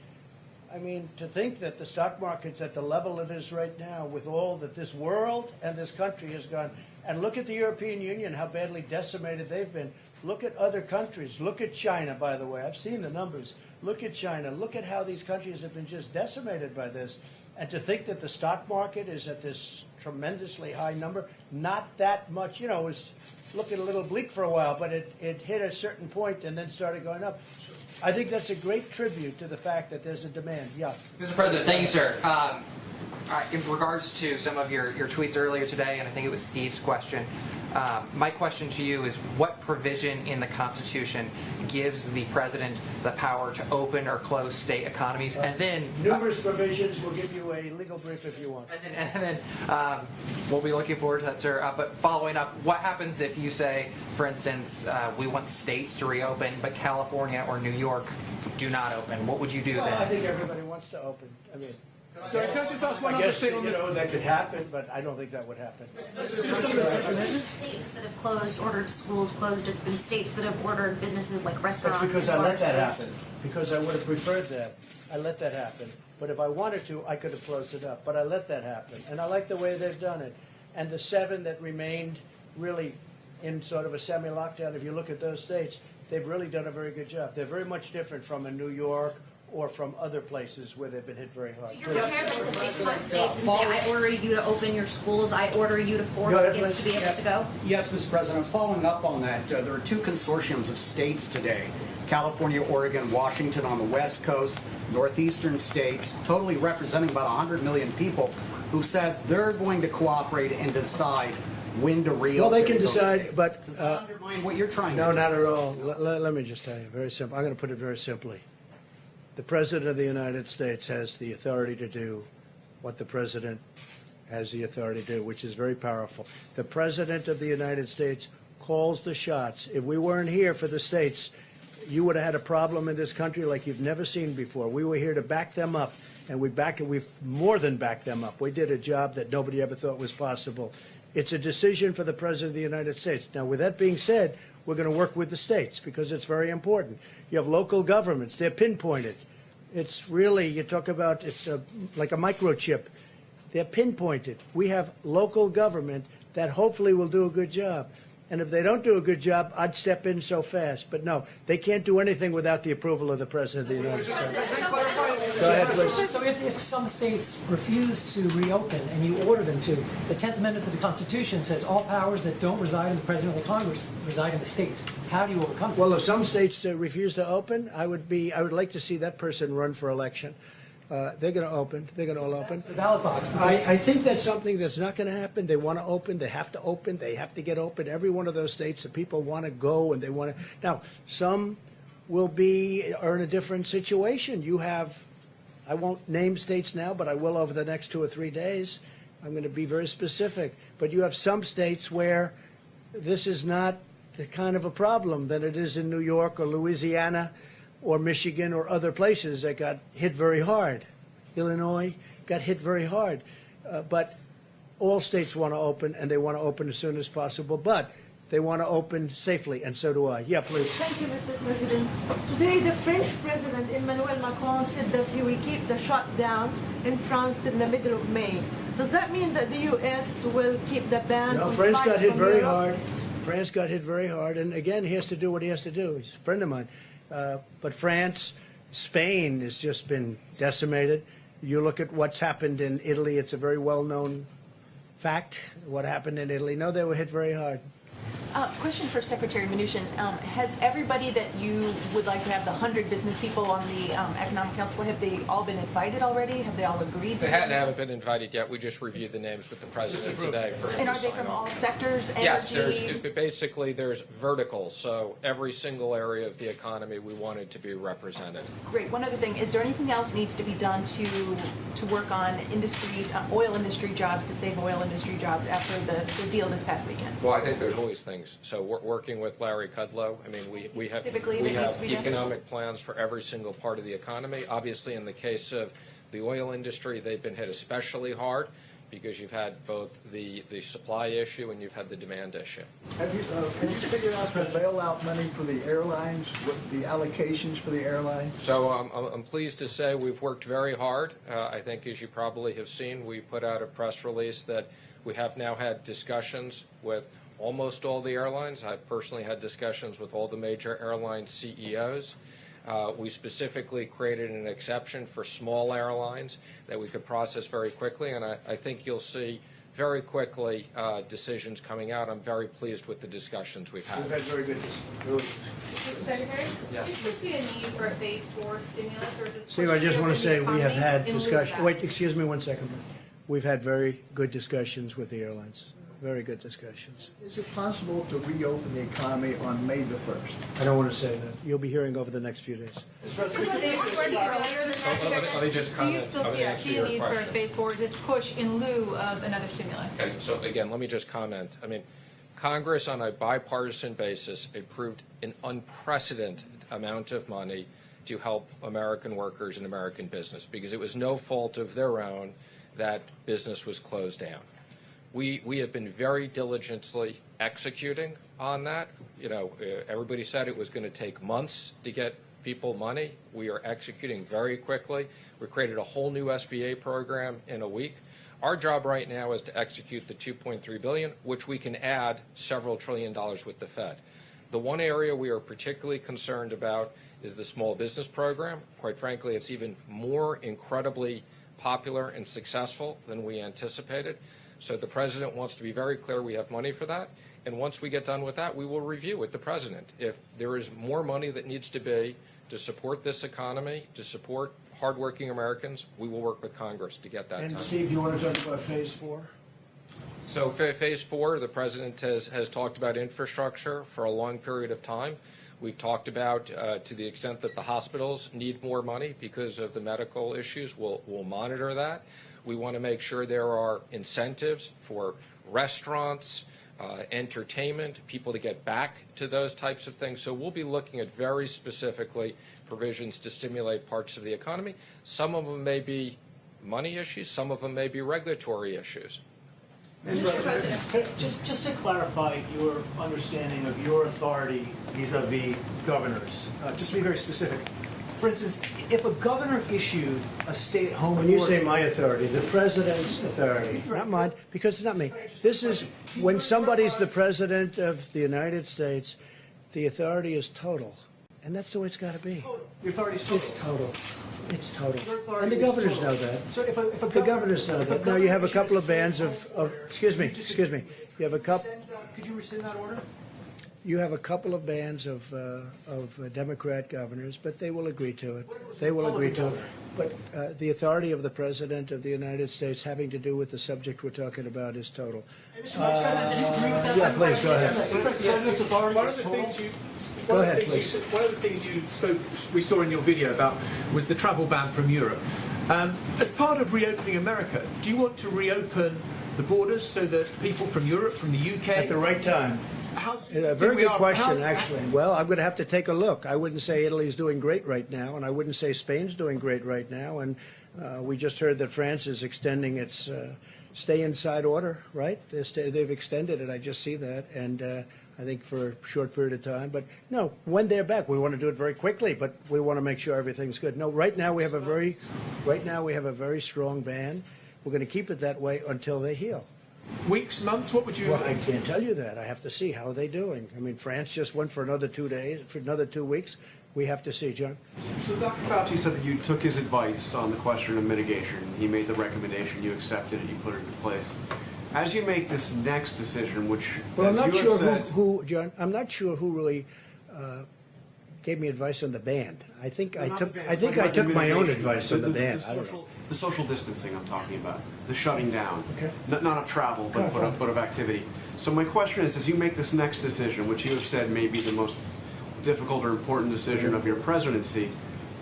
I mean, to think that the stock market's at the level it is right now, with all that this world and this country has gone, and look at the European Union, how badly decimated they've been. Look at other countries. Look at China, by the way. I've seen the numbers. Look at China. Look at how these countries have been just decimated by this. And to think that the stock market is at this tremendously high number, not that much, you know, it was looking a little bleak for a while, but it hit a certain point and then started going up. I think that's a great tribute to the fact that there's a demand. Yeah. Mr. President, thank you, sir. In regards to some of your tweets earlier today, and I think it was Steve's question, my question to you is what provision in the Constitution gives the President the power to open or close state economies? And then numerous provisions. We'll give you a legal brief if you want. And then we'll be looking forward to that, sir. But following up, what happens if you say, for instance, we want states to reopen, but California or New York do not open? What would you do then? I think everybody wants to open. I mean, so can I just ask one I other guess, thing on that could happen, but I don't think that would happen. States that have closed, ordered schools closed. It's been states that have ordered businesses like restaurants. That's because and I let bars that closed. happen. Because I would have preferred that. I let that happen. But if I wanted to, I could have closed it up. But I let that happen. And I like the way they've done it. And the 7 that remained really in sort of a semi-lockdown, if you look at those states, they've really done a very good job. They're very much different from a New York or from other places where they've been hit very hard. So you're prepared to take on states and say, I order you to open your schools, I order you to force kids to be able to go? Yes, Mr. President. Following up on that, there are 2 consortiums of states today, California, Oregon, Washington on the West Coast, northeastern states, totally representing about 100 million people, who said they're going to cooperate and decide when to reopen. Well, they can decide, but does that undermine what you're trying to do? No, not at all. Let me just tell you, very simple. I'm going to put it very simply. The President of the United States has the authority to do what the President has the authority to do, which is very powerful. The President of the United States calls the shots. If we weren't here for the states, you would have had a problem in this country like you've never seen before. We were here to back them up, and we've more than backed them up. We did a job that nobody ever thought was possible. It's a decision for the President of the United States. Now, with that being said, we're going to work with the states because it's very important. You have local governments. They're pinpointed. It's really, you talk about, it's like a microchip. They're pinpointed. We have local government that hopefully will do a good job. And if they don't do a good job, I'd step in so fast. But no, they can't do anything without the approval of the President of the United States. Go ahead, please. So if some states refuse to reopen and you order them to, the 10th Amendment of the Constitution says all powers that don't reside in the President or the Congress reside in the states. How do you overcome that? Well, if some states refuse to open, I would like to see that person run for election. They're going to open. They're going to all open. The ballot box. I think that's something that's not going to happen. They want to open. They have to open. They have to get open. Every one of those states, the people want to go and they want to. Now, some are in a different situation. You have, I won't name states now, but I will over the next 2 or 3 days. I'm going to be very specific. But you have some states where this is not the kind of a problem that it is in New York or Louisiana or Michigan or other places that got hit very hard. Illinois got hit very hard. But all states want to open, and they want to open as soon as possible, but they want to open safely, and so do I. Yeah, please. Thank you, Mr. President. Today, the French President, Emmanuel Macron, said that he will keep the shutdown in France till the middle of May. Does that mean that the U.S. will keep the ban on flights France got hit very Europe? hard. France got hit very hard, and again, he has to do what he has to do. He's a friend of mine. But France, Spain has just been decimated. You look at what's happened in Italy, it's a very well-known fact, what happened in Italy. No, they were hit very hard. Question for Secretary Mnuchin. Has everybody that you would like to have, the 100 business people on the Economic Council, have they all been invited already? Have they all agreed to They haven't been invited yet. We just reviewed the names with the president today. And are they from all sectors? Energy? Yes, basically there's verticals, so every single area of the economy we wanted to be represented. Great. One other thing, is there anything else needs to be done to work on industry, oil industry jobs, to save oil industry jobs after the deal this past weekend? Well, I think there's always things. So we're working with Larry Kudlow. I mean, we have economic plans for every single part of the economy. Obviously, in the case of the oil industry, they've been hit especially hard because you've had both the supply issue and you've had the demand issue. Have you figured out the bailout money for the airlines, what the allocations for the airlines? So I'm pleased to say we've worked very hard. I think, as you probably have seen, we put out a press release that we have now had discussions with almost all the airlines. I've personally had discussions with all the major airline CEOs. We specifically created an exception for small airlines that we could process very quickly, and I think you'll see very quickly decisions coming out. I'm very pleased with the discussions we've had. We've had very good discussions. Secretary, yes. Do you foresee a need for a phase 4 stimulus, or is this Steve, I just want to say we have had in lieu of discussion. that? Wait, excuse me one second. We've had very good discussions with the airlines. Very good discussions. Is it possible to reopen the economy on May the 1st? I don't want to say that. You'll be hearing over the next few days. Let me just Do you comment. still see a need for a phase 4? Is this push in lieu of another stimulus? Okay, so again, let me just comment. I mean, Congress on a bipartisan basis approved an unprecedented amount of money to help American workers and American business because it was no fault of their own that business was closed down. We have been very diligently executing on that. You know, everybody said it was going to take months to get people money. We are executing very quickly. We created a whole new SBA program in a week. Our job right now is to execute the $2.3 billion, which we can add several $1 trillion with the Fed. The one area we are particularly concerned about is the small business program. Quite frankly, it's even more incredibly popular and successful than we anticipated. So the president wants to be very clear we have money for that. And once we get done with that, we will review with the president. If there is more money that needs to be to support this economy, to support hardworking Americans, we will work with Congress to get that done. And Steve, you want to talk about phase 4? So phase 4, the president has talked about infrastructure for a long period of time. We've talked about, to the extent that the hospitals need more money because of the medical issues, we'll monitor that. We want to make sure there are incentives for restaurants, entertainment, people to get back to those types of things. So we'll be looking at very specifically provisions to stimulate parts of the economy. Some of them may be money issues. Some of them may be regulatory issues. Mr. President, just to clarify your understanding of your authority vis-a-vis governors, just to be very specific. For instance, if a governor issued a stay-at-home order... When you say my authority, the president's authority, not mine, because it's not me. This is when somebody's the president of the United States, the authority is total. And that's the way it's got to be. Your authority is total. It's total. It's total. Your authority And the is governors total. know that. So if a The governors know that. Now you have a couple of bands of excuse me. You have a couple. Could you rescind that order? You have a couple of bands of Democrat governors, but they will agree to it. They will agree to it. But the authority of the President of the United States having to do with the subject we're talking about is total. Yeah, please, go ahead. One of the things we saw in your video about was the travel ban from Europe. As part of reopening America, do you want to reopen the borders so that people from Europe, from the UK... At the right time. A very good question, actually. Well, I'm going to have to take a look. I wouldn't say Italy's doing great right now, and I wouldn't say Spain's doing great right now. And we just heard that France is extending its stay-inside order, right? They've extended it. I just see that, and I think for a short period of time. But no, when they're back, we want to do it very quickly, but we want to make sure everything's good. No, right now we have a very strong ban. We're going to keep it that way until they heal. Weeks, months? What would you... Well, I can't tell you that. I have to see how are they doing. I mean, France just went for another 2 days, for another 2 weeks. We have to see, John. So Dr. Fauci said that you took his advice on the question of mitigation. He made the recommendation, you accepted it, you put it into place. As you make this next decision, which, well, I'm as not you sure have said, who, John. I'm not sure who really gave me advice on the band. I think I took my own advice on the band. I don't know. The social distancing I'm talking about, the shutting down, Okay. not of travel, but of activity. So my question is, as you make this next decision, which you have said may be the most difficult or important decision of your presidency,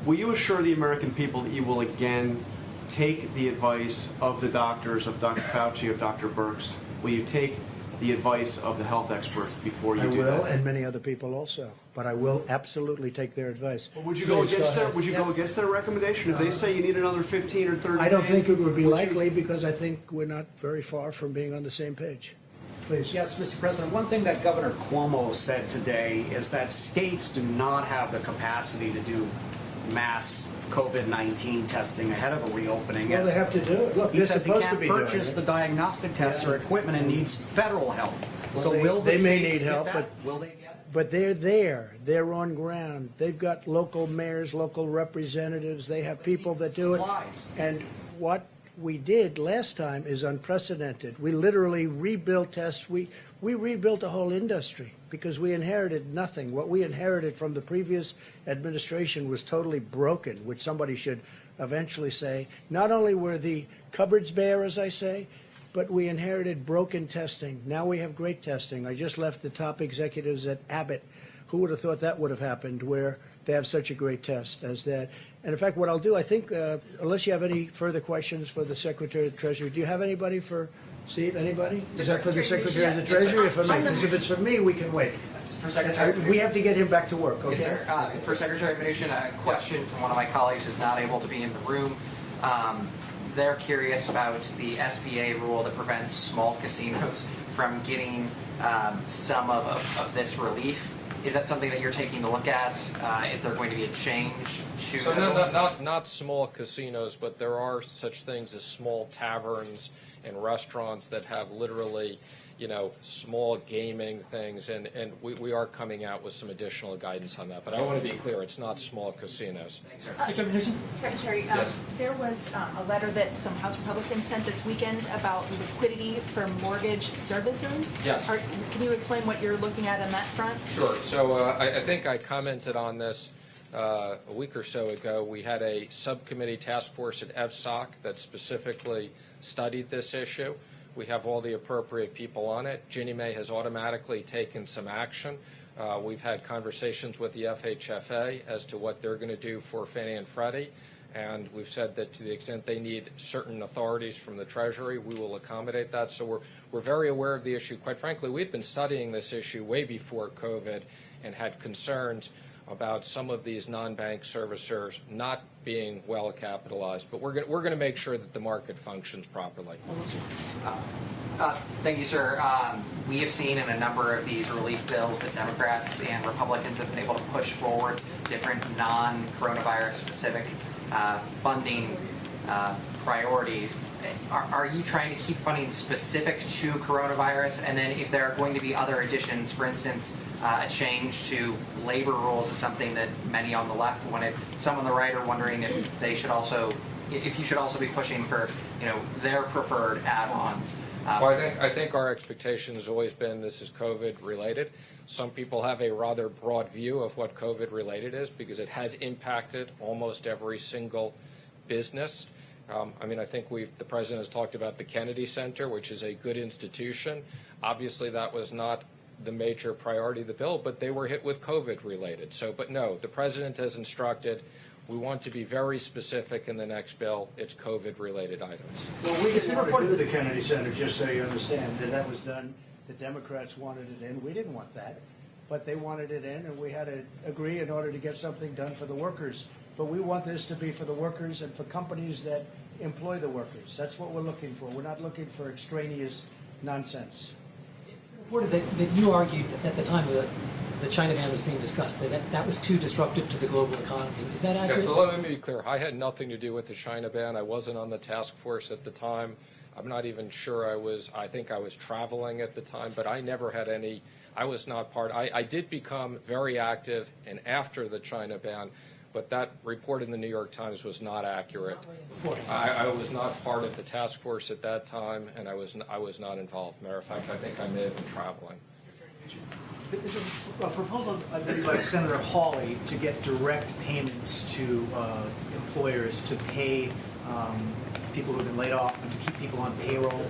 will you assure the American people that you will again take the advice of the doctors, of Dr. Fauci, of Dr. Birx? Will you take the advice of the health experts before you do that? I will, and many other people also. But I will absolutely take their advice. But would you go against their? Would you go against their recommendation if they say you need another 15 or 30 days? I don't think it would be likely because I think we're not very far from being on the same page. Please. Yes, Mr. President. One thing that Governor Cuomo said today is that states do not have the capacity to do mass COVID-19 testing ahead of a reopening. Well, they have to do it. Look, he they're says he supposed to can't be doing purchase it. the diagnostic tests or equipment and needs federal help. Well, so will the they may states need get help, that? but Will they get it? But they're there. They're on ground. They've got local mayors, local representatives. They have people that do it. Supplies. And what we did last time is unprecedented. We literally rebuilt tests. We rebuilt a whole industry because we inherited nothing. What we inherited from the previous administration was totally broken, which somebody should eventually say. Not only were the cupboards bare, as I say, but we inherited broken testing. Now we have great testing. I just left the top executives at Abbott. Who would have thought that would have happened, where they have such a great test as that? And in fact, what I'll do, I think, unless you have any further questions for the Secretary of the Treasury, do you have anybody for Steve? Anybody? Is that for the Secretary of the Treasury? Because if it's for me, we can wait. That's for Secretary. We have to get him back to work. Okay. Yes, sir. For Secretary Mnuchin, a question from one of my colleagues who's not able to be in the room. They're curious about the SBA rule that prevents small casinos from getting some of this relief. Is that something that you're taking a look at? Is there going to be a change to So not small casinos, but there are such things as small taverns and restaurants that have literally, small gaming things, and we are coming out with some additional guidance on that. But I want to be clear, it's not small casinos. Secretary Mnuchin? Secretary, Yes. there was a letter that some House Republicans sent this weekend about liquidity for mortgage servicers. Yes. Can you explain what you're looking at on that front? Sure. So I think I commented on this a week or so ago. We had a subcommittee task force at EVSOC that specifically studied this issue. We have all the appropriate people on it. Ginnie Mae has automatically taken some action. We've had conversations with the FHFA as to what they're going to do for Fannie and Freddie, and we've said that to the extent they need certain authorities from the Treasury, we will accommodate that. So we're very aware of the issue. Quite frankly, we've been studying this issue way before COVID and had concerns about some of these non-bank servicers not being well capitalized, but we're going to make sure that the market functions properly. Thank you, sir. We have seen in a number of these relief bills that Democrats and Republicans have been able to push forward different non-coronavirus specific funding priorities. Are you trying to keep funding specific to coronavirus? And then if there are going to be other additions, for instance, a change to labor rules is something that many on the left wanted. Some on the right are wondering if they should also, if you should also be pushing for, their preferred add-ons. Well, I think our expectation has always been this is COVID related. Some people have a rather broad view of what COVID related is because it has impacted almost every single business. I think the president has talked about the Kennedy Center, which is a good institution. Obviously, that was not the major priority of the bill, but they were hit with COVID related. But no, the president has instructed we want to be very specific in the next bill. It's COVID related items. Well, we didn't want to do the Kennedy Center, just so you understand. That was done. The Democrats wanted it in. We didn't want that. But they wanted it in, and we had to agree in order to get something done for the workers. But we want this to be for the workers and for companies that employ the workers. That's what we're looking for. We're not looking for extraneous nonsense. It's reported that you argued at the time of the China ban was being discussed, that was too disruptive to the global economy. Is that accurate? Okay, let me be clear. I had nothing to do with the China ban. I wasn't on the task force at the time. I'm not even sure I think I was traveling at the time, but I never had any, I was not part. I did become very active, and after the China ban, but that report in the New York Times was not accurate. I was not part of the task force at that time, and I was not involved. Matter of fact, I think I may have been traveling. There's a proposal, I believe, by Senator Hawley to get direct payments to employers to pay people who have been laid off and to keep people on payroll.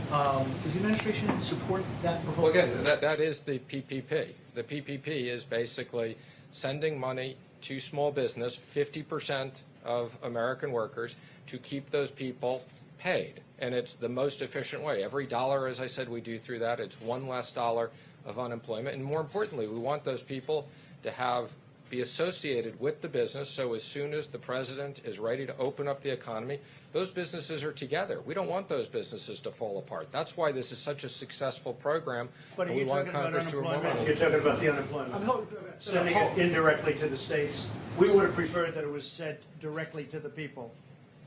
Does the administration support that proposal? Well, again, that is the PPP. The PPP is basically sending money to small business, 50% of American workers, to keep those people paid. And it's the most efficient way. Every dollar, as I said, we do through that, it's one less dollar of unemployment. And more importantly, we want those people to be associated with the business, so as soon as the president is ready to open up the economy, those businesses are together. We don't want those businesses to fall apart. That's why this is such a successful program. But are we you want talking about Congress to remember unemployment? it. You're talking about the unemployment. Sending it indirectly to the states. We would have preferred that it was sent directly to the people.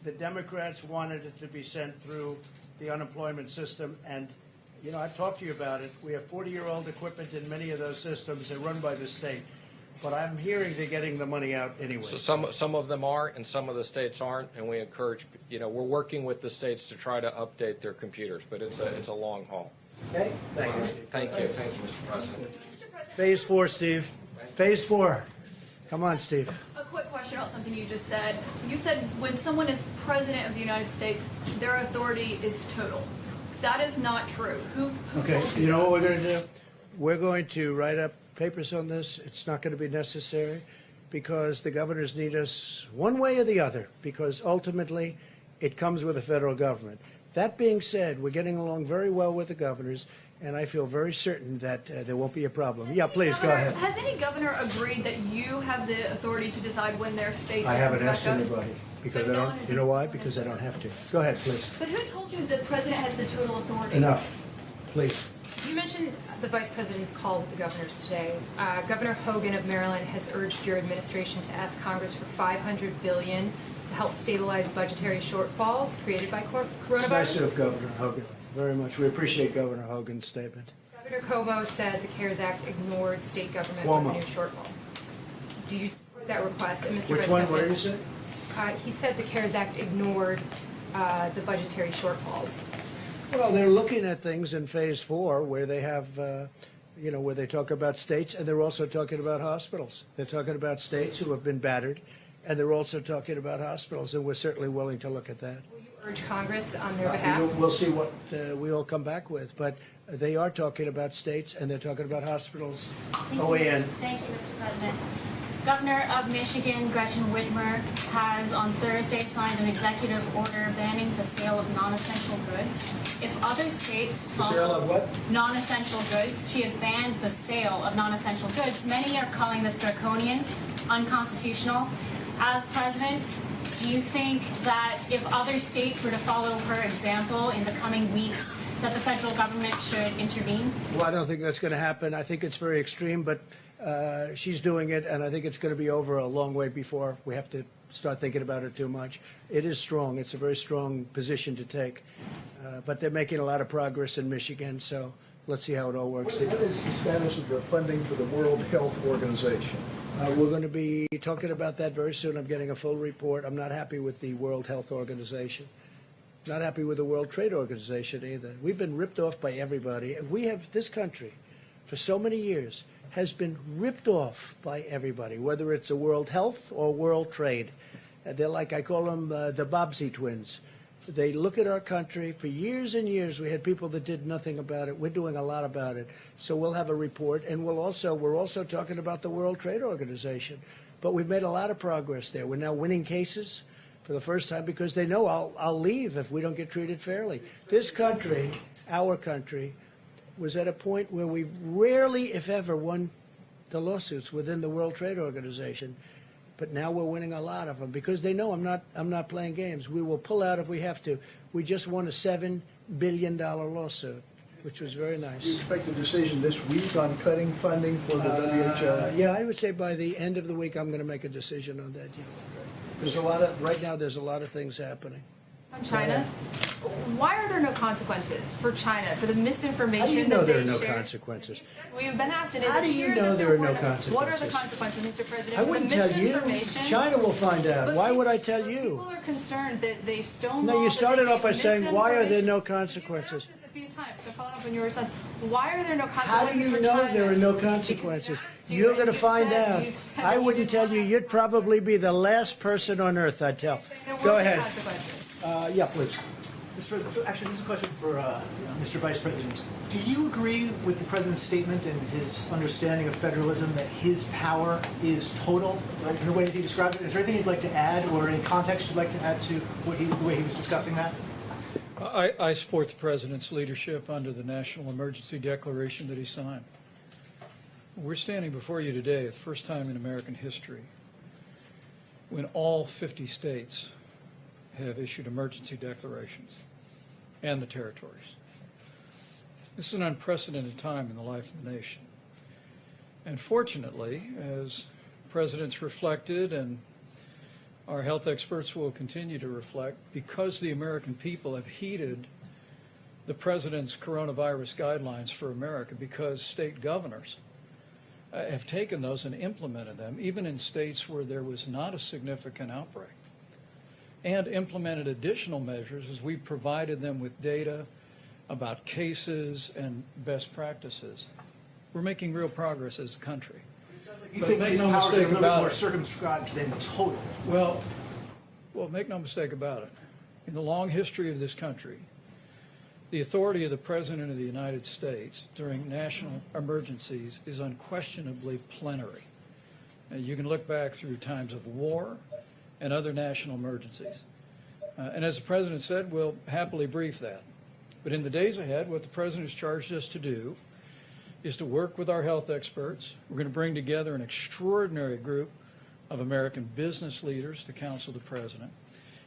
The Democrats wanted it to be sent through the unemployment system, and you know, I've talked to you about it. We have 40-year-old equipment in many of those systems. They're run by the state. But I'm hearing they're getting the money out anyway. So some of them are, and some of the states aren't, and we encourage, we're working with the states to try to update their computers, but it's a long haul. Okay? Thank you, Steve. Thank you, Mr. President. Phase 4, Steve. Phase 4. Come on, Steve. A quick question about something you just said. You said when someone is president of the United States, their authority is total. That is not true. Who Okay, told you know that? what we're going to do? We're going to write up papers on this. It's not going to be necessary because the governors need us one way or the other, because ultimately it comes with the federal government. That being said, we're getting along very well with the governors, and I feel very certain that there won't be a problem. Yeah, please, go ahead. Has any governor agreed that you have the authority to decide when their state I haven't opens asked back up? anybody because But I no don't. one has You know why? agreed. Because I don't have to. Go ahead, please. But who told you the president has the total authority? Enough, please. You mentioned the vice president's call with the governors today. Governor Hogan of Maryland has urged your administration to ask Congress for $500 billion to help stabilize budgetary shortfalls created by coronavirus. It's nice of Governor Hogan. Very much. We appreciate Governor Hogan's statement. Governor Cuomo said the CARES Act ignored state government Cuomo. revenue shortfalls. Do you support that request? And Mr. Which Vice one? President, What did you say? he said the CARES Act ignored the budgetary shortfalls. Well, they're looking at things in phase 4 where they have, where they talk about states, and they're also talking about hospitals. They're talking about states who have been battered, and they're also talking about hospitals, and we're certainly willing to look at that. Will you urge Congress on their behalf? We'll see what we all come back with, but they are talking about states, and they're talking about hospitals. OAN. Thank you, Mr. President. Governor of Michigan, Gretchen Whitmer, has on Thursday signed an executive order banning the sale of non-essential goods. If other states The sale of what? non-essential goods, she has banned the sale of non-essential goods. Many are calling this draconian, unconstitutional. As president, do you think that if other states were to follow her example in the coming weeks, that the federal government should intervene? Well, I don't think that's going to happen. I think it's very extreme, but she's doing it, and I think it's going to be over a long way before we have to start thinking about it too much. It is strong. It's a very strong position to take. But they're making a lot of progress in Michigan, so let's see how it all works. What is the status of the funding for the World Health Organization? We're going to be talking about that very soon. I'm getting a full report. I'm not happy with the World Health Organization. Not happy with the World Trade Organization either. We've been ripped off by everybody. This country, for so many years, has been ripped off by everybody, whether it's a World Health or World Trade. They're like, I call them the Bobbsey twins. They look at our country. For years and years, we had people that did nothing about it. We're doing a lot about it. So we'll have a report, and we're also talking about the World Trade Organization. But we've made a lot of progress there. We're now winning cases for the first time because they know I'll leave if we don't get treated fairly. This country, our country, was at a point where we rarely, if ever, won the lawsuits within the World Trade Organization. But now we're winning a lot of them because they know I'm not playing games. We will pull out if we have to. We just won a $7 billion lawsuit, which was very nice. Do you expect a decision this week on cutting funding for the WHO? Yeah, I would say by the end of the week I'm going to make a decision on that. Yeah. There's a lot of right now. There's a lot of things happening. China, why are there no consequences for China for the misinformation How do you know that there are they no shared? consequences? We've been asked, and it How do you appeared know that there are were no consequences? What are the consequences, Mr. President, I for the wouldn't tell you. misinformation? China will find out. But Why would I people- tell you? People are concerned that they stonewalled. No, you started off by that they saying, gave why are there misinformation. no consequences? You asked this a few times, so follow up on your response. Why are there no How do consequences you for know China? there are no consequences? you, You're and going to you've find said- out. you've said I that you wouldn't tell you. You'd probably be the last person on earth I'd tell. There will Go be ahead. consequences. Yeah, please. Mr. President, actually, this is a question for Mr. Vice President. Do you agree with the President's statement and his understanding of federalism that his power is total, like, in the way that he described it? Is there anything you'd like to add or any context you'd like to add to what the way he was discussing that? I support the President's leadership under the National Emergency Declaration that he signed. We're standing before you today, the first time in American history, when all 50 states have issued emergency declarations, and the territories. This is an unprecedented time in the life of the nation. And fortunately, as presidents reflected, and our health experts will continue to reflect, because the American people have heeded the president's coronavirus guidelines for America, because state governors have taken those and implemented them, even in states where there was not a significant outbreak, and implemented additional measures as we provided them with data about cases and best practices. We're making real progress as a country. You But think make his no powers are a mistake little bit about more it. circumscribed than total? Well, make no mistake about it. In the long history of this country, the authority of the President of the United States during national emergencies is unquestionably plenary. And you can look back through times of war and other national emergencies. And as the President said, we'll happily brief that. But in the days ahead, what the President has charged us to do is to work with our health experts. We're going to bring together an extraordinary group of American business leaders to counsel the President.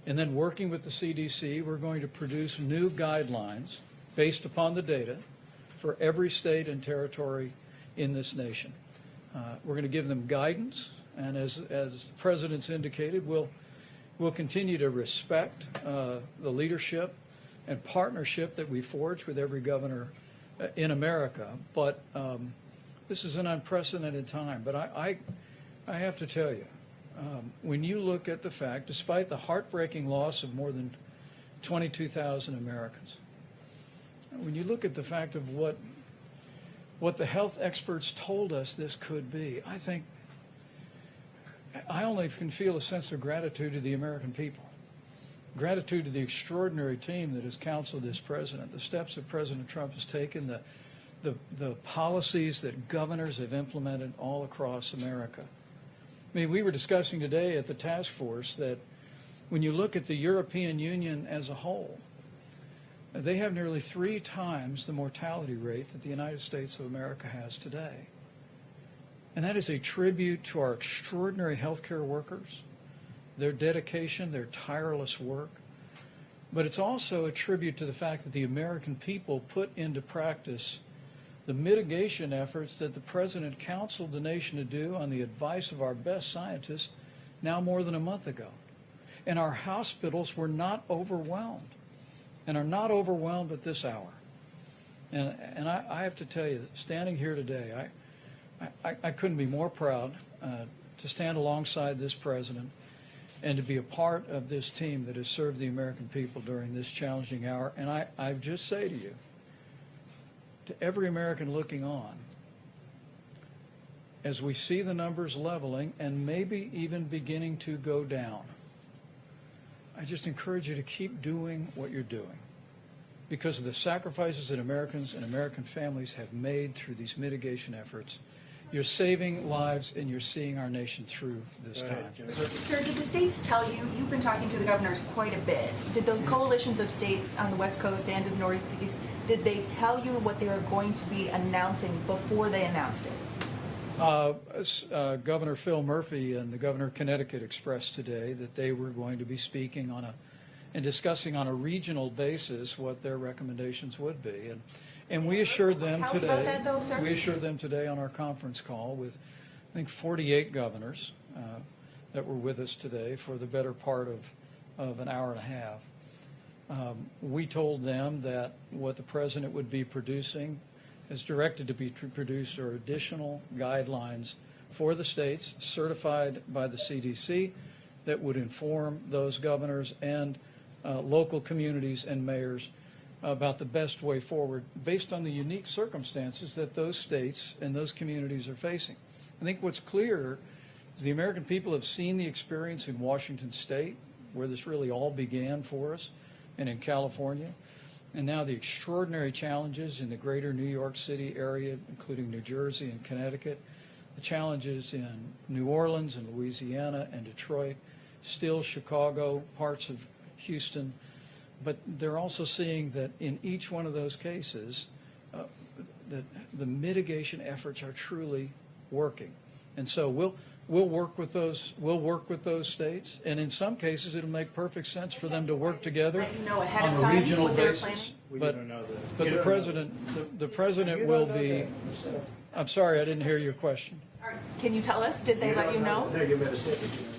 And then working with the CDC, we're going to produce new guidelines based upon the data for every state and territory in this nation. We're going to give them guidance, and as the President's indicated, we'll continue to respect the leadership and partnership that we forge with every governor in America. But this is an unprecedented time. But I have to tell you, when you look at the fact, despite the heartbreaking loss of more than 22,000 Americans, when you look at the fact of what the health experts told us this could be, I think I only can feel a sense of gratitude to the American people, gratitude to the extraordinary team that has counseled this president, the steps that President Trump has taken, the policies that governors have implemented all across America. I mean, we were discussing today at the task force that when you look at the European Union as a whole, they have nearly 3 times the mortality rate that the United States of America has today. And that is a tribute to our extraordinary healthcare workers, their dedication, their tireless work. But it's also a tribute to the fact that the American people put into practice the mitigation efforts that the President counseled the nation to do on the advice of our best scientists now more than a month ago. And our hospitals were not overwhelmed, and are not overwhelmed at this hour. And I have to tell you, standing here today, I couldn't be more proud to stand alongside this President and to be a part of this team that has served the American people during this challenging hour. And I just say to you, to every American looking on, as we see the numbers leveling and maybe even beginning to go down, I just encourage you to keep doing what you're doing, because of the sacrifices that Americans and American families have made through these mitigation efforts. You're saving lives, and you're seeing our nation through this time. Sir, did the states tell you, you've been talking to the governors quite a bit, did those coalitions of states on the West Coast and in the Northeast, did they tell you what they were going to be announcing before they announced it? Governor Phil Murphy and the governor of Connecticut expressed today that they were going to be speaking and discussing on a regional basis what their recommendations would be. And we assured them How today. about that, though, sir? We assured them today on our conference call with, I think, 48 governors that were with us today for the better part of an hour and a half. We told them that what the president would be producing, is directed to be produced, are additional guidelines for the states, certified by the CDC, that would inform those governors and local communities and mayors about the best way forward based on the unique circumstances that those states and those communities are facing. I think what's clear is the American people have seen the experience in Washington State, where this really all began for us, and in California, and now the extraordinary challenges in the greater New York City area, including New Jersey and Connecticut, the challenges in New Orleans and Louisiana and Detroit, still Chicago, parts of Houston. But they're also seeing that in each one of those cases, that the mitigation efforts are truly working. And so we'll work with those states, and in some cases it'll make perfect sense for them to work together on a regional basis. But the president will be. I'm sorry, I didn't hear your question. Can you tell us? Did they let you know? No, you made a statement.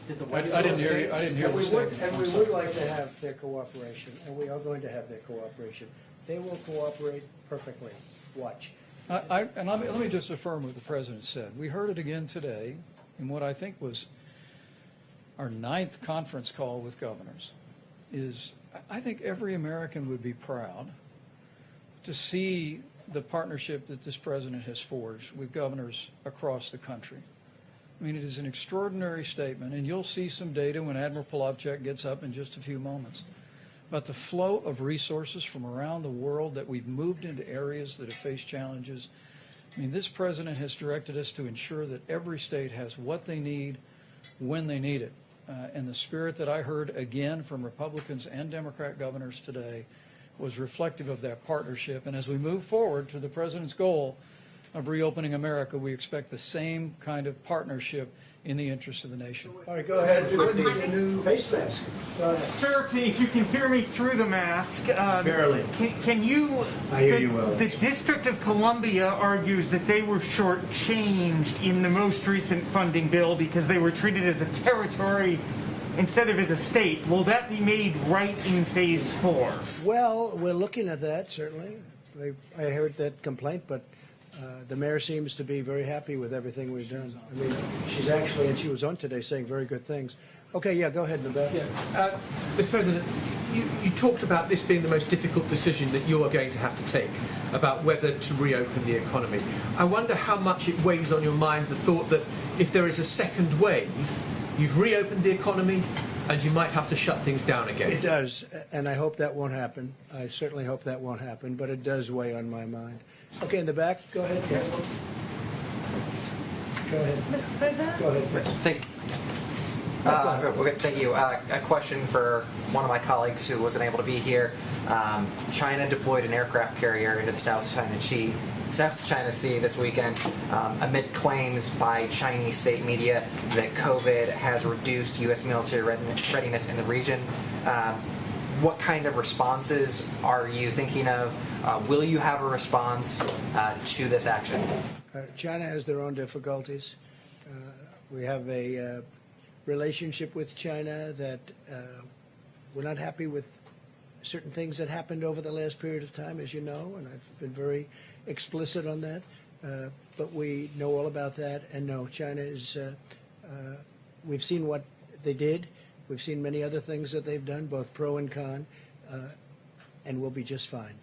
Did the I didn't hear you. I didn't hear the statement. And we would like to have their cooperation, and we are going to have their cooperation. They will cooperate perfectly. Watch. And let me just affirm what the president said. We heard it again today in what I think was our 9th conference call with governors. I think every American would be proud to see the partnership that this president has forged with governors across the country. I mean, it is an extraordinary statement, and you'll see some data when Admiral Polovchek gets up in just a few moments. But the flow of resources from around the world that we've moved into areas that have faced challenges, I mean, this president has directed us to ensure that every state has what they need when they need it. And the spirit that I heard again from Republicans and Democrat governors today was reflective of that partnership. And as we move forward to the president's goal of reopening America, we expect the same kind of partnership in the interest of the nation. All right, go ahead. Do the new face mask. Go ahead. Sir, if you can hear me through the mask. Barely. Can you... I hear you well. The District of Columbia argues that they were shortchanged in the most recent funding bill because they were treated as a territory instead of as a state. Will that be made right in Phase 4? Well, we're looking at that, certainly. I heard that complaint, but the mayor seems to be very happy with everything we've done. I mean, she's actually, and she was on today saying very good things. Okay, yeah, go ahead, Nevada. Yeah. Mr. President, you talked about this being the most difficult decision that you are going to have to take about whether to reopen the economy. I wonder how much it weighs on your mind the thought that if there is a second wave, you've reopened the economy and you might have to shut things down again. It does, and I hope that won't happen. I certainly hope that won't happen, but it does weigh on my mind. Okay, in the back, go ahead. Yeah. Go ahead. Mr. President? Go ahead. Thank you. A question for one of my colleagues who wasn't able to be here. China deployed an aircraft carrier into the South China Sea this weekend amid claims by Chinese state media that COVID has reduced U.S. military readiness in the region. What kind of responses are you thinking of? Will you have a response to this action? China has their own difficulties. We have a relationship with China that we're not happy with certain things that happened over the last period of time, as you know, and I've been very explicit on that. But we know all about that, and no, China is, we've seen what they did. We've seen many other things that they've done, both pro and con, and we'll be just fine.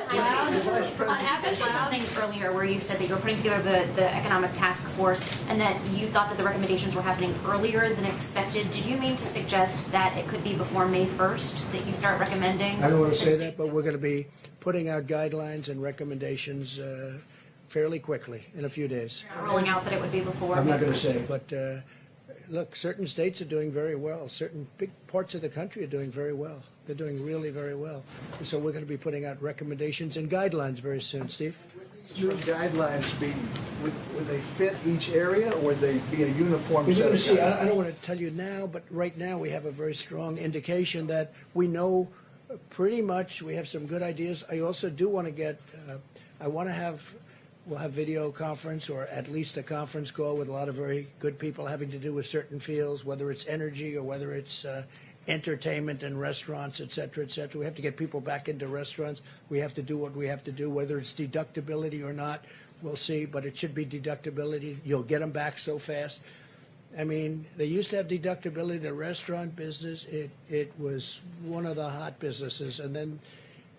I mentioned something earlier where you said that you were putting together the economic task force and that you thought that the recommendations were happening earlier than expected. Did you mean to suggest that it could be before May 1st that you start recommending? I don't want to say that, but we're going to be putting out guidelines and recommendations fairly quickly, in a few days. Rolling out that it would be before I'm May not going to 1st. say, but look, certain states are doing very well. Certain big parts of the country are doing very well. They're doing really very well. And so we're going to be putting out recommendations and guidelines very soon. Steve? Would your guidelines be, would they fit each area, or would they be a uniform You're set going of to see, I guidelines? don't want to tell you now, but right now we have a very strong indication that we know pretty much, we have some good ideas. I also do want to get, we'll have video conference or at least a conference call with a lot of very good people having to do with certain fields, whether it's energy or whether it's entertainment and restaurants, et cetera, et cetera. We have to get people back into restaurants. We have to do what we have to do, whether it's deductibility or not. We'll see, but it should be deductibility. You'll get them back so fast. I mean, they used to have deductibility. The restaurant business, it was one of the hot businesses, and then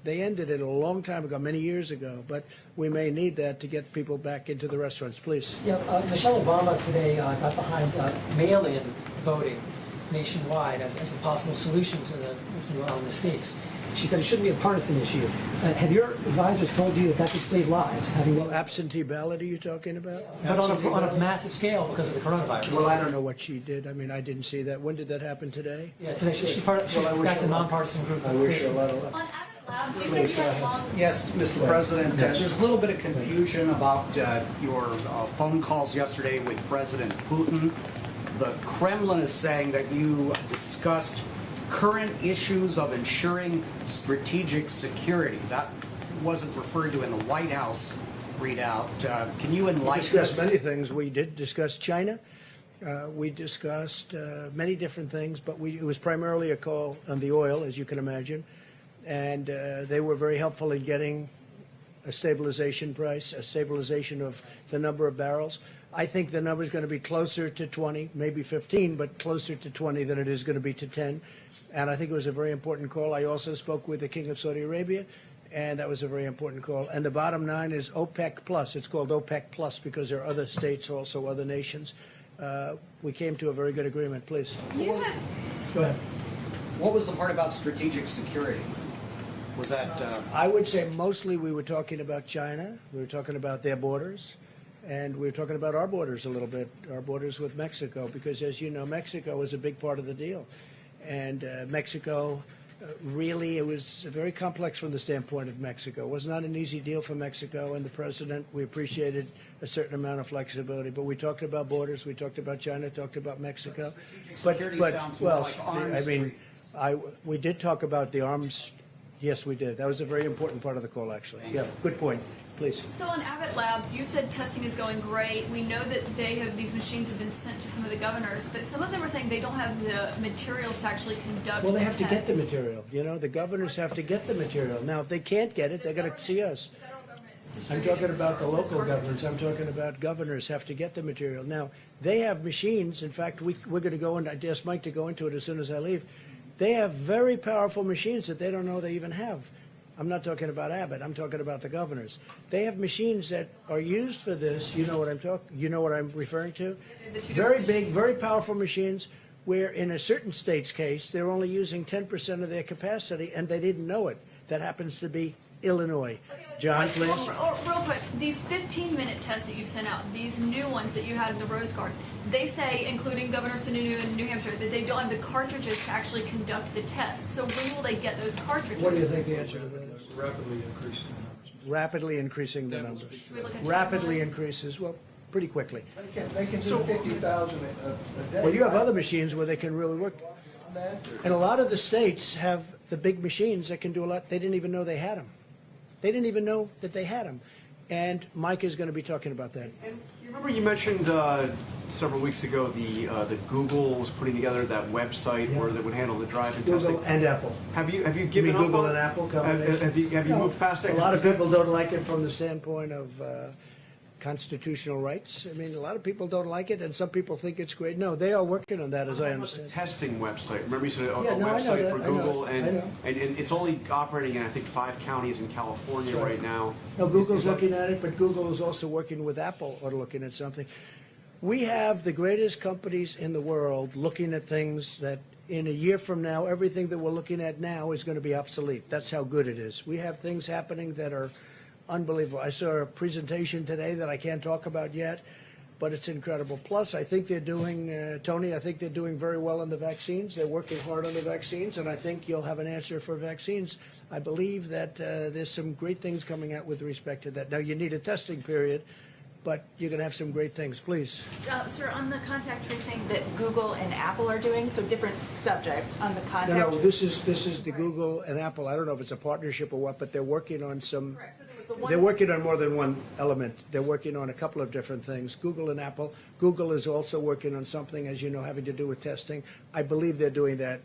they ended it a long time ago, many years ago. But we may need that to get people back into the restaurants. Please. Yeah, Michelle Obama today got behind mail-in voting nationwide as a possible solution to what's been going on in the states. She said it shouldn't be a partisan issue. Have your advisors told you that could save lives? Well, absentee ballot, are you talking about? But on a massive scale because of the coronavirus. Well, I don't know what she did. I mean, I didn't see that. When did that happen today? Yeah, today. She's that's a nonpartisan group. I wish her a lot of luck. On Abbott Labs, you said you had long. Yes, Mr. President, there's a little bit of confusion about your phone calls yesterday with President Putin. The Kremlin is saying that you discussed current issues of ensuring strategic security. That wasn't referred to in the White House readout. Can you enlighten us? We discussed many things. We did discuss China. We discussed many different things, but it was primarily a call on the oil, as you can imagine. And they were very helpful in getting a stabilization price, a stabilization of the number of barrels. I think the number is going to be closer to 20, maybe 15, but closer to 20 than it is going to be to 10. And I think it was a very important call. I also spoke with the King of Saudi Arabia, and that was a very important call. And the bottom line is OPEC Plus. It's called OPEC Plus because there are other states, also other nations. We came to a very good agreement. Please. Go ahead. What was the part about strategic security? Was that... I would say mostly we were talking about China. We were talking about their borders. And we were talking about our borders a little bit, our borders with Mexico, because as you know, Mexico was a big part of the deal. And Mexico, really, it was very complex from the standpoint of Mexico. It was not an easy deal for Mexico, and the president, we appreciated a certain amount of flexibility. But we talked about borders, we talked about China, talked about Mexico. Security sounds more like arms trade. We did talk about the arms. Yes, we did. That was a very important part of the call, actually. Yeah, good point. Please. So on Abbott Labs, you said testing is going great. We know that these machines have been sent to some of the governors, but some of them are saying they don't have the materials to actually conduct Well, they have the to get the tests. material. You know, the governors have to get the material. Now, if they can't get it, they're going to see us. I'm talking about the local governments. I'm talking about governors have to get the material. Now, they have machines. In fact, we're going to go in. I asked Mike to go into it as soon as I leave. They have very powerful machines that they don't know they even have. I'm not talking about Abbott. I'm talking about the governors. They have machines that are used for this. You know what I'm referring to? Very big, very powerful machines where in a certain state's case, they're only using 10% of their capacity and they didn't know it. That happens to be Illinois. John, please. Real quick, these 15-minute tests that you've sent out, these new ones that you had in the Rose Garden, they say, including Governor Sununu in New Hampshire, that they don't have the cartridges to actually conduct the test. So when will they get those cartridges? What do you think the answer to that is? Rapidly increasing the numbers. Rapidly increasing the numbers. Should we look at Rapidly increases, well, pretty quickly. They can do 50,000 a day. Well, you have other machines where they can really work. And a lot of the states have the big machines that can do a lot. They didn't even know they had them. They didn't even know that they had them. And Mike is going to be talking about that. And you remember you mentioned several weeks ago that Google was putting together that website where they would handle the drive-in testing. Google and Apple. Have you given up Google on and Apple combination? Have you moved past that? A lot of people don't like it from the standpoint of constitutional rights. I mean, a lot of people don't like it, and some people think it's great. No, they are working on that, as I understand. The testing website. Remember you said a Yeah, no, I know website that. for I know. Google, I and know. it's only operating in I think 5 counties in California right now. No, Google's looking at it, but Google is also working with Apple or looking at something. We have the greatest companies in the world looking at things that in a year from now, everything that we're looking at now is going to be obsolete. That's how good it is. We have things happening that are unbelievable. I saw a presentation today that I can't talk about yet, but it's incredible. Plus, I think they're doing, Tony, I think they're doing very well on the vaccines. They're working hard on the vaccines, and I think you'll have an answer for vaccines. I believe that there's some great things coming out with respect to that. Now, you need a testing period, but you're going to have some great things. Please. Sir, on the contact tracing that Google and Apple are doing, so different subject on the contact. No, this is the Google and Apple. I don't know if it's a partnership or what, but they're working on some. Correct. So there was the one. They're working on more than one element. They're working on a couple of different things. Google and Apple. Google is also working on something, as you know, having to do with testing. I believe they're doing that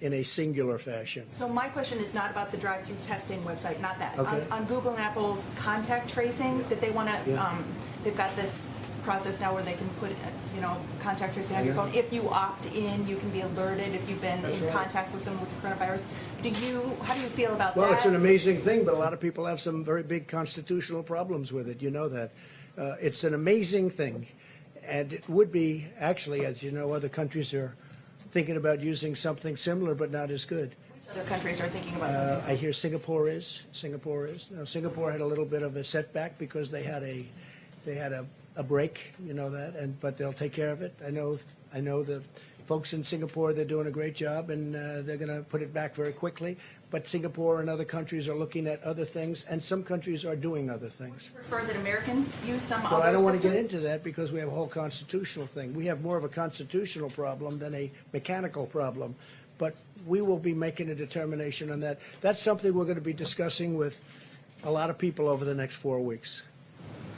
in a singular fashion. So my question is not about the drive-through testing website, not that. Okay. On Google and Apple's contact tracing, that they want to, Yeah. they've got this process now where they can put, contact tracing on your Yeah. phone. If you opt in, you can be alerted if you've been That's in right. contact with someone with the coronavirus. How do you feel about Well, that? it's an amazing thing, but a lot of people have some very big constitutional problems with it. You know that. It's an amazing thing. And it would be, actually, as you know, other countries are thinking about using something similar, but not as good. Other countries are thinking about something. I hear Singapore is. Now, Singapore had a little bit of a setback because they had a break, you know that, but they'll take care of it. I know the folks in Singapore, they're doing a great job, and they're going to put it back very quickly. But Singapore and other countries are looking at other things, and some countries are doing other things. Prefer that Americans use some other Well, I don't want to system? get into that because we have a whole constitutional thing. We have more of a constitutional problem than a mechanical problem. But we will be making a determination on that. That's something we're going to be discussing with a lot of people over the next 4 weeks.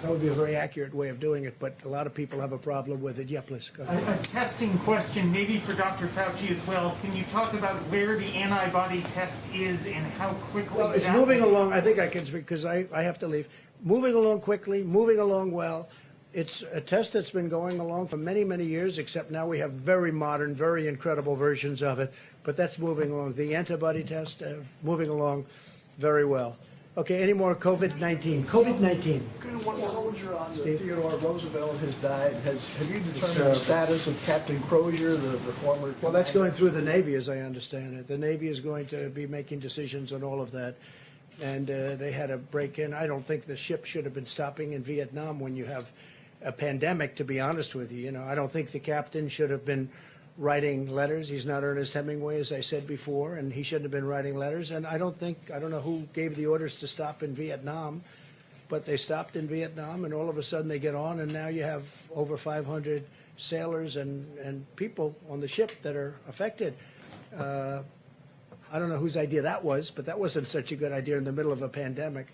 That would be a very accurate way of doing it, but a lot of people have a problem with it. Yeah, please, go ahead. A testing question, maybe for Dr. Fauci as well. Can you talk about where the antibody test is and how quickly Well, it's that moving will- along. I think I can speak because I have to leave. Moving along quickly, moving along well. It's a test that's been going along for many, many years, except now we have very modern, very incredible versions of it. But that's moving along. The antibody test, moving along very well. Okay, any more COVID-19? COVID-19. One soldier on the Steve? Theodore Roosevelt has died. Have you determined the status of Captain Crozier, the former? Well, that's going through the Navy, as I understand it. The Navy is going to be making decisions on all of that. And they had a break-in. I don't think the ship should have been stopping in Vietnam when you have a pandemic, to be honest with you. I don't think the captain should have been writing letters. He's not Ernest Hemingway, as I said before, and he shouldn't have been writing letters. And I don't know who gave the orders to stop in Vietnam, but they stopped in Vietnam, and all of a sudden they get on, and now you have over 500 sailors and people on the ship that are affected. I don't know whose idea that was, but that wasn't such a good idea in the middle of a pandemic.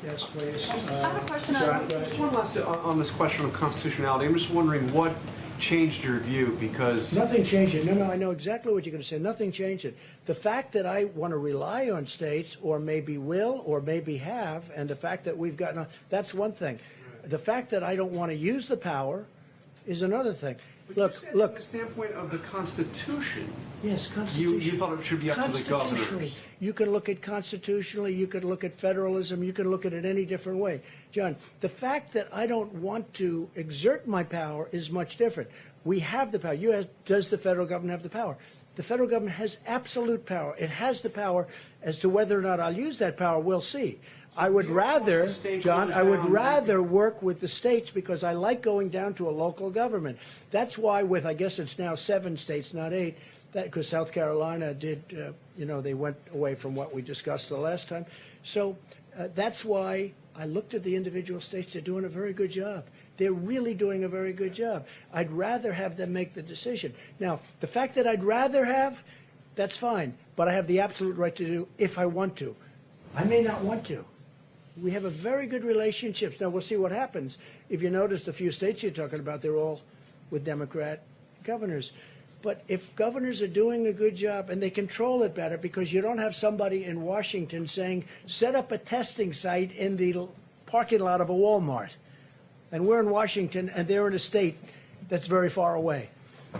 Yes, please. I have a question John, on. go ahead. Just one last on this question of constitutionality. I'm just wondering what changed your view, because Nothing changed it. No, I know exactly what you're going to say. Nothing changed it. The fact that I want to rely on states, or maybe will, or maybe have, and the fact that we've gotten, that's one thing. The fact that I don't want to use the power is another thing. Look. from the standpoint of the Constitution, Yes, constitutionally. you thought it should be up to the Constitutionally. governors. You can look at constitutionally, you can look at federalism, you can look at it any different way. John, the fact that I don't want to exert my power is much different. We have the power. Does the federal government have the power? The federal government has absolute power. It has the power. As to whether or not I'll use that power, we'll see. I would rather, John, I would rather work with the states because I like going down to a local government. That's why with, I guess it's now 7 states, not 8, because South Carolina did, they went away from what we discussed the last time. So that's why I looked at the individual states. They're doing a very good job. They're really doing a very good job. I'd rather have them make the decision. Now, the fact that I'd rather have, that's fine, but I have the absolute right to do if I want to. I may not want to. We have a very good relationship. Now, we'll see what happens. If you notice, the few states you're talking about, they're all with Democrat governors. But if governors are doing a good job and they control it better, because you don't have somebody in Washington saying, set up a testing site in the parking lot of a Walmart. And we're in Washington and they're in a state that's very far away.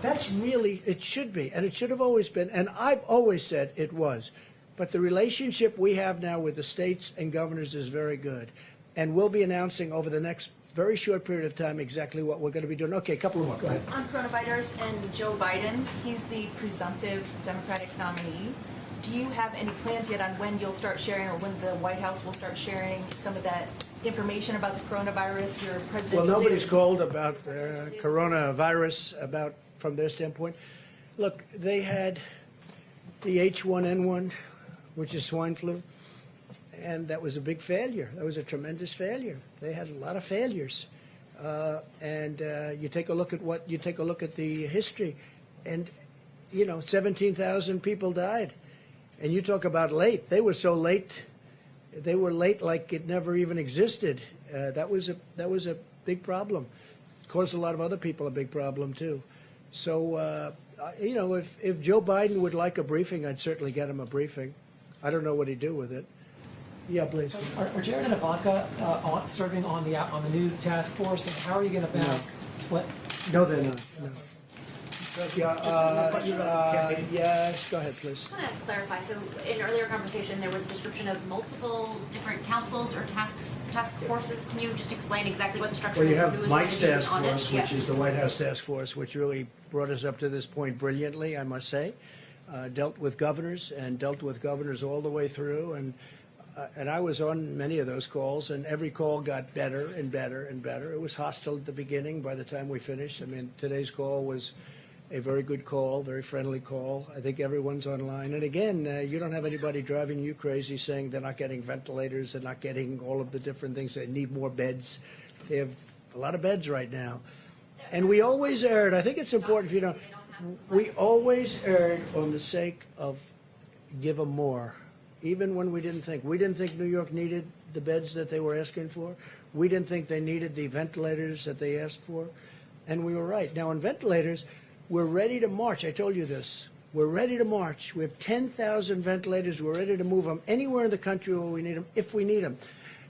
That's really, it should be, and it should have always been, and I've always said it was. But the relationship we have now with the states and governors is very good. And we'll be announcing over the next very short period of time exactly what we're going to be doing. Okay, a couple more. Go ahead. On coronavirus and Joe Biden, he's the presumptive Democratic nominee. Do you have any plans yet on when you'll start sharing, or when the White House will start sharing some of that information about the coronavirus, your presidential Well, nobody's data? called about coronavirus from their standpoint. Look, they had the H1N1, which is swine flu, and that was a big failure. That was a tremendous failure. They had a lot of failures, and you take a look at the history, and 17,000 people died, and you talk about late. They were so late. They were late like it never even existed. That was a big problem. Caused a lot of other people a big problem too. So, you know, if Joe Biden would like a briefing, I'd certainly get him a briefing. I don't know what he'd do with it. Yeah, please. Are Jared and Ivanka serving on the new task force, and how are you going to balance what? No, they're not. No. Yes, go ahead, please. I just want to clarify. So, in earlier conversation, there was a description of multiple different councils or task forces. Can you just explain exactly what the structure Well, you is? and who have is going Mike's to be task on it? force, which is the White House task force, which really brought us up to this point brilliantly, I must say. Dealt with governors all the way through, and I was on many of those calls, and every call got better and better and better. It was hostile at the beginning. By the time we finished, I mean, today's call was a very good call, very friendly call. I think everyone's online. And again, you don't have anybody driving you crazy saying they're not getting ventilators, they're not getting all of the different things. They need more beds. They have a lot of beds right now. And we always erred, I think it's important if you know, we always erred on the sake of give them more. Even when we didn't think. We didn't think New York needed the beds that they were asking for. We didn't think they needed the ventilators that they asked for. And we were right. Now, on ventilators, we're ready to march. I told you this. We're ready to march. We have 10,000 ventilators. We're ready to move them anywhere in the country where we need them, if we need them.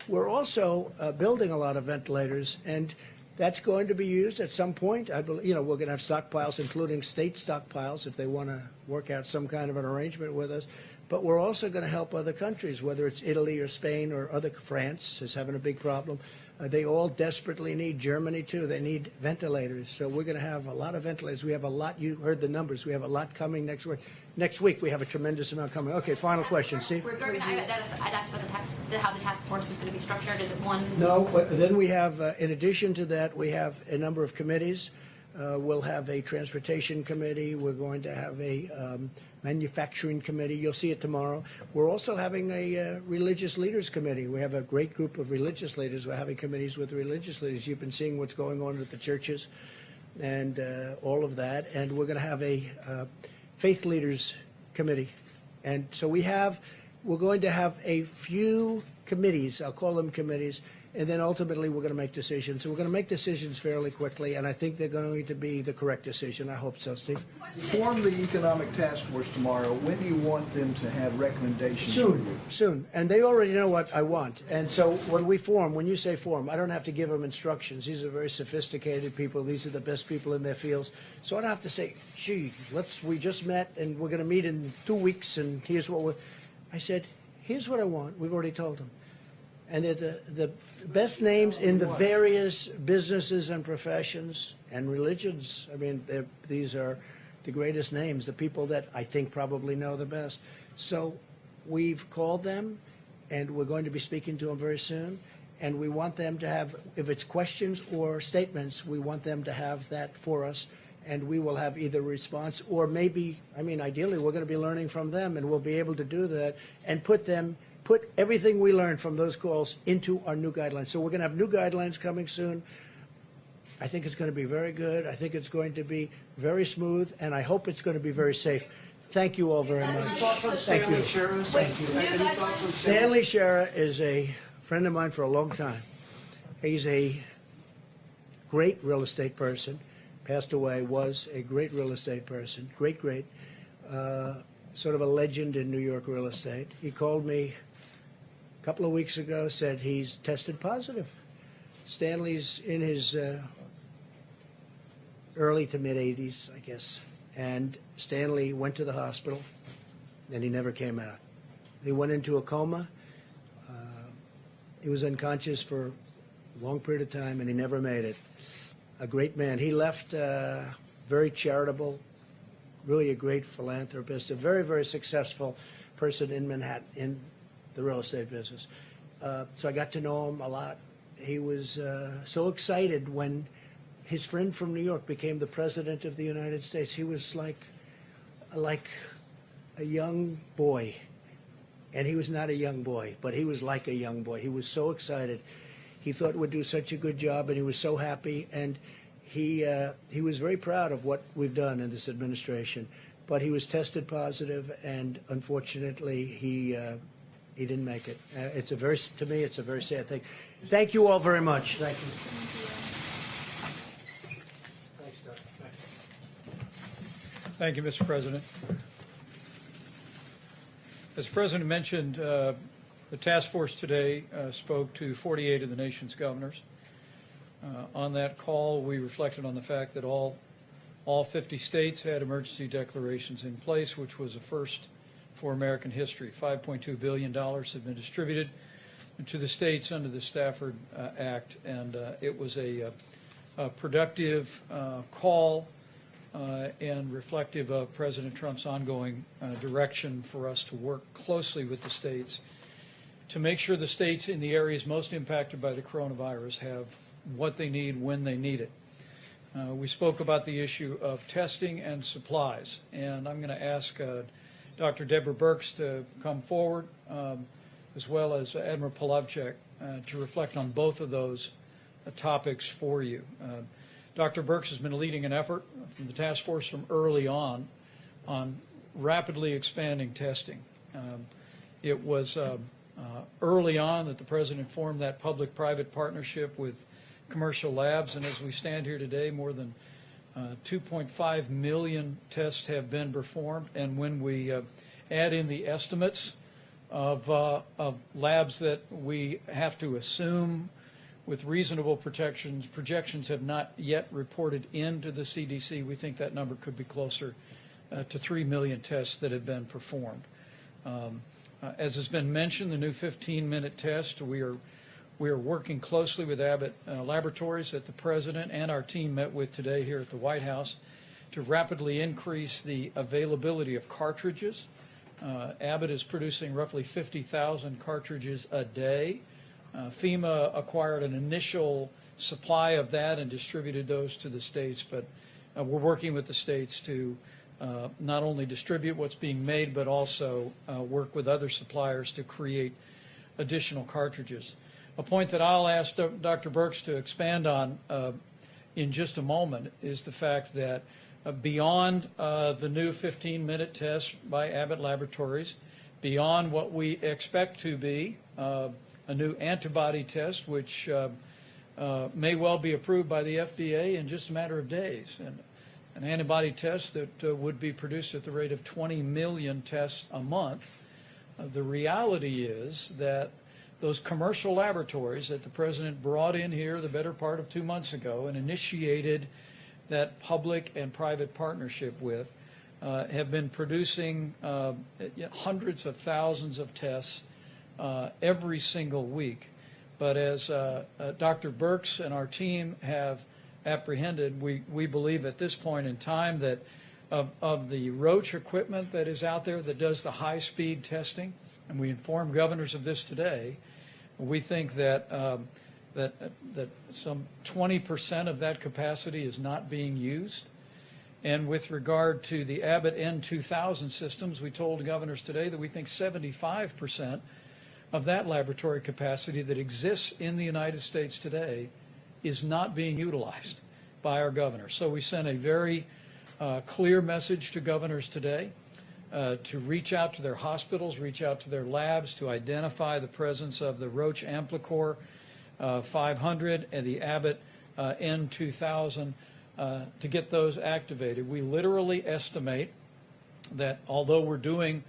We're also building a lot of ventilators, and that's going to be used at some point. I believe, you know, we're going to have stockpiles, including state stockpiles, if they want to work out some kind of an arrangement with us. But we're also going to help other countries, whether it's Italy or Spain or France is having a big problem. They all desperately need, Germany too, they need ventilators. So we're going to have a lot of ventilators. We have a lot, you heard the numbers, we have a lot coming next week. Next week we have a tremendous amount coming. Okay, final question, Steve. I'd ask about how the task force is going to be structured. Is it one? No, then we have, in addition to that, we have a number of committees. We'll have a transportation committee. We're going to have a manufacturing committee. You'll see it tomorrow. We're also having a religious leaders committee. We have a great group of religious leaders. We're having committees with religious leaders. You've been seeing what's going on at the churches and all of that. And we're going to have a faith leaders committee. And so we're going to have a few committees. I'll call them committees. And then ultimately we're going to make decisions. So we're going to make decisions fairly quickly, and I think they're going to be the correct decision. I hope so, Steve. You form the economic task force tomorrow. When do you want them to have recommendations? Soon. And they already know what I want. And so when you say form, I don't have to give them instructions. These are very sophisticated people. These are the best people in their fields. So I don't have to say, gee, we just met and we're going to meet in 2 weeks and here's what I said, here's what I want. We've already told them. And they're the best names in the various businesses and professions and religions. I mean, these are the greatest names, the people that I think probably know the best. So we've called them, and we're going to be speaking to them very soon. And we want them to have, if it's questions or statements, we want them to have that for us. And we will have either response or maybe, I mean, ideally, we're going to be learning from them, and we'll be able to do that and put everything we learned from those calls into our new guidelines. So we're going to have new guidelines coming soon. I think it's going to be very good. I think it's going to be very smooth, and I hope it's going to be very safe. Thank you all very much. Thank you. Stanley Shera is a friend of mine for a long time. He's a great real estate person. Passed away, was a great real estate person. Great. Sort of a legend in New York real estate. He called me a couple of weeks ago, said he's tested positive. Stanley's in his early to mid 80s, I guess. And Stanley went to the hospital, and he never came out. He went into a coma. He was unconscious for a long period of time, and he never made it. A great man. He left very charitable, really a great philanthropist, a very, very successful person in Manhattan in the real estate business. So I got to know him a lot. He was so excited when his friend from New York became the president of the United States. He was like a young boy. And he was not a young boy, but he was like a young boy. He was so excited. He thought we'd do such a good job, and he was so happy. And he was very proud of what we've done in this administration. But he was tested positive, and unfortunately, he didn't make it. To me, it's a very sad thing. Thank you all very much. Thank you. Thanks, Doug. Thanks. Thank you, Mr. President. As the President mentioned, the task force today spoke to 48 of the nation's governors. On that call, we reflected on the fact that all 50 states had emergency declarations in place, which was a first for American history. $5.2 billion have been distributed to the states under the Stafford Act, and it was a productive call and reflective of President Trump's ongoing direction for us to work closely with the states to make sure the states in the areas most impacted by the coronavirus have what they need when they need it. We spoke about the issue of testing and supplies, and I'm going to ask Dr. Deborah Birx to come forward, as well as Admiral Polovchek, to reflect on both of those topics for you. Dr. Birx has been leading an effort from the task force from early on rapidly expanding testing. It was early on that the President formed that public-private partnership with commercial labs, and as we stand here today, more than 2.5 million tests have been performed. And when we add in the estimates of labs that we have to assume with reasonable projections have not yet reported into the CDC, we think that number could be closer to 3 million tests that have been performed. As has been mentioned, the new 15-minute test, we are working closely with Abbott Laboratories that the President and our team met with today here at the White House to rapidly increase the availability of cartridges. Abbott is producing roughly 50,000 cartridges a day. FEMA acquired an initial supply of that and distributed those to the states, but we're working with the states to not only distribute what's being made, but also work with other suppliers to create additional cartridges. A point that I'll ask Dr. Birx to expand on in just a moment is the fact that beyond the new 15-minute test by Abbott Laboratories, beyond what we expect to be a new antibody test, which may well be approved by the FDA in just a matter of days, and an antibody test that would be produced at the rate of 20 million tests a month. The reality is that those commercial laboratories that the President brought in here the better part of 2 months ago and initiated that public and private partnership with have been producing hundreds of thousands of tests every single week. But as Dr. Birx and our team have apprehended, we believe at this point in time that of the Roche equipment that is out there that does the high-speed testing, and we informed governors of this today, we think that that some 20% of that capacity is not being used. And with regard to the Abbott N2000 systems, we told governors today that we think 75% of that laboratory capacity that exists in the United States today is not being utilized by our governors. So we sent a very clear message to governors today to reach out to their hospitals, reach out to their labs to identify the presence of the Roche Amplicor 500 and the Abbott N2000 to get those activated. We literally estimate that although we're doing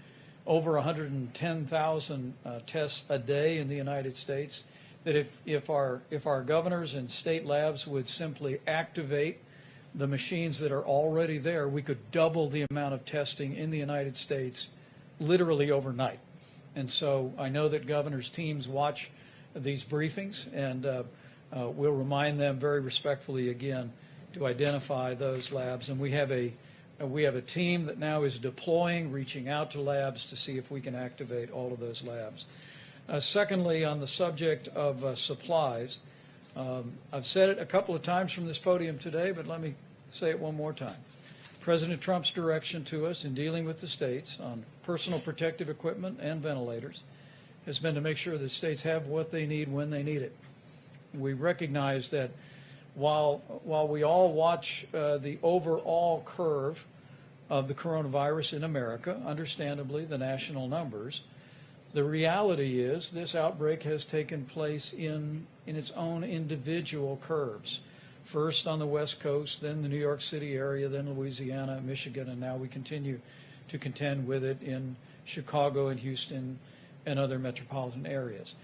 over 110,000 tests a day in the United States, that if our governors and state labs would simply activate the machines that are already there, we could double the amount of testing in the United States literally overnight. And so I know that governors' teams watch these briefings, and we'll remind them very respectfully again to identify those labs. And we have a team that now is deploying, reaching out to labs to see if we can activate all of those labs. Secondly, on the subject of supplies, I've said it a couple of times from this podium today, but let me say it one more time. President Trump's direction to us in dealing with the states on personal protective equipment and ventilators has been to make sure that states have what they need when they need it. We recognize that while we all watch the overall curve of the coronavirus in America, understandably the national numbers, the reality is this outbreak has taken place in its own individual curves. first on the West Coast, then the New York City area, then Louisiana, Michigan, and now we continue to contend with it in Chicago and Houston and other metropolitan areas.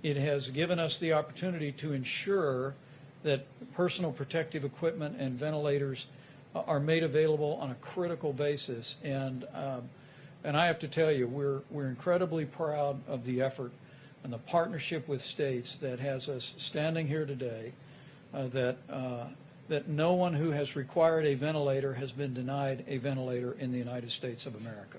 It has given us the opportunity to ensure that personal protective equipment and ventilators are made available on a critical basis. And I have to tell you, we're incredibly proud of the effort and the partnership with states that has us standing here today, that no one who has required a ventilator has been denied a ventilator in the United States of America.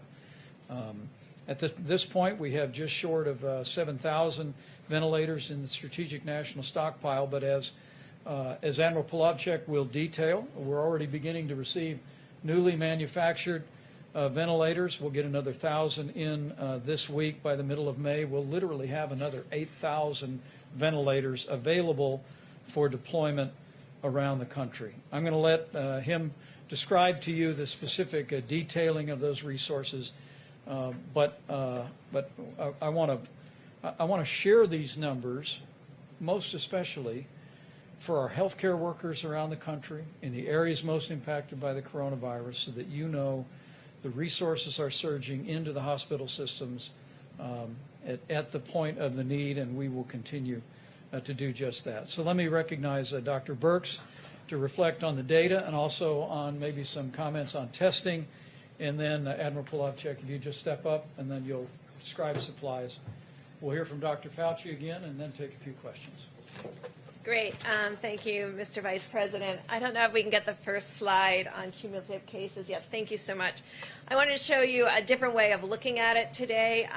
At this point, we have just short of 7,000 ventilators in the Strategic National Stockpile, but as Admiral Polovchek will detail, we're already beginning to receive newly manufactured ventilators. We'll get another 1,000 in this week. By the middle of May, we'll literally have another 8,000 ventilators available for deployment around the country. I'm going to let him describe to you the specific detailing of those resources, but I want to share these numbers, most especially for our healthcare workers around the country in the areas most impacted by the coronavirus, so that you know the resources are surging into the hospital systems at the point of the need, and we will continue to do just that. So let me recognize Dr. Birx to reflect on the data and also on maybe some comments on testing. And then Admiral Polovchek, if you just step up, and then you'll describe supplies. We'll hear from Dr. Fauci again and then take a few questions. Great. Thank you, Mr. Vice President. I don't know if we can get the first slide on cumulative cases. Yes, thank you so much. I wanted to show you a different way of looking at it today.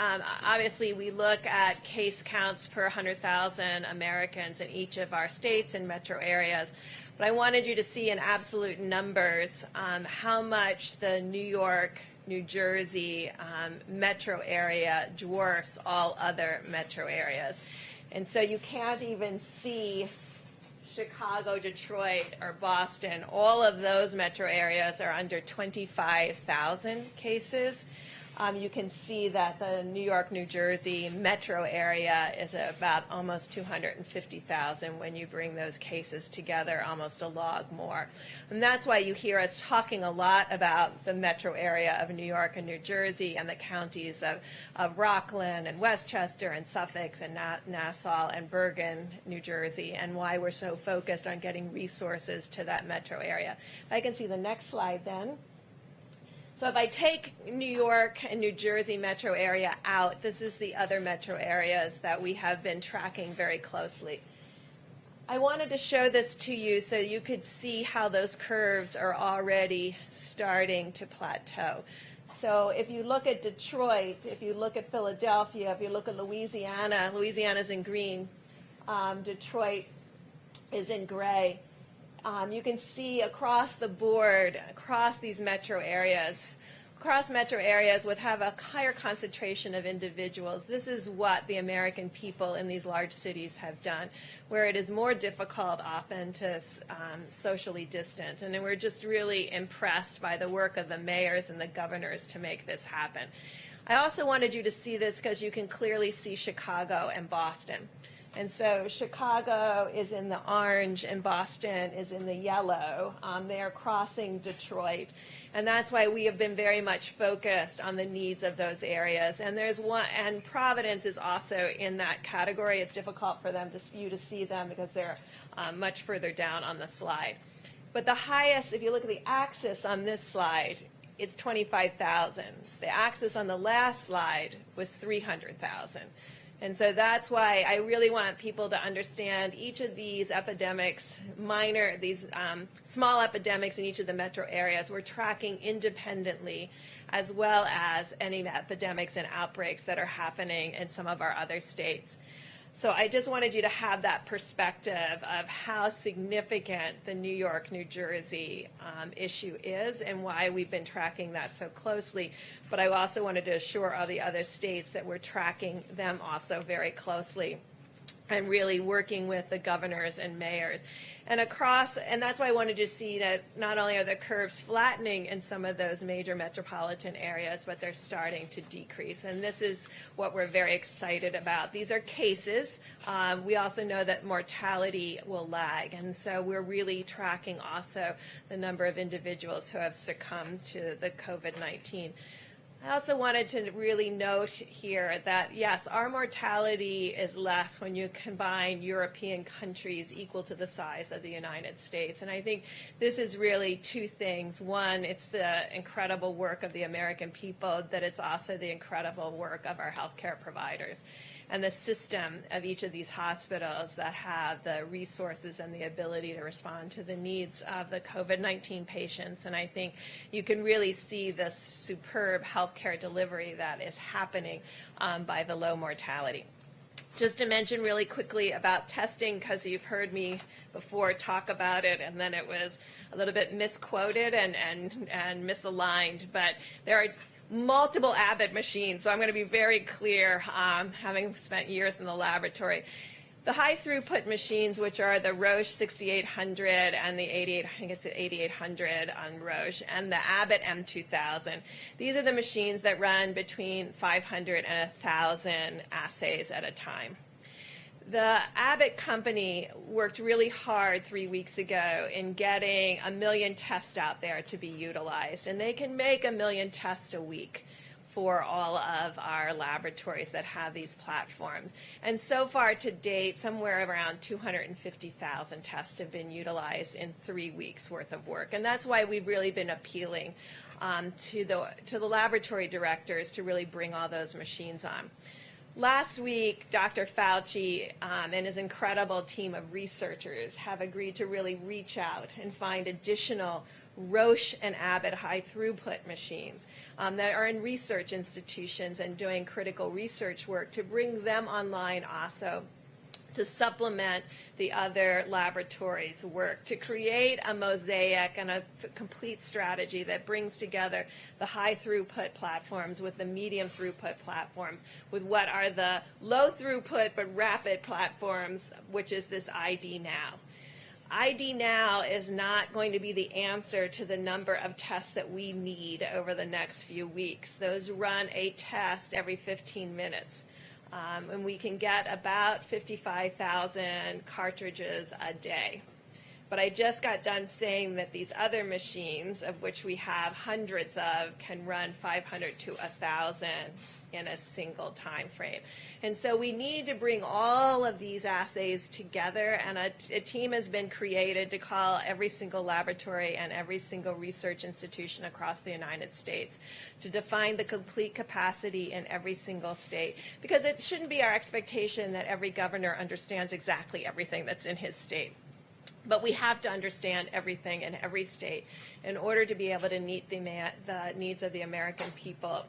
Obviously, we look at case counts per 100,000 Americans in each of our states and metro areas. But I wanted you to see in absolute numbers how much the New York, New Jersey metro area dwarfs all other metro areas. And so you can't even see Chicago, Detroit, or Boston. All of those metro areas are under 25,000 cases. You can see that the New York, New Jersey metro area is about almost 250,000 when you bring those cases together, almost a log more. And that's why you hear us talking a lot about the metro area of New York and New Jersey and the counties of Rockland and Westchester and Suffolk and Nassau and Bergen, New Jersey, and why we're so focused on getting resources to that metro area. If I can see the next slide then. So if I take New York and New Jersey metro area out, this is the other metro areas that we have been tracking very closely. I wanted to show this to you so you could see how those curves are already starting to plateau. So if you look at Detroit, if you look at Philadelphia, if you look at Louisiana, Louisiana's in green, Detroit is in gray. You can see across the board, across these metro areas would have a higher concentration of individuals. This is what the American people in these large cities have done, where it is more difficult often to socially distance. And we're just really impressed by the work of the mayors and the governors to make this happen. I also wanted you to see this because you can clearly see Chicago and Boston. And so Chicago is in the orange and Boston is in the yellow. They are crossing Detroit. And that's why we have been very much focused on the needs of those areas. And there's one, and Providence is also in that category. It's difficult for you to see them because they're much further down on the slide. But the highest, if you look at the axis on this slide, it's 25,000. The axis on the last slide was 300,000. And so that's why I really want people to understand each of these epidemics, small epidemics in each of the metro areas, we're tracking independently, as well as any epidemics and outbreaks that are happening in some of our other states. So I just wanted you to have that perspective of how significant the New York, New Jersey issue is and why we've been tracking that so closely. But I also wanted to assure all the other states that we're tracking them also very closely. and really working with the governors and mayors. And that's why I wanted to see that not only are the curves flattening in some of those major metropolitan areas, but they're starting to decrease. And this is what we're very excited about. These are cases. We also know that mortality will lag. And so we're really tracking also the number of individuals who have succumbed to the COVID-19. I also wanted to really note here that, yes, our mortality is less when you combine European countries equal to the size of the United States. And I think this is really two things. One, it's the incredible work of the American people, that it's also the incredible work of our healthcare providers and the system of each of these hospitals that have the resources and the ability to respond to the needs of the COVID-19 patients. And I think you can really see the superb healthcare delivery that is happening by the low mortality. Just to mention really quickly about testing, because you've heard me before talk about it, and then it was a little bit misquoted and misaligned, but there are multiple Abbott machines, so I'm going to be very clear, having spent years in the laboratory. The high throughput machines, which are the Roche 6800 and the 8800 on Roche, and the Abbott M2000, these are the machines that run between 500 and 1,000 assays at a time. The Abbott company worked really hard 3 weeks ago in getting 1 million tests out there to be utilized, and they can make 1 million tests a week for all of our laboratories that have these platforms. And so far to date, somewhere around 250,000 tests have been utilized in 3 weeks worth of work. And that's why we've really been appealing to the laboratory directors to really bring all those machines on. Last week, Dr. Fauci and his incredible team of researchers have agreed to really reach out and find additional Roche and Abbott high throughput machines that are in research institutions and doing critical research work, to bring them online also, to supplement the other laboratories' work, to create a mosaic and a complete strategy that brings together the high throughput platforms with the medium throughput platforms, with what are the low throughput but rapid platforms, which is this ID Now. ID Now is not going to be the answer to the number of tests that we need over the next few weeks. Those run a test every 15 minutes. And we can get about 55,000 cartridges a day. But I just got done saying that these other machines, of which we have hundreds of, can run 500 to 1,000 in a single time frame. And so we need to bring all of these assays together, and a team has been created to call every single laboratory and every single research institution across the United States to define the complete capacity in every single state, because it shouldn't be our expectation that every governor understands exactly everything that's in his state. But we have to understand everything in every state in order to be able to meet the needs of the American people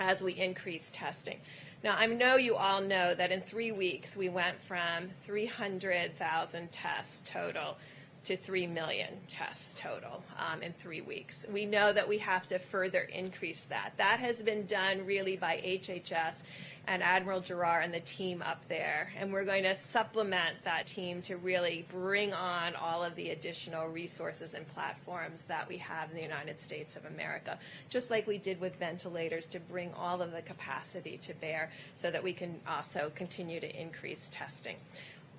as we increase testing. Now, I know you all know that in 3 weeks we went from 300,000 tests total to 3 million tests total in 3 weeks. We know that we have to further increase that. That has been done really by HHS and Admiral Giroir and the team up there. And we're going to supplement that team to really bring on all of the additional resources and platforms that we have in the United States of America, just like we did with ventilators, to bring all of the capacity to bear so that we can also continue to increase testing.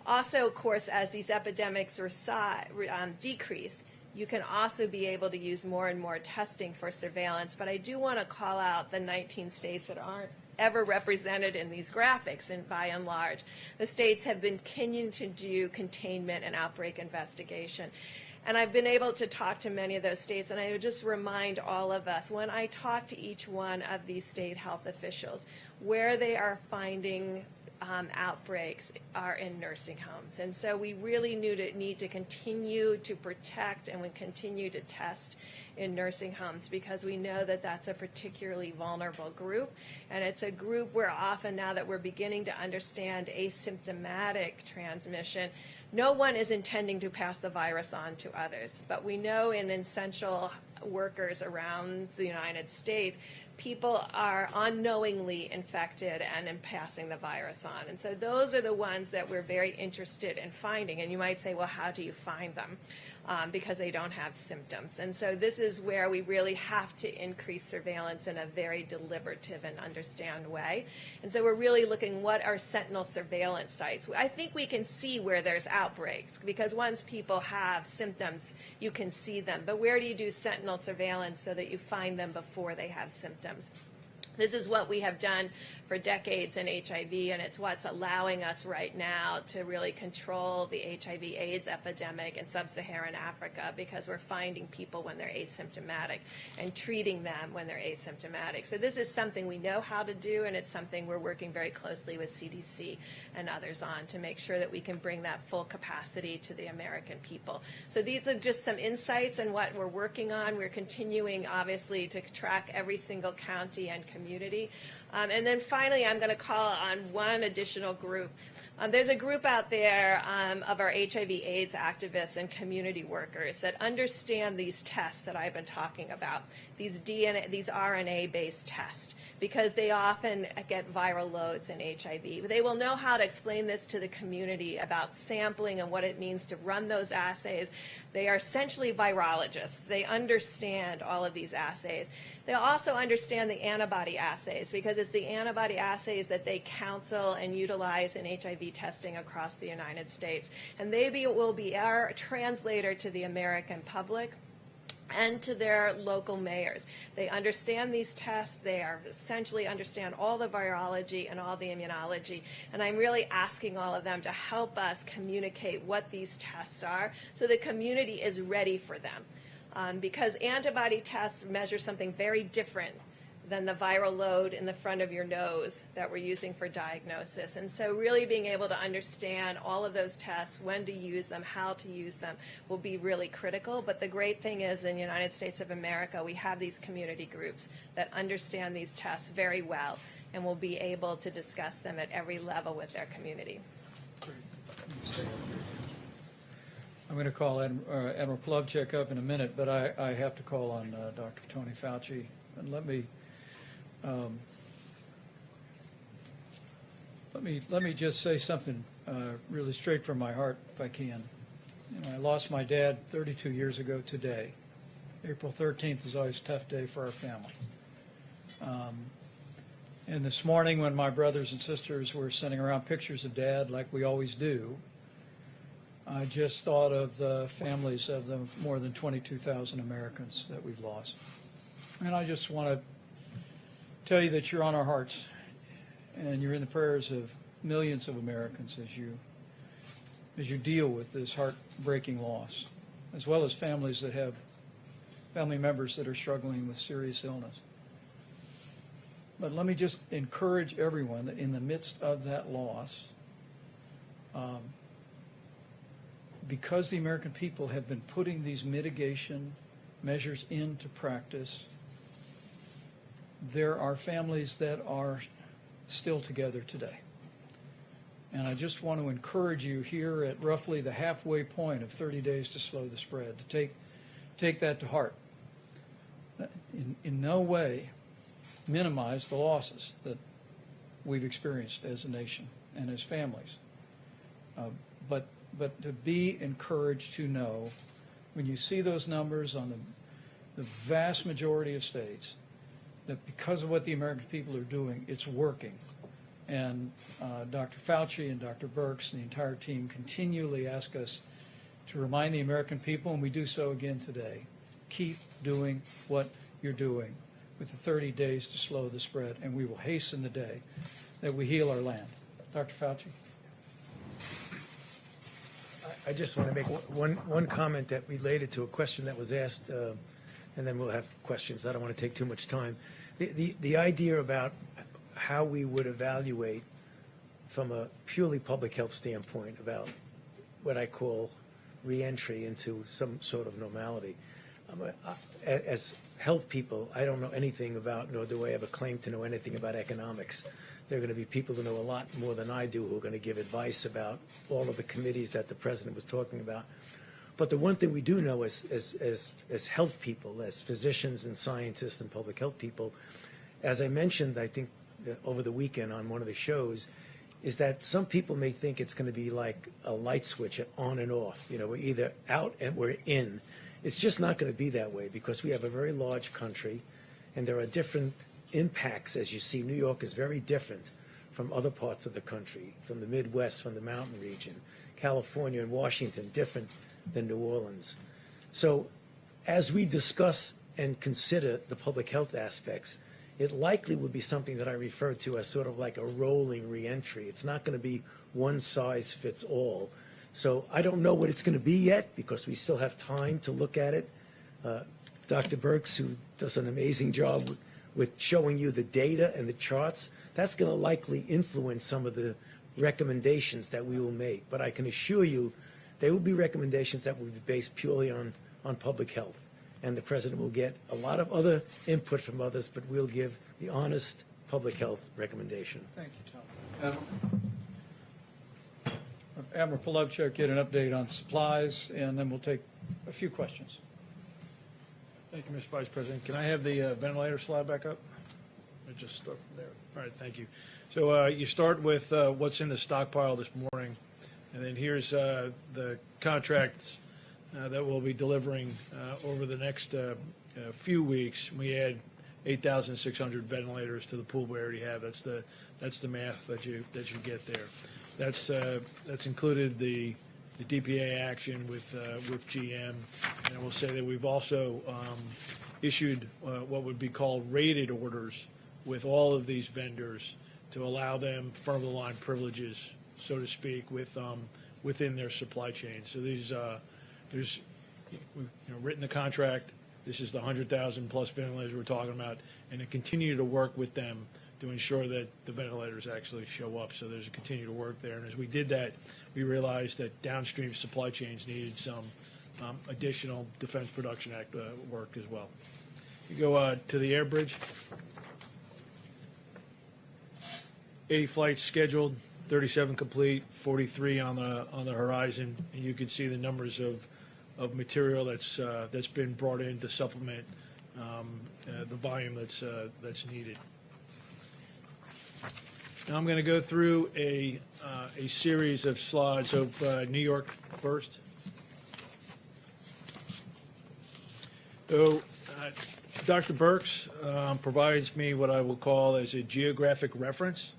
Also, of course, as these epidemics decrease, you can also be able to use more and more testing for surveillance. But I do want to call out the 19 states that aren't ever represented in these graphics, and by and large, the states have been continuing to do containment and outbreak investigation. And I've been able to talk to many of those states, and I would just remind all of us, when I talk to each one of these state health officials, where they are finding outbreaks are in nursing homes. And so we really need to continue to protect and we continue to test in nursing homes, because we know that that's a particularly vulnerable group. And it's a group where often, now that we're beginning to understand asymptomatic transmission, no one is intending to pass the virus on to others. But we know in essential workers around the United States, people are unknowingly infected and passing the virus on. And so those are the ones that we're very interested in finding. And you might say, well, how do you find them? Because they don't have symptoms. And so this is where we really have to increase surveillance in a very deliberative and understand way. And so we're really looking what are sentinel surveillance sites. I think we can see where there's outbreaks, because once people have symptoms, you can see them. But where do you do sentinel surveillance so that you find them before they have symptoms? This is what we have done for decades in HIV, and it's what's allowing us right now to really control the HIV/AIDS epidemic in sub-Saharan Africa, because we're finding people when they're asymptomatic and treating them when they're asymptomatic. So this is something we know how to do, and it's something we're working very closely with CDC and others on to make sure that we can bring that full capacity to the American people. So these are just some insights on what we're working on. We're continuing, obviously, to track every single county and community. And then finally, I'm going to call on one additional group. There's a group out there of our HIV/AIDS activists and community workers that understand these tests that I've been talking about, these RNA-based tests, because they often get viral loads in HIV. They will know how to explain this to the community about sampling and what it means to run those assays. They are essentially virologists. They understand all of these assays. They also understand the antibody assays, because it's the antibody assays that they counsel and utilize in HIV testing across the United States. And they will be our translator to the American public and to their local mayors. They understand these tests. They are essentially understand all the virology and all the immunology. And I'm really asking all of them to help us communicate what these tests are so the community is ready for them. Because antibody tests measure something very different than the viral load in the front of your nose that we're using for diagnosis. And so really being able to understand all of those tests, when to use them, how to use them, will be really critical. But the great thing is, in the United States of America, we have these community groups that understand these tests very well and will be able to discuss them at every level with their community. I'm going to call Admiral Plavchik up in a minute, but I have to call on Dr. Tony Fauci. And let me just say something really straight from my heart, if I can. You know, I lost my dad 32 years ago today. April 13th is always a tough day for our family. And this morning, when my brothers and sisters were sending around pictures of Dad, like we always do, I just thought of the families of the more than 22,000 Americans that we've lost. And I just want to tell you that you're on our hearts, and you're in the prayers of millions of Americans as you deal with this heartbreaking loss, as well as families that have family members that are struggling with serious illness. But let me just encourage everyone that in the midst of that loss, because the American people have been putting these mitigation measures into practice, there are families that are still together today. And I just want to encourage you here at roughly the halfway point of 30 days to slow the spread to take that to heart. In no way minimize the losses that we've experienced as a nation and as families. But to be encouraged to know, when you see those numbers on the vast majority of states, that because of what the American people are doing, it's working. And Dr. Fauci and Dr. Birx and the entire team continually ask us to remind the American people, and we do so again today, keep doing what you're doing with the 30 days to slow the spread, and we will hasten the day that we heal our land. Dr. Fauci? I just want to make one comment that related to a question that was asked, and then we'll have questions. I don't want to take too much time. The idea about how we would evaluate from a purely public health standpoint about what I call reentry into some sort of normality. As health people, I don't know anything about, nor do I have a claim to know anything about economics. There are going to be people who know a lot more than I do who are going to give advice about all of the committees that the president was talking about. But the one thing we do know as health people, as physicians and scientists and public health people, as I mentioned, I think over the weekend on one of the shows, is that some people may think it's going to be like a light switch, on and off. You know, we're either out and we're in. It's just not going to be that way because we have a very large country, and there are different impacts. As you see, New York is very different from other parts of the country, from the Midwest, from the mountain region. California and Washington, different than New Orleans. So as we discuss and consider the public health aspects, it likely would be something that I refer to as sort of like a rolling reentry. It's not going to be one size fits all. So I don't know what it's going to be yet because we still have time to look at it. Dr. Birx, who does an amazing job with showing you the data and the charts, that's going to likely influence some of the recommendations that we will make. But I can assure you they will be recommendations that will be based purely on public health. And the President will get a lot of other input from others, but we'll give the honest public health recommendation. Thank you, Tom. Admiral Polovchuk, get an update on supplies, and then we'll take a few questions. Thank you, Mr. Vice President. Can I have the ventilator slide back up? Or just start from there. All right, thank you. So you start with what's in the stockpile this morning, and then here's the contracts that we'll be delivering over the next few weeks. We add 8,600 ventilators to the pool we already have. That's the math that you get there. That's included the DPA action with GM, and I will say that we've also issued what would be called rated orders with all of these vendors to allow them firm-of-the-line privileges, so to speak, within their supply chain. So we've written the contract. This is the 100,000 plus ventilators we're talking about, and to continue to work with them to ensure that the ventilators actually show up. So there's a continue to work there. And as we did that, we realized that downstream supply chains needed some additional Defense Production Act work as well. You go to the air bridge. 80 flights scheduled, 37 complete, 43 on the horizon, and you can see the numbers of material that's been brought in to supplement the volume that's needed. Now I'm going to go through a series of slides of New York first. So Dr. Birx provides me what I will call as a geographic reference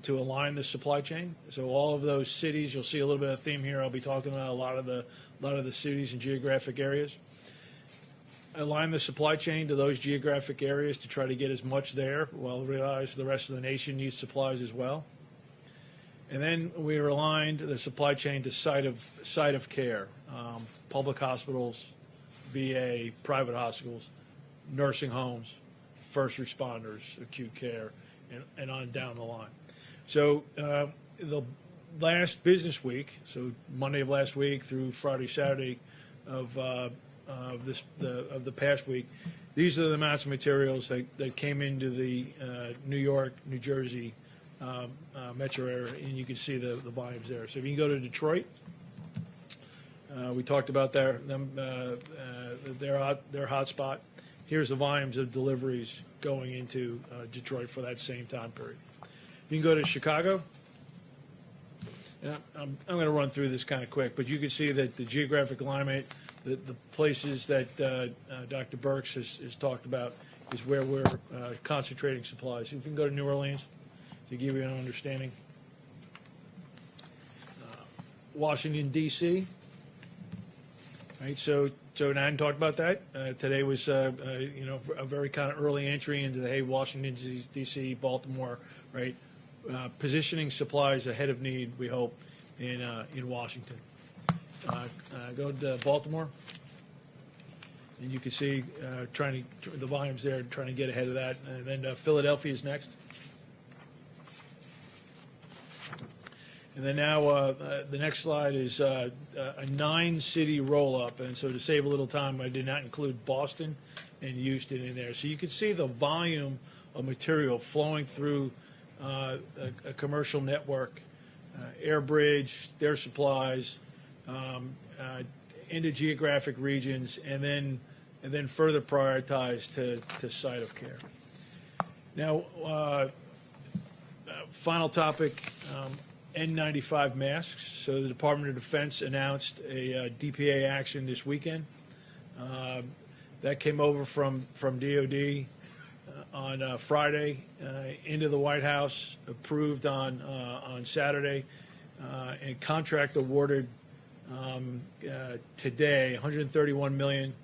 to align the supply chain. So all of those cities, you'll see a little bit of theme here. I'll be talking about a lot of the cities and geographic areas. Align the supply chain to those geographic areas to try to get as much there while we realize the rest of the nation needs supplies as well. And then we aligned the supply chain to site of care, public hospitals, VA, private hospitals, nursing homes, first responders, acute care, and on down the line. So the last business week, so Monday of last week through Friday, Saturday of the past week, these are the amounts of materials that came into the New York, New Jersey metro area, and you can see the volumes there. So if you can go to Detroit, we talked about their hotspot. Here's the volumes of deliveries going into Detroit for that same time period. You can go to Chicago. And I'm going to run through this kind of quick, but you can see that the geographic alignment, the places that Dr. Birx has talked about is where we're concentrating supplies. If you can go to New Orleans to give you an understanding. Washington, D.C. Right, so I hadn't talked about that. Today was, a very kind of early entry into the, Washington, D.C., Baltimore, right? Positioning supplies ahead of need, we hope, in Washington. Go to Baltimore, and you can see the volumes there, trying to get ahead of that. And then Philadelphia is next. And then now the next slide is a 9-city roll-up. And so to save a little time, I did not include Boston and Houston in there. So you can see the volume of material flowing through a commercial network, air bridge, their supplies, into geographic regions, and then further prioritized to site of care. Now, final topic, N95 masks. So the Department of Defense announced a DPA action this weekend. That came over from DOD on Friday into the White House, approved on Saturday, and contract awarded today, $131 million,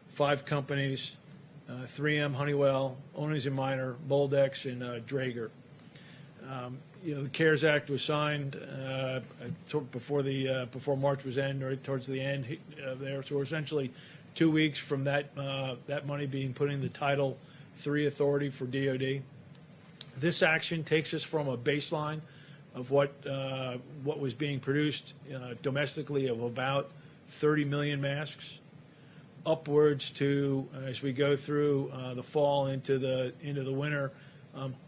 5 companies, 3M, Honeywell, Owens & Minor, Moldex, and Draeger. The CARES Act was signed before March was end, or towards the end there. So essentially 2 weeks from that money being put in the Title III authority for DOD. This action takes us from a baseline of what was being produced domestically of about 30 million masks, upwards to, as we go through the fall into the winter,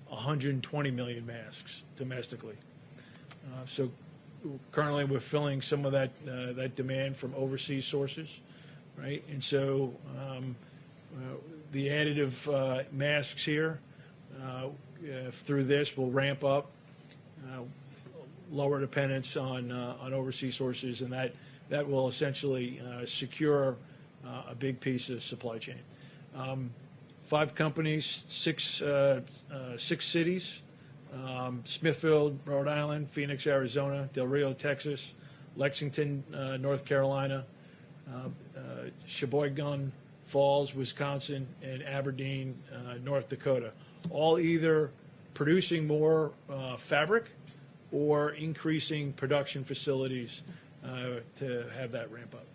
120 million masks domestically. So currently we're filling some of that demand from overseas sources, right? And so the additive masks here through this will ramp up, lower dependence on overseas sources, and that will essentially secure a big piece of supply chain. 5 companies, 6 cities: Smithfield, Rhode Island; Phoenix, Arizona; Del Rio, Texas; Lexington, North Carolina; Sheboygan Falls, Wisconsin; and Aberdeen, North Dakota. All either producing more fabric or increasing production facilities to have that ramp up.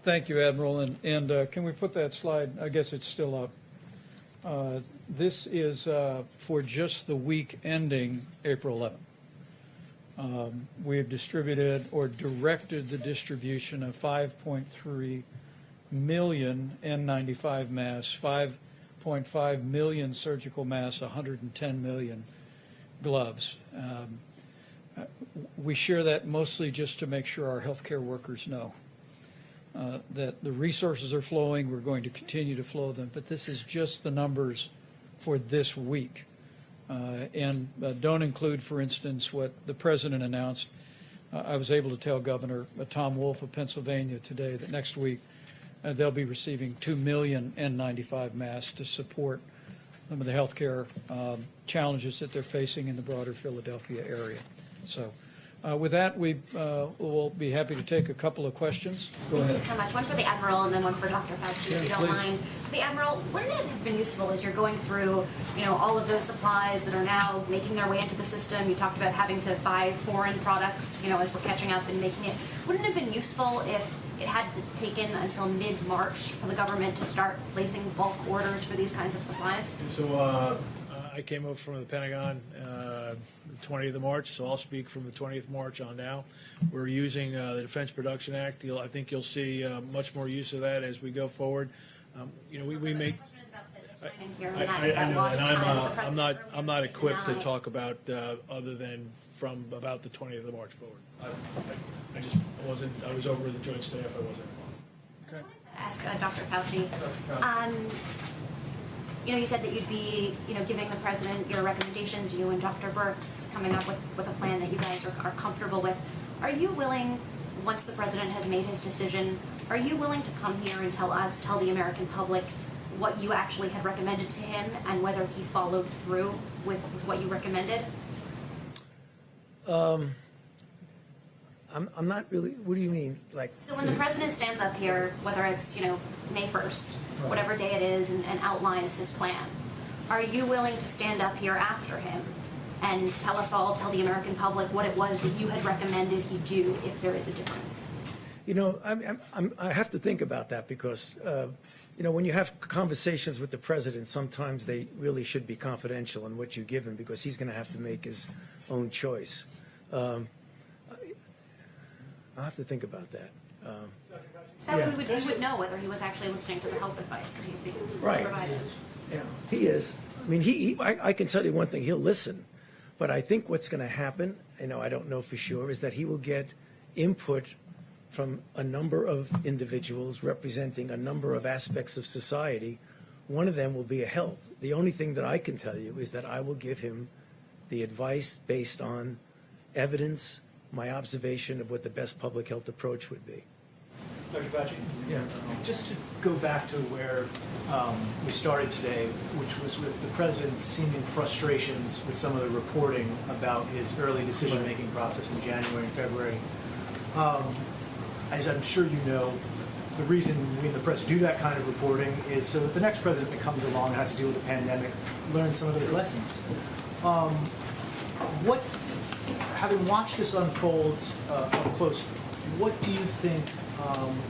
Thank you, Admiral. And can we put that slide? I guess it's still up. This is for just the week ending April 11th. We have distributed or directed the distribution of 5.3 million N95 masks, 5.5 million surgical masks, 110 million gloves. We share that mostly just to make sure our healthcare workers know that the resources are flowing. We're going to continue to flow them, but this is just the numbers for this week. And don't include, for instance, what the President announced. I was able to tell Governor Tom Wolf of Pennsylvania today that next week they'll be receiving 2 million N95 masks to support some of the healthcare challenges that they're facing in the broader Philadelphia area. So with that, we will be happy to take a couple of questions. Go ahead. Thank you so much. One for the Admiral and then one for Dr. Fauci, if you don't mind. The Admiral, wouldn't it have been useful as you're going through, all of those supplies that are now making their way into the system? You talked about having to buy foreign products, as we're catching up and making it. Wouldn't it have been useful if it had taken until mid-March for the government to start placing bulk orders for these kinds of supplies? So I came over from the Pentagon the 20th of March, so I'll speak from the 20th of March on now. We're using the Defense Production Act. I think you'll see much more use of that as we go forward. We make. I know, and I'm not equipped to talk about other than from about the 20th of March forward. I was over the Joint Staff. I wasn't. Okay. Ask Dr. Fauci. You said that you'd be, giving the President your recommendations, you and Dr. Birx coming up with a plan that you guys are comfortable with. Are you willing, once the President has made his decision, are you willing to come here and tell the American public what you actually had recommended to him and whether he followed through with what you recommended? I'm not really. What do you mean? So when the President stands up here, whether it's May 1st, whatever day it is, and outlines his plan, are you willing to stand up here after him and tell the American public what it was that you had recommended he do if there is a difference? I have to think about that because when you have conversations with the President, sometimes they really should be confidential in what you give him because he's going to have to make his own choice. I'll have to think about that. So that way we would know whether he was actually listening to the health advice that he's being provided. Yeah, he is. I mean, I can tell you one thing, he'll listen. But I think what's going to happen, I don't know for sure, is that he will get input from a number of individuals representing a number of aspects of society. One of them will be a health. The only thing that I can tell you is that I will give him the advice based on evidence, my observation of what the best public health approach would be. Dr. Fauci? Yeah. Just to go back to where we started today, which was with the president's seeming frustrations with some of the reporting about his early decision-making process in January and February. As I'm sure you know, the reason we in the press do that kind of reporting is so that the next president that comes along and has to deal with the pandemic learns some of those lessons. Having watched this unfold up close, what do you think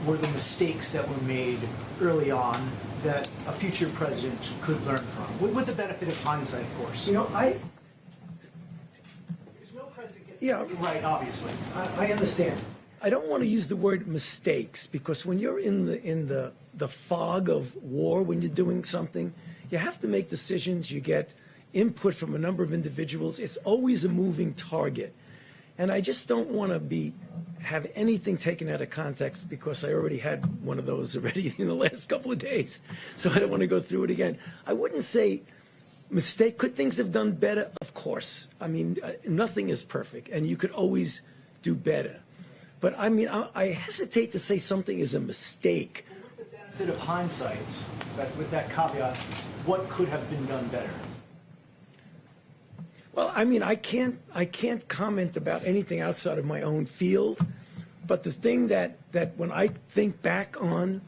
were the mistakes that were made early on that a future president could learn from, with the benefit of hindsight, of course? You know, there's no president gets it right, obviously. I understand. I don't want to use the word mistakes because when you're in the fog of war, when you're doing something, you have to make decisions. You get input from a number of individuals. It's always a moving target. And I just don't want to have anything taken out of context because I already had one of those already in the last couple of days. So I don't want to go through it again. I wouldn't say mistake. Could things have done better? Of course. I mean, nothing is perfect, and you could always do better. But I mean, I hesitate to say something is a mistake. With the benefit of hindsight, with that caveat, what could have been done better? Well, I mean, I can't comment about anything outside of my own field. But the thing that when I think back on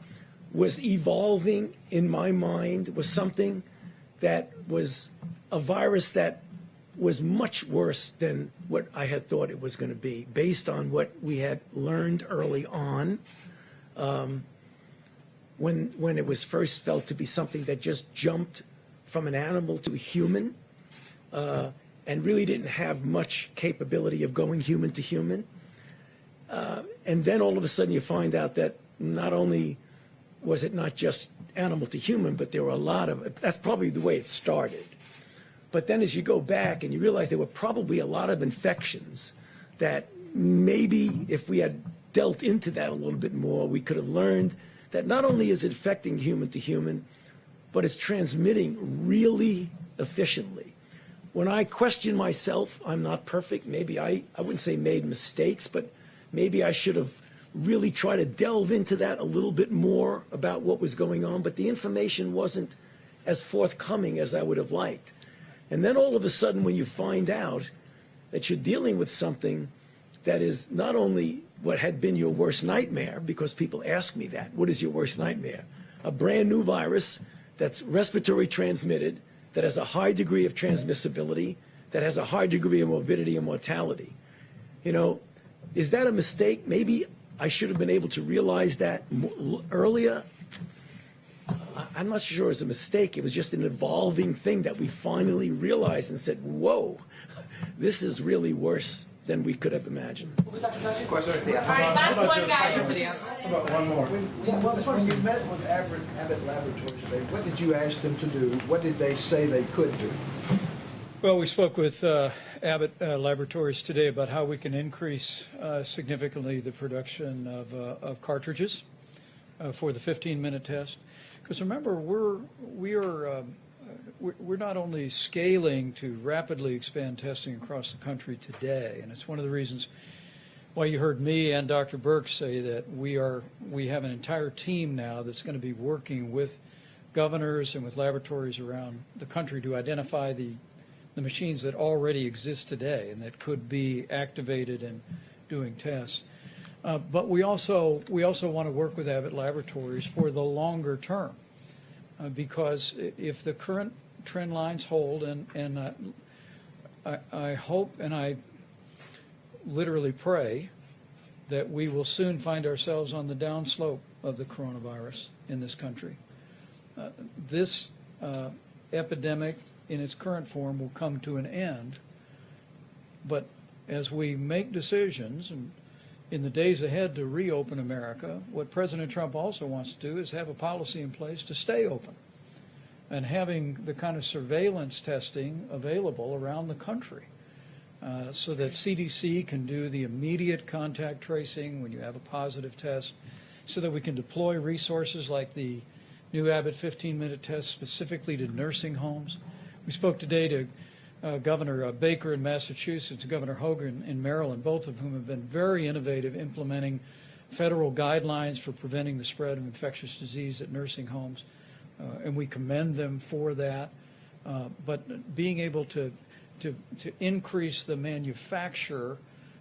was evolving in my mind was something that was a virus that was much worse than what I had thought it was going to be, based on what we had learned early on, when it was first felt to be something that just jumped from an animal to a human, and really didn't have much capability of going human to human. And then all of a sudden you find out that not only was it not just animal to human, but there were a lot of, that's probably the way it started. But then as you go back and you realize there were probably a lot of infections that maybe if we had dealt into that a little bit more, we could have learned that not only is it affecting human to human, but it's transmitting really efficiently. When I question myself, I'm not perfect. Maybe I wouldn't say made mistakes, but maybe I should have really tried to delve into that a little bit more about what was going on. But the information wasn't as forthcoming as I would have liked. And then all of a sudden, when you find out that you're dealing with something that is not only what had been your worst nightmare, because people ask me that, what is your worst nightmare? A brand new virus that's respiratory transmitted, that has a high degree of transmissibility, that has a high degree of morbidity and mortality. You know, is that a mistake? Maybe I should have been able to realize that earlier. I'm not sure it was a mistake. It was just an evolving thing that we finally realized and said, whoa, this is really worse than we could have imagined. All right, last one, guys. How about one more? When you met with Abbott Laboratories today, what did you ask them to do? What did they say they could do? Well, we spoke with Abbott Laboratories today about how we can increase significantly the production of cartridges for the 15-minute test. Because remember, we're not only scaling to rapidly expand testing across the country today, and it's one of the reasons why you heard me and Dr. Burke say that we have an entire team now that's going to be working with governors and with laboratories around the country to identify the machines that already exist today and that could be activated and doing tests. But we also want to work with Abbott Laboratories for the longer term, because if the current trend lines hold, and I hope and I literally pray that we will soon find ourselves on the downslope of the coronavirus in this country. This epidemic in its current form will come to an end, but as we make decisions and in the days ahead to reopen America, what President Trump also wants to do is have a policy in place to stay open, and having the kind of surveillance testing available around the country so that CDC can do the immediate contact tracing when you have a positive test, so that we can deploy resources like the new Abbott 15-minute test specifically to nursing homes. We spoke today to Governor Baker in Massachusetts, Governor Hogan in Maryland, both of whom have been very innovative implementing federal guidelines for preventing the spread of infectious disease at nursing homes, and we commend them for that. But being able to increase the manufacture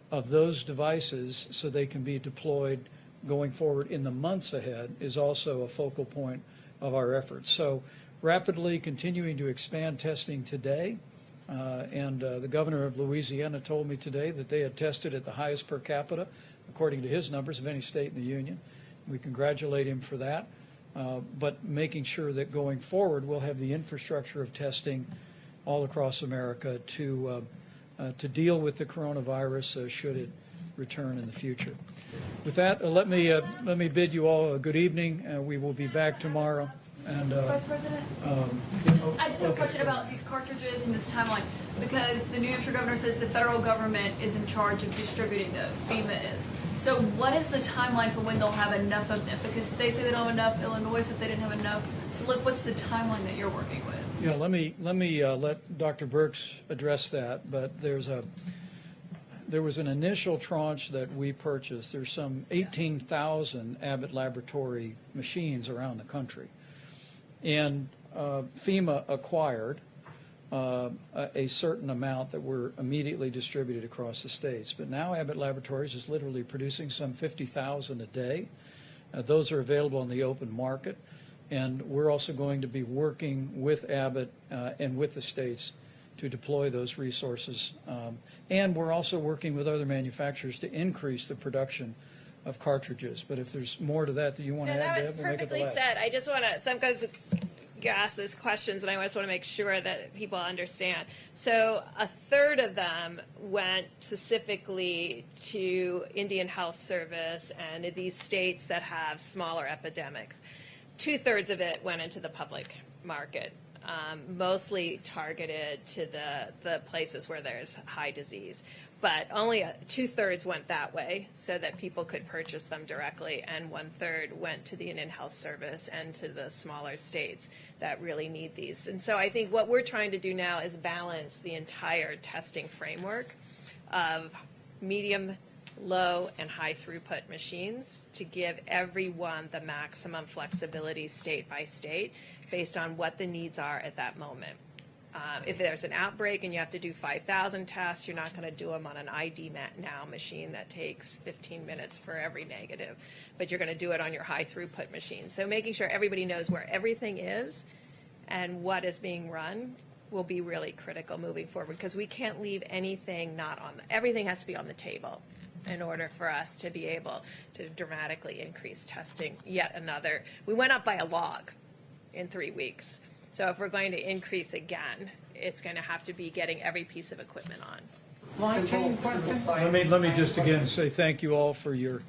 of those devices so they can be deployed going forward in the months ahead is also a focal point of our efforts. So rapidly continuing to expand testing today. The governor of Louisiana told me today that they had tested at the highest per capita, according to his numbers, of any state in the union. We congratulate him for that. But making sure that going forward we'll have the infrastructure of testing all across America to deal with the coronavirus should it return in the future. With that, let me bid you all a good evening. We will be back tomorrow. And Vice President, I just have a question about these cartridges and this timeline, because the New Hampshire governor says the federal government is in charge of distributing those, FEMA is. So what is the timeline for when they'll have enough of them? Because they say they don't have enough, Illinois said they didn't have enough. So look, what's the timeline that you're working with? Yeah, let me let Dr. Birx address that, but there was an initial tranche that we purchased. There's some 18,000 Abbott Laboratory machines around the country. And FEMA acquired a certain amount that were immediately distributed across the states. But now Abbott Laboratories is literally producing some 50,000 a day. Those are available on the open market. And we're also going to be working with Abbott and with the states to deploy those resources. And we're also working with other manufacturers to increase the production of cartridges. But if there's more to that you want to add, Deb, we'll make it the Perfectly last. said. I just want to, sometimes you ask these questions and I just want to make sure that people understand. So a third of them went specifically to Indian Health Service and these states that have smaller epidemics. 2/3 of it went into the public market, mostly targeted to the places where there's high disease. But only 2/3 went that way so that people could purchase them directly, and 1/3 went to the Indian Health Service and to the smaller states that really need these. And so I think what we're trying to do now is balance the entire testing framework of medium, low, and high throughput machines to give everyone the maximum flexibility state by state based on what the needs are at that moment. If there's an outbreak and you have to do 5,000 tests, you're not going to do them on an ID Now machine that takes 15 minutes for every negative, but you're going to do it on your high throughput machine. So making sure everybody knows where everything is and what is being run will be really critical moving forward, because we can't leave anything not on, everything has to be on the table in order for us to be able to dramatically increase testing. Yet another, we went up by a log in 3 weeks. So if we're going to increase again, it's going to have to be getting every piece of equipment on. Let me just again say thank you all for your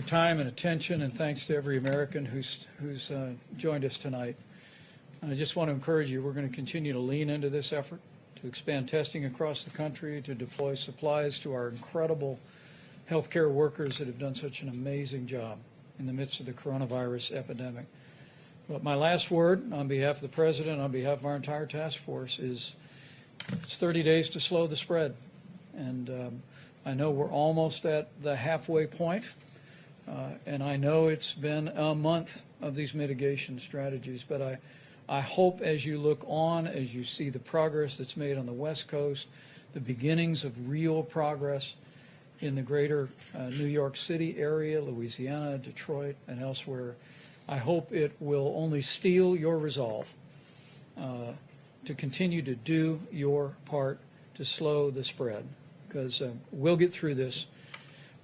time and attention, and thanks to every American who's joined us tonight. And I just want to encourage you, we're going to continue to lean into this effort to expand testing across the country, to deploy supplies to our incredible healthcare workers that have done such an amazing job in the midst of the coronavirus epidemic. But my last word on behalf of the President, on behalf of our entire task force, is it's 30 days to slow the spread. And I know we're almost at the halfway point, and I know it's been a month of these mitigation strategies, but I hope as you look on, as you see the progress that's made on the West Coast, the beginnings of real progress in the greater New York City area, Louisiana, Detroit, and elsewhere, I hope it will only steel your resolve to continue to do your part to slow the spread, because we'll get through this,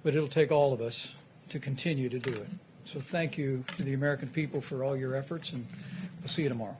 but it'll take all of us to continue to do it. So thank you to the American people for all your efforts, and we'll see you tomorrow.